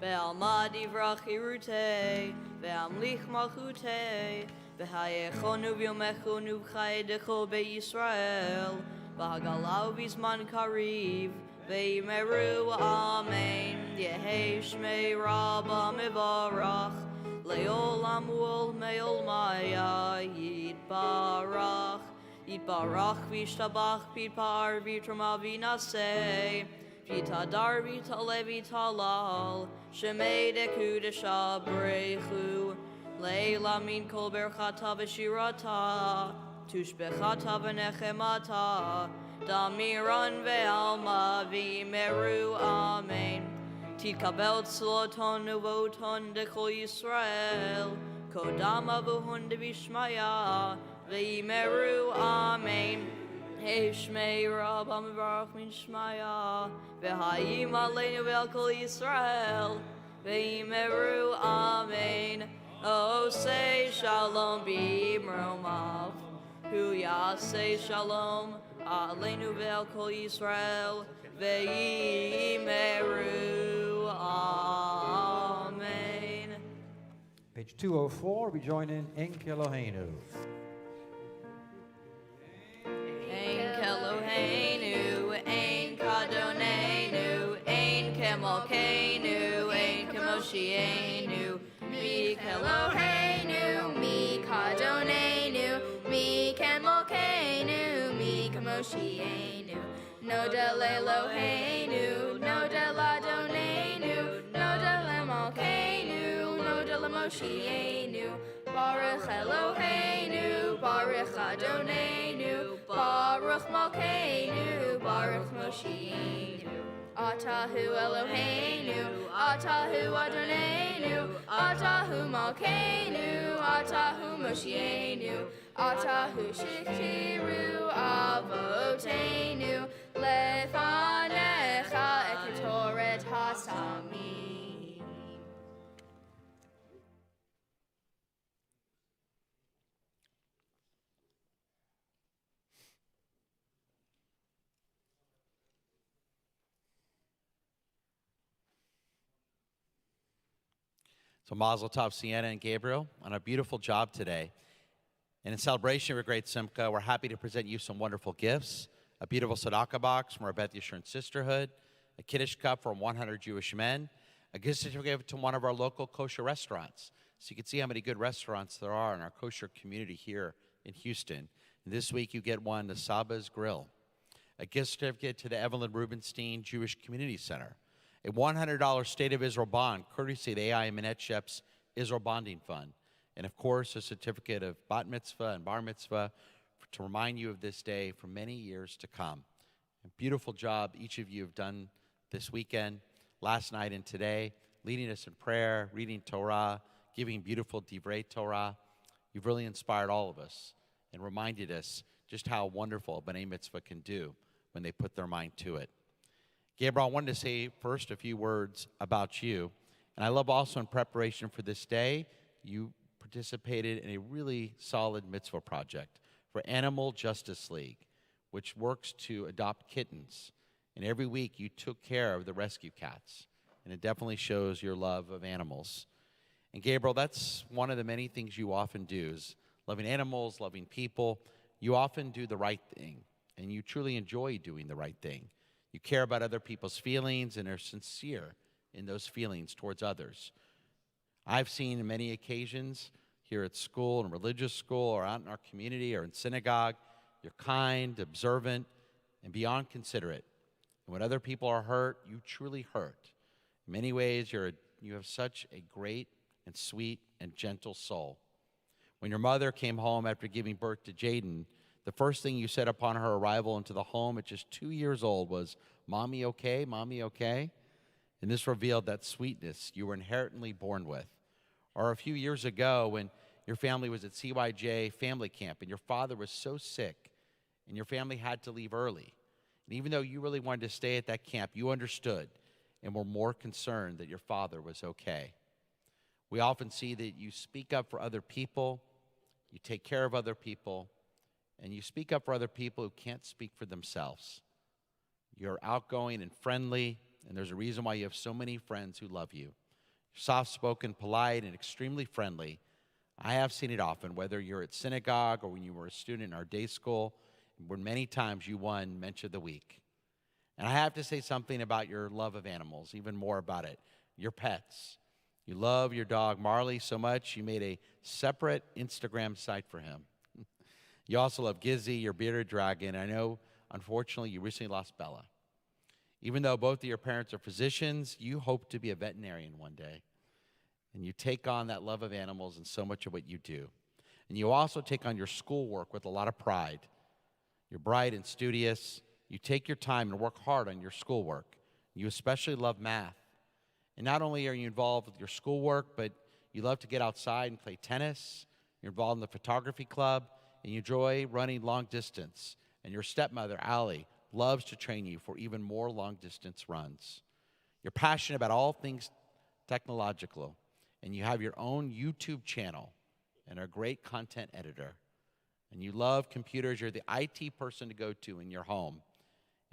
ve'alma divrach hirutei, ve'amlich malchutei, ve'hayechonu v'yomechonu v'chayedecho be'Yisrael, v'hagalau v'zman kariv, ve'imeru amen, yehi shmei Rabba mevarach, le'olam u'ol maya yitbarach. Yitbarach v'ishtabach v'yitpar v'yitrama v'yinaseh v'yitadar v'yitale v'yitalal shemei dekudesha breichu leila min kol berchata v'shirata tushbechata v'nechemata damiran ve'alma v'imeru amen titkabel tzloton uvoton dekol Yisrael kodama v'hun devishmaya V'yimeru amen. Shmei Rabba mevarach min shmaya. V'hayim aleinu ve'al kol Yisrael. V'yimeru amen. Oh, say shalom b'imromav. Hu yaseh shalom aleinu ve'al kol Yisrael. V'yimeru amen. Page 204, we join in Enk Eloheinu. Ein Keloheinu, Ein Kadonenu, Ein Kemokeinu, Ein Kemoshienu, Mi Keloheinu, Mi Kadonenu, Mi Kemokeinu, Mi Kemoshienu, Nodel Eloheinu, Nodel Adonenu, Nodel Emokeinu, Nodel Emoshienu, Baruch Eloheinu, Baruch Adonenu, Baruch Malkeinu, Baruch Moshienu. Atahu Eloheinu, Atahu Adonenu, Atahu Malkeinu, Atahu Moshienu, Atahu Shiktiru Avotenu, Lefanecha Eketoret Hasamim. So Mazel Tov, Sienna and Gabriel, on a beautiful job today. And in celebration of a great Simcha, we're happy to present you some wonderful gifts, a beautiful tzedakah box from our Beth Yeshurun sisterhood, a Kiddush cup from 100 Jewish men, a gift certificate to one of our local kosher restaurants. So you can see how many good restaurants there are in our kosher community here in Houston. And this week you get one, the Saba's Grill, a gift certificate to the Evelyn Rubenstein Jewish Community Center, a $100 State of Israel bond, courtesy of the A.I. Minette Shep's Israel Bonding Fund, and of course, a certificate of bat mitzvah and bar mitzvah to remind you of this day for many years to come. A beautiful job each of you have done this weekend, last night and today, leading us in prayer, reading Torah, giving beautiful divrei Torah. You've really inspired all of us and reminded us just how wonderful a B'nai Mitzvah can do when they put their mind to it. Gabriel, I wanted to say first a few words about you. And I love also in preparation for this day, you participated in a really solid mitzvah project for Animal Justice League, which works to adopt kittens. And every week you took care of the rescue cats. And it definitely shows your love of animals. And Gabriel, that's one of the many things you often do is loving animals, loving people. You often do the right thing. And you truly enjoy doing the right thing. You care about other people's feelings and are sincere in those feelings towards others. I've seen on many occasions here at school, in religious school, or out in our community, or in synagogue, you're kind, observant, and beyond considerate. And when other people are hurt, you truly hurt. In many ways, you have such a great and sweet and gentle soul. When your mother came home after giving birth to Jaden, the first thing you said upon her arrival into the home at just 2 years old was, "Mommy okay? Mommy okay?" And this revealed that sweetness you were inherently born with. Or a few years ago when your family was at CYJ family camp and your father was so sick and your family had to leave early. And even though you really wanted to stay at that camp, you understood and were more concerned that your father was okay. We often see that you speak up for other people, you take care of other people, and you speak up for other people who can't speak for themselves. You're outgoing and friendly, and there's a reason why you have so many friends who love you. You're soft-spoken, polite, and extremely friendly. I have seen it often, whether you're at synagogue or when you were a student in our day school, where many times you won Mensch of the Week. And I have to say something about your love of animals, even more about it, your pets. You love your dog Marley so much, you made a separate Instagram site for him. You also love Gizzy, your bearded dragon. I know, unfortunately, you recently lost Bella. Even though both of your parents are physicians, you hope to be a veterinarian one day. And you take on that love of animals in so much of what you do. And you also take on your schoolwork with a lot of pride. You're bright and studious. You take your time and work hard on your schoolwork. You especially love math. And not only are you involved with your schoolwork, but you love to get outside and play tennis. You're involved in the photography club, and you enjoy running long distance. And your stepmother, Allie, loves to train you for even more long-distance runs. You're passionate about all things technological, and you have your own YouTube channel and are a great content editor. And you love computers. You're the IT person to go to in your home,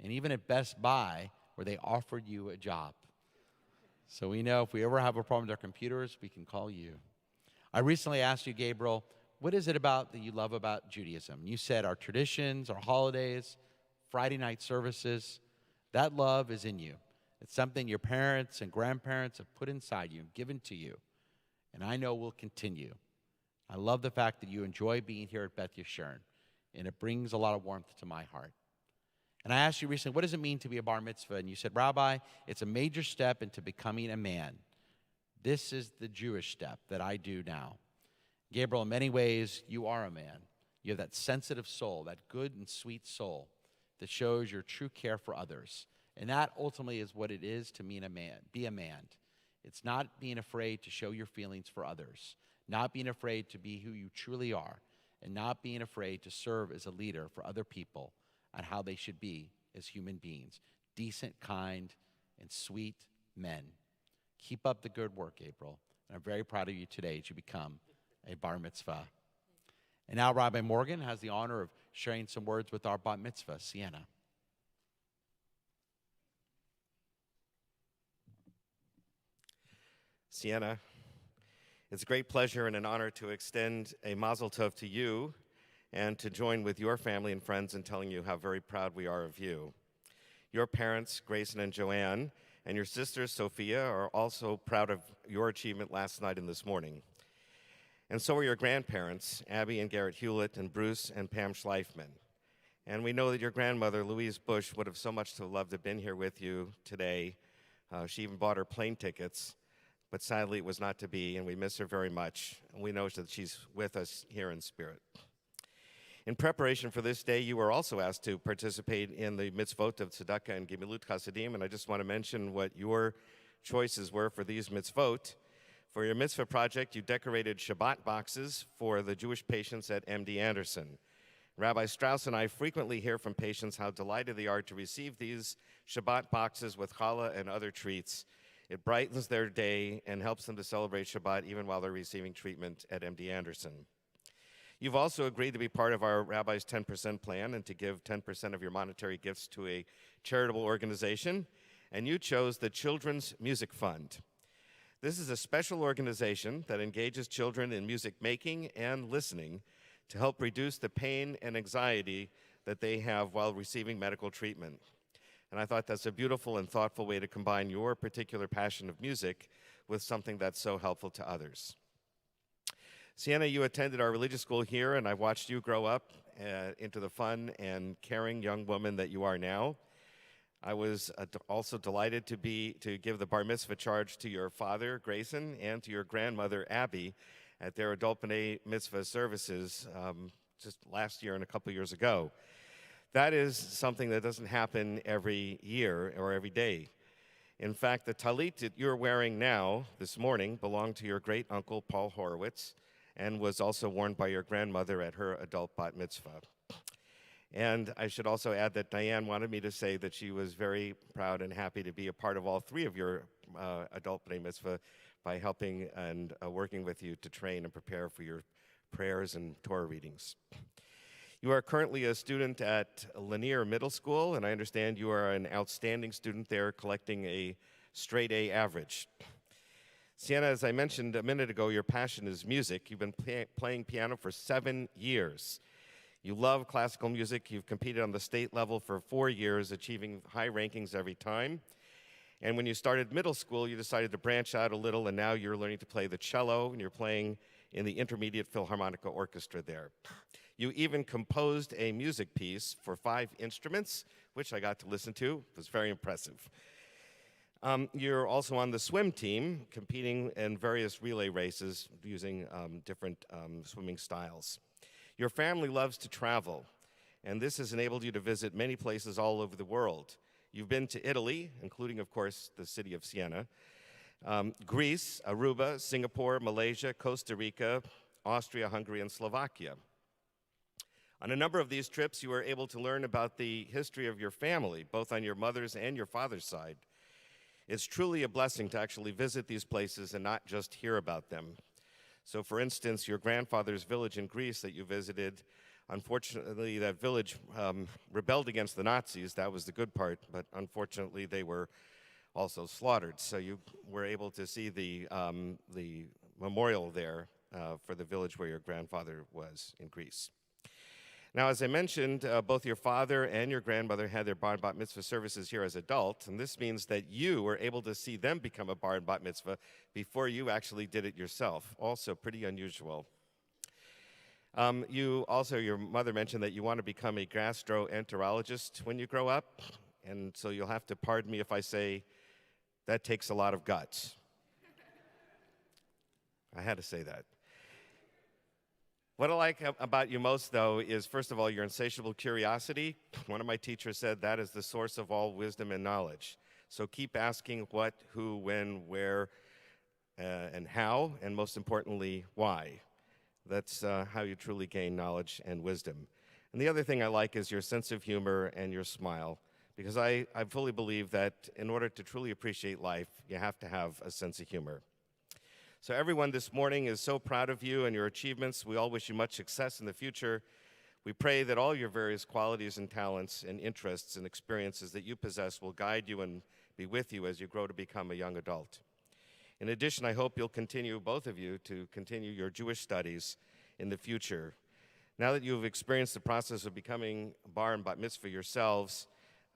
and even at Best Buy, where they offered you a job. So we know if we ever have a problem with our computers, we can call you. I recently asked you, Gabriel, what is it about that you love about Judaism? You said our traditions, our holidays, Friday night services. That love is in you. It's something your parents and grandparents have put inside you, given to you, and I know will continue. I love the fact that you enjoy being here at Beth Yeshurun, and it brings a lot of warmth to my heart. And I asked you recently, what does it mean to be a bar mitzvah? And you said, Rabbi, it's a major step into becoming a man. This is the Jewish step that I do now. Gabriel, in many ways, you are a man. You have that sensitive soul, that good and sweet soul that shows your true care for others. And that ultimately is what it is to be a man. It's not being afraid to show your feelings for others, not being afraid to be who you truly are, and not being afraid to serve as a leader for other people on how they should be as human beings, decent, kind, and sweet men. Keep up the good work, April. And I'm very proud of you today as you become a bar mitzvah. And now Rabbi Morgan has the honor of sharing some words with our bat mitzvah, Sienna. Sienna, it's a great pleasure and an honor to extend a mazel tov to you and to join with your family and friends in telling you how very proud we are of you. Your parents, Grayson and Joanne, and your sister, Sophia, are also proud of your achievement last night and this morning. And so are your grandparents, Abby and Garrett Hewlett, and Bruce and Pam Schleifman. And we know that your grandmother, Louise Bush, would have so much to love to have been here with you today. She even bought her plane tickets, but sadly it was not to be, and we miss her very much. And we know that she's with us here in spirit. In preparation for this day, you were also asked to participate in the mitzvot of tzedakah and gemilut chasadim, and I just want to mention what your choices were for these mitzvot. For your mitzvah project, you decorated Shabbat boxes for the Jewish patients at MD Anderson. Rabbi Strauss and I frequently hear from patients how delighted they are to receive these Shabbat boxes with challah and other treats. It brightens their day and helps them to celebrate Shabbat even while they're receiving treatment at MD Anderson. You've also agreed to be part of our Rabbi's 10% plan and to give 10% of your monetary gifts to a charitable organization, and you chose the Children's Music Fund. This is a special organization that engages children in music making and listening to help reduce the pain and anxiety that they have while receiving medical treatment. And I thought that's a beautiful and thoughtful way to combine your particular passion of music with something that's so helpful to others. Sienna, you attended our religious school here, and I've watched you grow up into the fun and caring young woman that you are now. I was also delighted to give the bar mitzvah charge to your father, Grayson, and to your grandmother, Abby, at their adult b'nai mitzvah services just last year and a couple years ago. That is something that doesn't happen every year or every day. In fact, the talit that you're wearing now, this morning, belonged to your great uncle, Paul Horowitz, and was also worn by your grandmother at her adult bat mitzvah. And I should also add that Diane wanted me to say that she was very proud and happy to be a part of all three of your adult b'nai mitzvah by helping and working with you to train and prepare for your prayers and Torah readings. You are currently a student at Lanier Middle School, and I understand you are an outstanding student there, collecting a straight A average. Sienna, as I mentioned a minute ago, your passion is music. You've been playing piano for 7 years. You love classical music. You've competed on the state level for 4 years, achieving high rankings every time. And when you started middle school, you decided to branch out a little, and now you're learning to play the cello, and you're playing in the Intermediate Philharmonic Orchestra there. You even composed a music piece for 5 instruments, which I got to listen to. It was very impressive. You're also on the swim team, competing in various relay races using different swimming styles. Your family loves to travel, and this has enabled you to visit many places all over the world. You've been to Italy, including, of course, the city of Siena, Greece, Aruba, Singapore, Malaysia, Costa Rica, Austria, Hungary, and Slovakia. On a number of these trips, you were able to learn about the history of your family, both on your mother's and your father's side. It's truly a blessing to actually visit these places and not just hear about them. So, for instance, your grandfather's village in Greece that you visited, unfortunately, that village rebelled against the Nazis. That was the good part, but unfortunately, they were also slaughtered. So you were able to see the memorial there for the village where your grandfather was in Greece. Now, as I mentioned, both your father and your grandmother had their bar and bat mitzvah services here as adults, and this means that you were able to see them become a bar and bat mitzvah before you actually did it yourself. Also pretty unusual. Your mother mentioned that you want to become a gastroenterologist when you grow up, and so you'll have to pardon me if I say that takes a lot of guts. I had to say that. What I like about you most, though, is, first of all, your insatiable curiosity. One of my teachers said that is the source of all wisdom and knowledge. So keep asking what, who, when, where, and how, and most importantly, why. That's how you truly gain knowledge and wisdom. And the other thing I like is your sense of humor and your smile, because I fully believe that in order to truly appreciate life, you have to have a sense of humor. So everyone this morning is so proud of you and your achievements. We all wish you much success in the future. We pray that all your various qualities and talents and interests and experiences that you possess will guide you and be with you as you grow to become a young adult. In addition, I hope you'll continue, both of you, to continue your Jewish studies in the future. Now that you've experienced the process of becoming bar and bat mitzvah yourselves,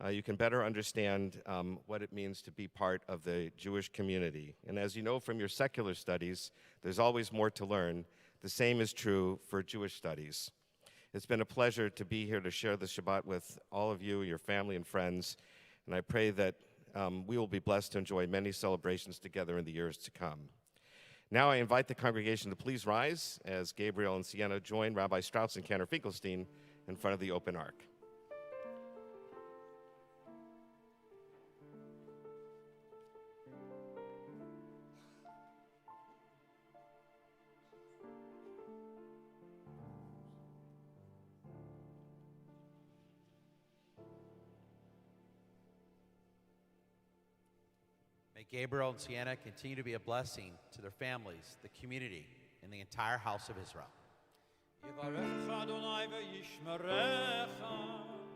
you can better understand what it means to be part of the Jewish community. And as you know from your secular studies, there's always more to learn. The same is true for Jewish studies. It's been a pleasure to be here to share the Shabbat with all of you, your family and friends, and I pray that we will be blessed to enjoy many celebrations together in the years to come. Now I invite the congregation to please rise as Gabriel and Sienna join Rabbi Strauss and Cantor Finkelstein in front of the open ark. May Gabriel and Sienna continue to be a blessing to their families, the community, and the entire house of Israel.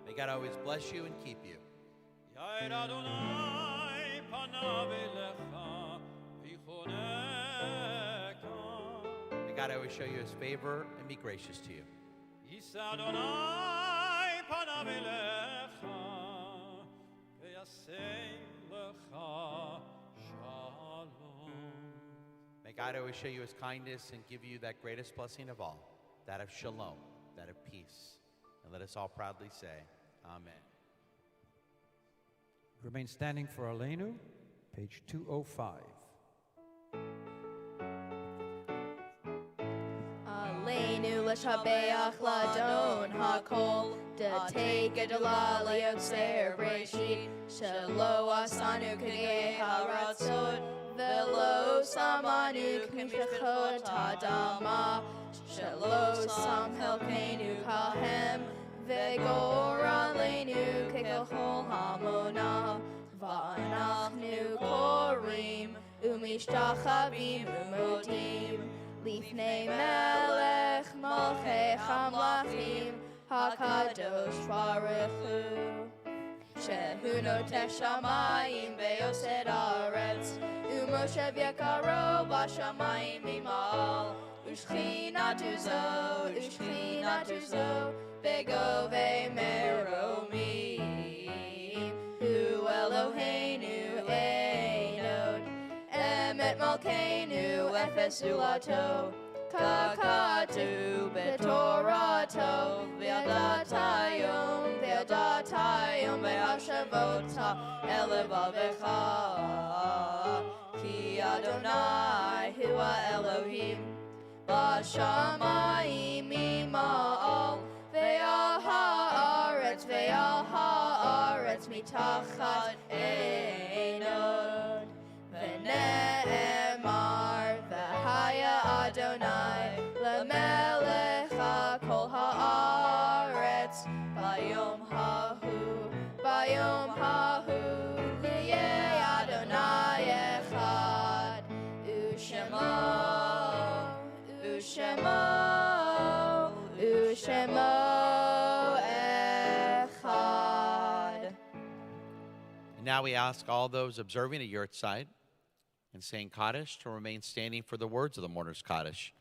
May God always bless you and keep you. May God always show you his favor and be gracious to you. May God always show you his kindness and give you that greatest blessing of all, that of shalom, that of peace. And let us all proudly say, Amen. Remain standing for Aleinu, page 205. Aleinu l'shabeach ladon hakol, datei gedolah leyotzer breshit, shelo asanu k'gei haratzot, velo samanu k'mishpachot hadama, shelo sam helkeinu kahem, vegor aleinu k'kol hamona, va'anachnu korim, umi משתחווים ומודים לפני מלך מלכי המלכים הקדוש ברוך הוא. שהוא נוטה שמיים ויוסד ארץ, ומושב יקרו בשמיים ממעל, ושכינתו זו בגובי מרומים. הוא אלוהינו אין עוד, אמת מלכנו אפס זולתו, ככתוב בתורתו, וידעת היום והשבות אל לבבך, כי אדוני הוא האלוהים בשמיים ממעל, ועל הארץ מתחת אין עוד. ונאמר והיה אדוני למלך כל הארץ ביום ההוא יהיה אדוני אחד, ושמו אחד. And now we ask all those observing a yurtside and saying Kaddish to remain standing for the words of the mourner's Kaddish,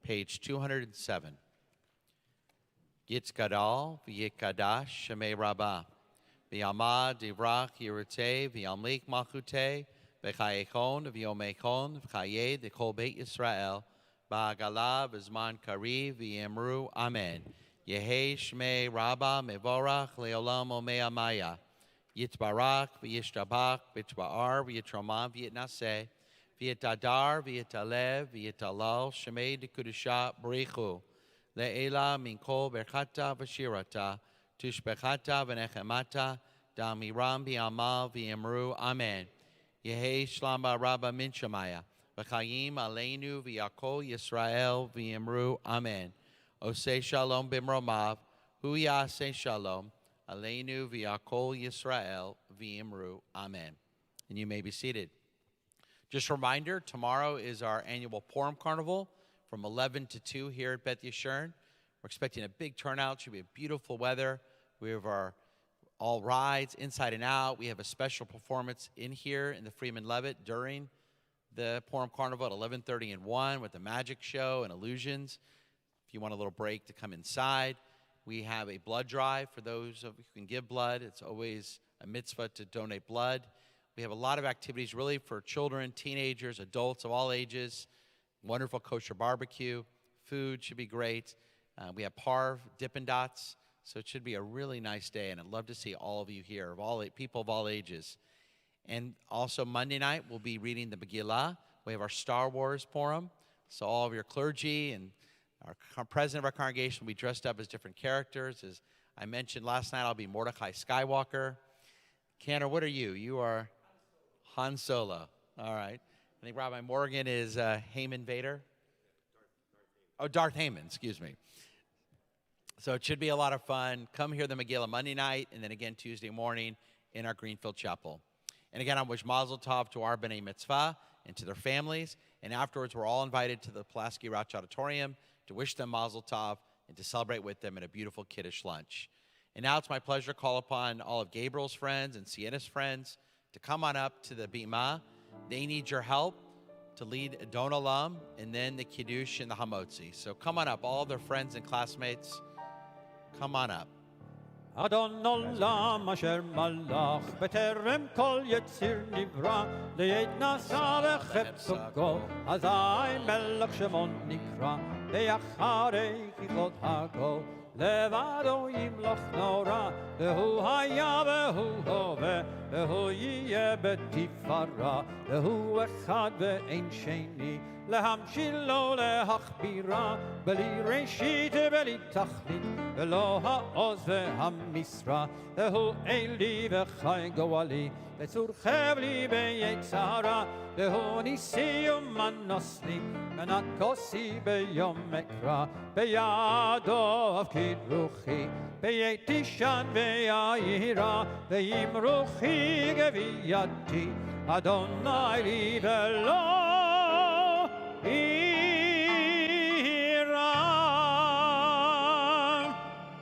page 207. Yitzgadal v'yikadash shemei rabbah v'yamad divrach yiruteh v'yamlik malchuteh v'chayechon v'yomechon v'chayeh dekol beit Yisrael ba'agala v'zman kariv v'yemru amen. Yehei shmei rabbah mevorach leolam omei amaya. Yitbarak v'yishtabach v'yitba'ar v'yitramam v'yitnaseh v'yitadar v'yitalev v'yitalal shemei dekudusha b'richu le'ela min kol berchata v'shirata tushbechata v'nechemata da'miram v'yamal v'yemru amen. Yehei shlama rabba min shemaya v'chayim aleinu v'yakol Yisrael v'yemru amen. Osei shalom b'mromav hu yaseh shalom Aleinu v'yakol Yisrael v'imru. Amen. And you may be seated. Just a reminder, tomorrow is our annual Purim Carnival from 11 to 2 here at Beth Yeshurun. We're expecting a big turnout. Should be beautiful weather. We have our all rides inside and out. We have a special performance in here in the Freeman Levitt during the Purim Carnival at 11:30 and 1 with a magic show and illusions. If you want a little break to come inside. We have a blood drive for those of you who can give blood. It's always a mitzvah to donate blood. We have a lot of activities really for children, teenagers, adults of all ages. Wonderful kosher barbecue. Food should be great. We have parv, Dippin' Dots. So it should be a really nice day, and I'd love to see all of you here, people of all ages. And also Monday night, we'll be reading the Megillah. We have our Star Wars Purim. So all of your clergy and our president of our congregation will be dressed up as different characters. As I mentioned last night, I'll be Mordecai Skywalker. Cantor, what are you? You are Han Solo. All right. I think Rabbi Morgan is Haman Vader. Oh, Darth Haman, excuse me. So it should be a lot of fun. Come hear the Megillah Monday night, and then again Tuesday morning in our Greenfield Chapel. And again, I wish Mazel Tov to our B'nai Mitzvah and to their families. And afterwards, we're all invited to the Pulaski Rouch Auditorium to wish them Mazel Tov and to celebrate with them at a beautiful Kiddush lunch. And now it's my pleasure to call upon all of Gabriel's friends and Sienna's friends to come on up to the Bima. They need your help to lead Adon Olam and then the Kiddush and the Hamotzi. So come on up, all their friends and classmates, come on up. Adon Olam asher malach beterem kol yetzir nivra leyed nasa v'chepso go azai melech shemon nikra be'acharei chichot hago levado yimloch nora vehu haya vehu hove vehu yiyeh betifara vehu echad ve'ein sheni להמשילו להכבירה, בלי ראשית ובלי תכלית, ולא העוז והמשרה, והוא אלי וחי גואלי, וצור חבלי ביצרה, והוא ניסי ומנוס לי, מנת כוסי ביום אקרא, בידו הפקיד רוחי, בית תישן ויהירה, ועם רוחי גבייתי, אדוני לי ולא יירא.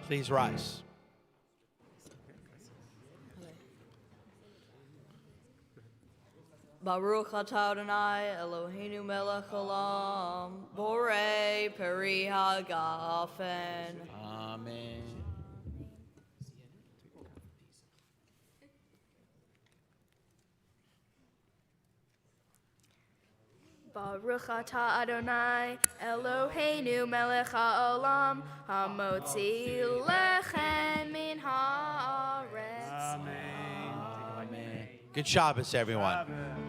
Please rise. Baruch atah Adonai Eloheinu melech olam, borei peri hagafen. Amen. Baruch atah Adonai Eloheinu melech haolam, hamotzi lechem min haaretz. Amen. Good Shabbos, everyone.